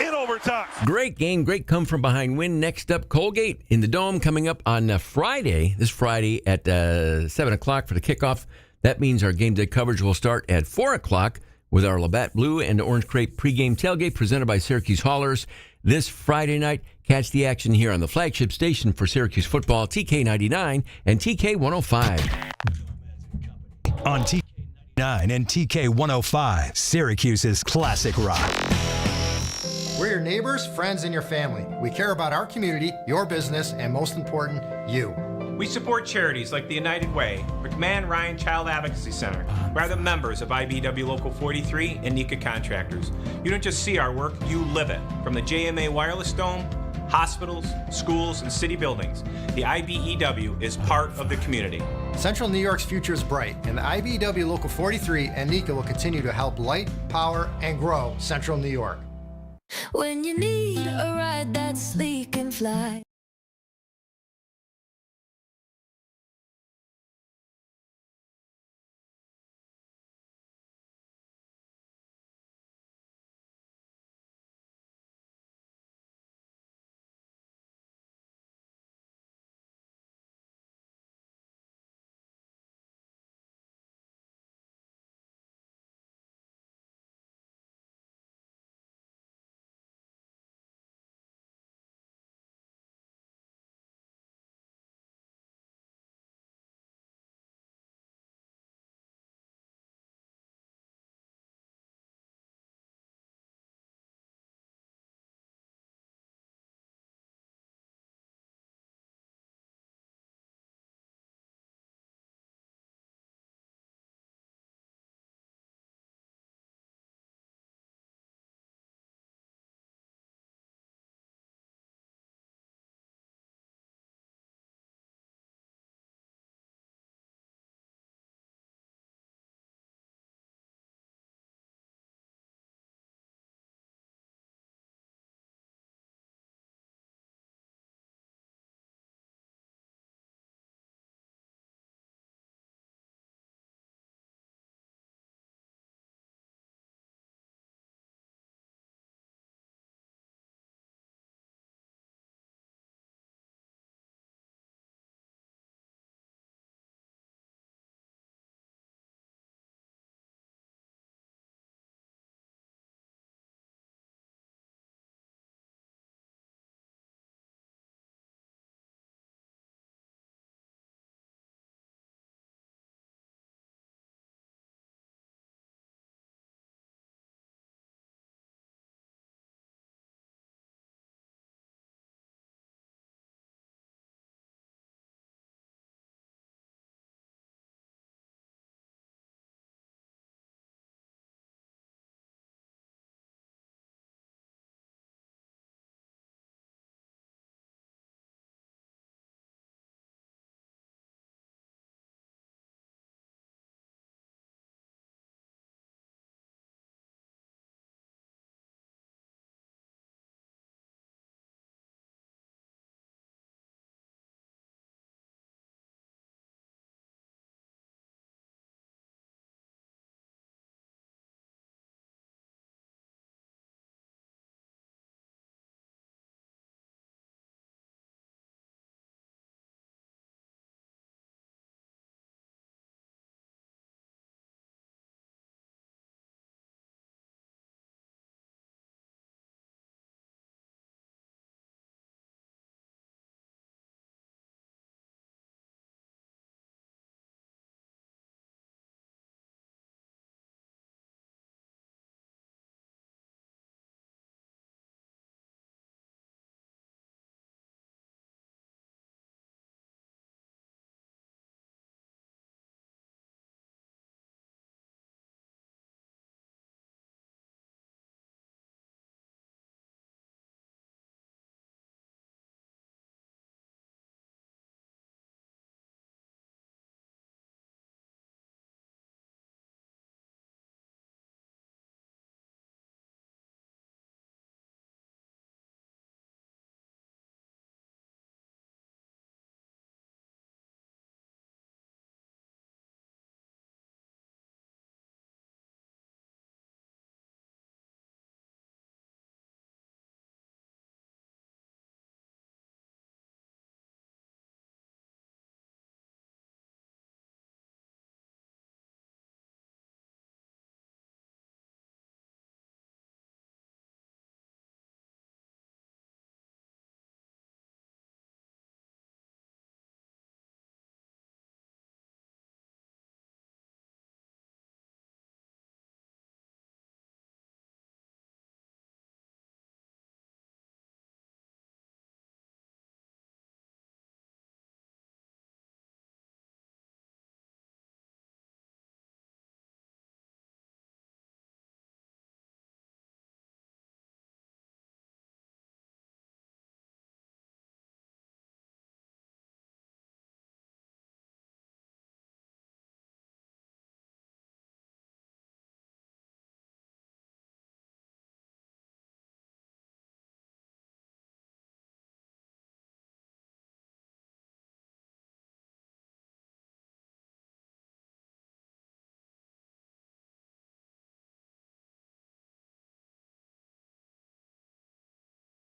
In overtime. Great game, great come-from-behind win. Next up, Colgate in the Dome coming up on Friday, this Friday at 7 o'clock for the kickoff. That means our game day coverage will start at 4 o'clock with our Labatt Blue and Orange Crepe pregame tailgate presented by Syracuse Haulers. This Friday night, catch the action here on the flagship station for Syracuse football, TK99 and TK105. On TK99 and TK105, Syracuse's Classic Rock. We're your neighbors, friends, and your family. We care about our community, your business, and most important, you. We support charities like the United Way, McMahon Ryan Child Advocacy Center, who are the members of IBEW Local 43 and NECA Contractors. You don't just see our work, you live it. From the JMA Wireless Dome, hospitals, schools, and city buildings, the IBEW is part of the community. Central New York's future is bright, and the IBEW Local 43 and NECA will continue to help light, power, and grow Central New York. When you need a ride that's sleek and fly.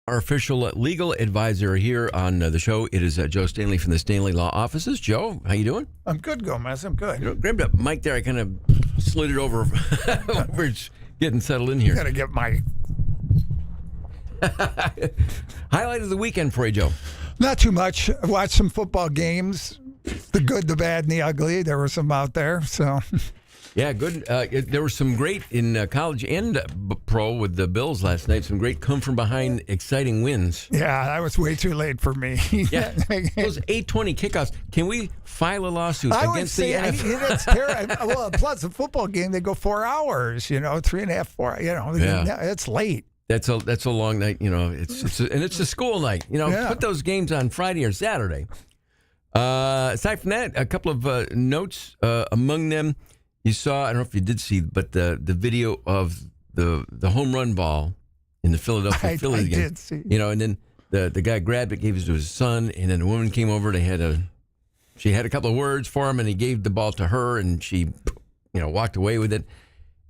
Our official legal advisor here on the show, it is Joe Stanley from the Stanley Law Offices. Joe, how you doing? I'm good, Gomez. I'm good. Grabbed a mic there. I kind of slid it over. We're just getting settled in here. Got to get my highlight of the weekend for you, Joe. Not too much. I watched some football games. The good, the bad, and the ugly. There were some out there. So. Yeah, good. There were some great in college and pro with the Bills last night. Some great come-from-behind, exciting wins. Yeah, that was way too late for me. Yeah, those 8:20 kickoffs. Can we file a lawsuit against the NFL? It's terrible. Well, plus a football game, they go 4 hours. 3.5, 4. It's late. That's a long night. It's a school night. Put those games on Friday or Saturday. Aside from that, a couple of notes. Among them. You saw, I don't know if you did see, but the video of the home run ball in the Philadelphia Phillies game. I did see. And then the guy grabbed it, gave it to his son, and then the woman came over. She had a couple of words for him, and he gave the ball to her, and she, walked away with it.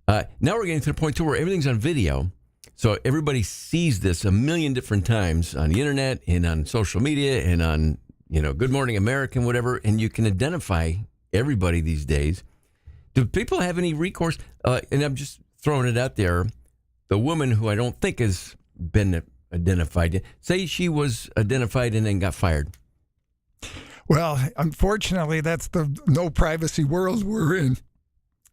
Now we're getting to the point too where everything's on video, so everybody sees this a million different times on the internet and on social media and on Good Morning America and whatever, and you can identify everybody these days. Do people have any recourse? And I'm just throwing it out there. The woman who I don't think has been identified yet, say she was identified and then got fired. Well, unfortunately, that's the no privacy world we're in.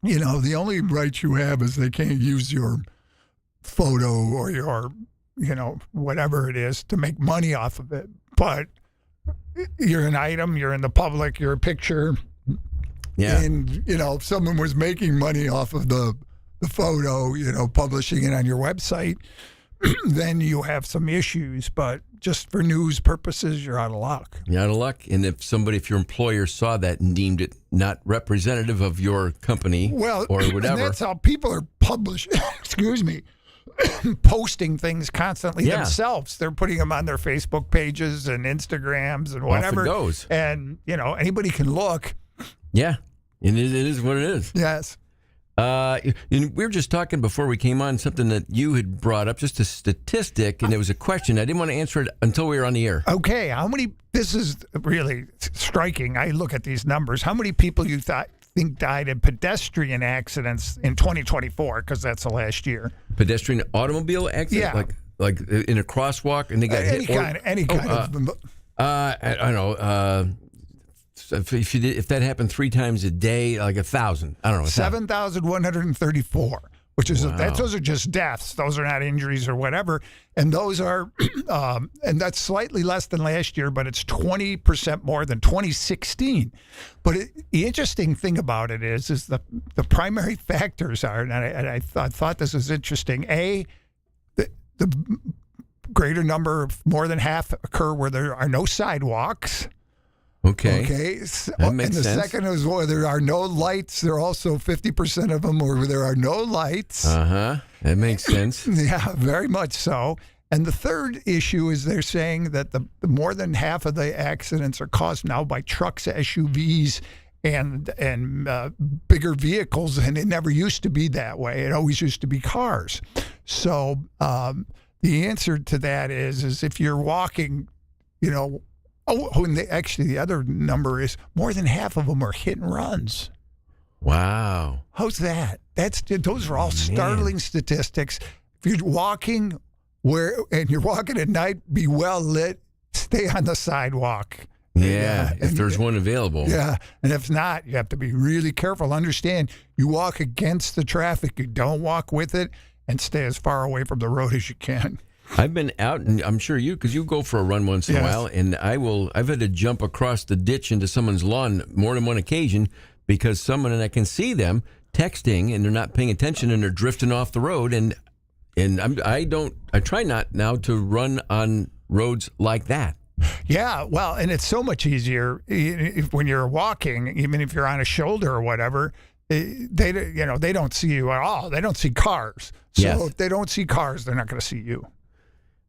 The only right you have is they can't use your photo or your, whatever it is to make money off of it. But you're an item, you're in the public, you're a picture. Yeah. And, if someone was making money off of the photo, publishing it on your website, then you have some issues. But just for news purposes, you're out of luck. You're out of luck. And if your employer saw that and deemed it not representative of your company or whatever. And that's how people are posting things constantly themselves. They're putting them on their Facebook pages and Instagrams and whatever. Off it goes. And, anybody can look. Yeah, and it is what it is. Yes. And we were just talking before we came on something that you had brought up, just a statistic, and it was a question. I didn't want to answer it until we were on the air. Okay, this is really striking. I look at these numbers. How many people you think died in pedestrian accidents in 2024, because that's the last year? Pedestrian automobile accident? Yeah. Like in a crosswalk and they got hit? Any kind of... I don't know. If that happened 3 times a day, like 1,000, I don't know. 7,134, which is those are just deaths. Those are not injuries or whatever. And those are, and that's slightly less than last year, but it's 20% more than 2016. But the interesting thing about it is the primary factors are, and I thought this was interesting. The greater number, more than half, occur where there are no sidewalks. Okay. That makes sense. Second is where there are no lights. There are also 50% of them where there are no lights. That makes sense. Yeah, very much so. And the third issue is they're saying that the more than half of the accidents are caused now by trucks, SUVs, and bigger vehicles, and it never used to be that way. It always used to be cars. So the answer to that is if you're walking, and the other number is more than half of them are hit and runs. Wow. How's that? Those are all startling statistics. If you're walking and you're walking at night, be well lit, stay on the sidewalk. Yeah, if there's one available. Yeah, and if not, you have to be really careful. Understand, you walk against the traffic. You don't walk with it, and stay as far away from the road as you can. I've been out, and I'm sure because you go for a run once in a while, and I've had to jump across the ditch into someone's lawn more than one occasion because and I can see them texting, and they're not paying attention, and they're drifting off the road, and I try not now to run on roads like that. Yeah, well, and it's so much easier when you're walking, even if you're on a shoulder or whatever. They don't see you at all. They don't see cars. So if they don't see cars, they're not going to see you.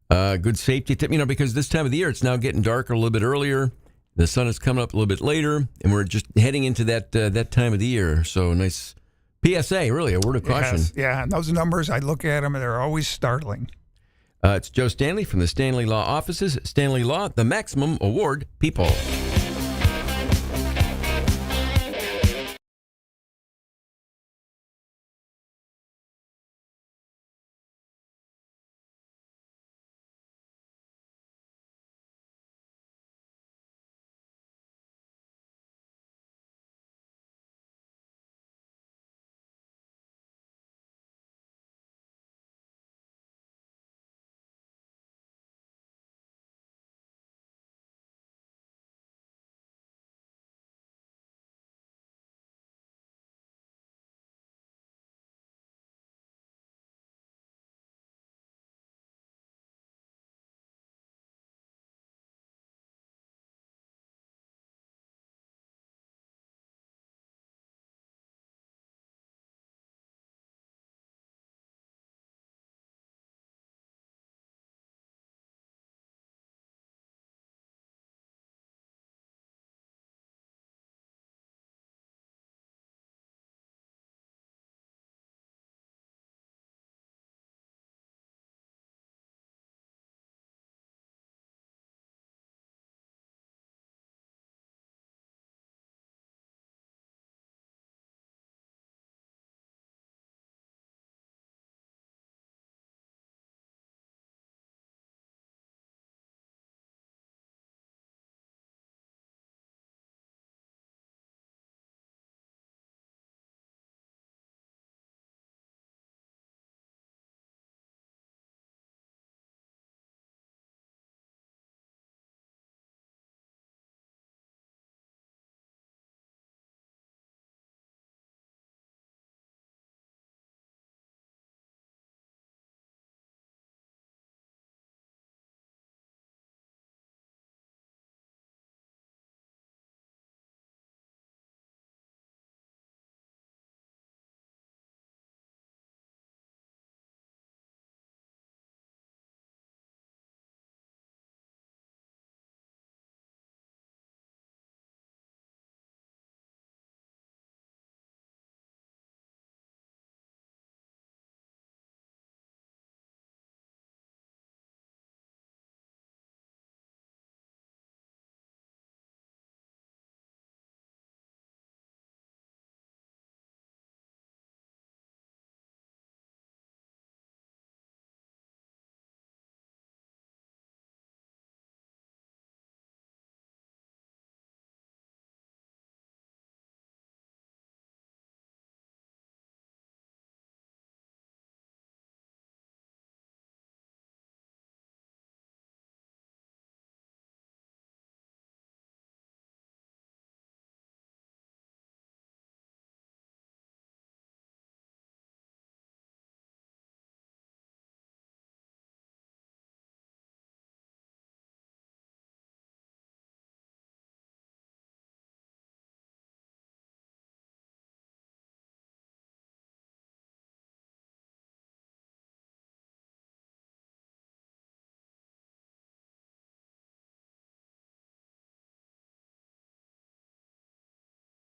Good safety tip, because this time of the year, it's now getting darker a little bit earlier. The sun is coming up a little bit later, and we're just heading into that time of the year. So nice PSA, really, a word of caution. Yes, yeah, and those numbers, I look at them, and they're always startling. It's Joe Stanley from the Stanley Law Offices. Stanley Law, the maximum award people.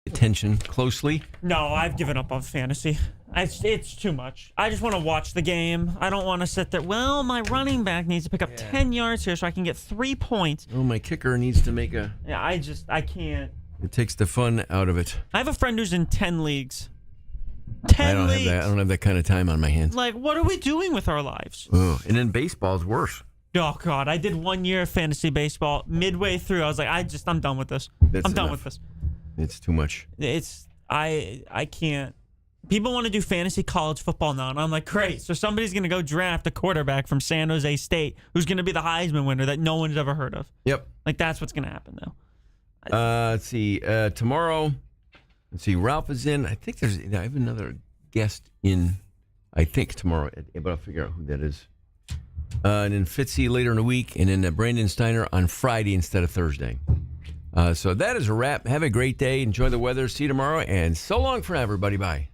Attention closely. No, I've given up on fantasy. It's too much. I just want to watch the game. I don't want to sit there. Well, my running back needs to pick up 10 yards here so I can get 3 points. Oh, my kicker needs to make a... Yeah, I can't. It takes the fun out of it. I have a friend who's in 10 leagues. 10 leagues. I don't have that kind of time on my hands. Like, what are we doing with our lives? Oh, and then baseball's worse. Oh, God. I did 1 year of fantasy baseball. Midway through, I was like, I'm done with this. I'm done with this. It's too much. I can't. People want to do fantasy college football now, and I'm like, great. So somebody's going to go draft a quarterback from San Jose State who's going to be the Heisman winner that no one's ever heard of. Yep. Like, that's what's going to happen now. Let's see. Tomorrow, let's see. Ralph is in. I think I have another guest in, I think, tomorrow. But I'll figure out who that is. And then Fitzy later in the week. And then Brandon Steiner on Friday instead of Thursday. So that is a wrap. Have a great day. Enjoy the weather. See you tomorrow. And so long for now, everybody. Bye.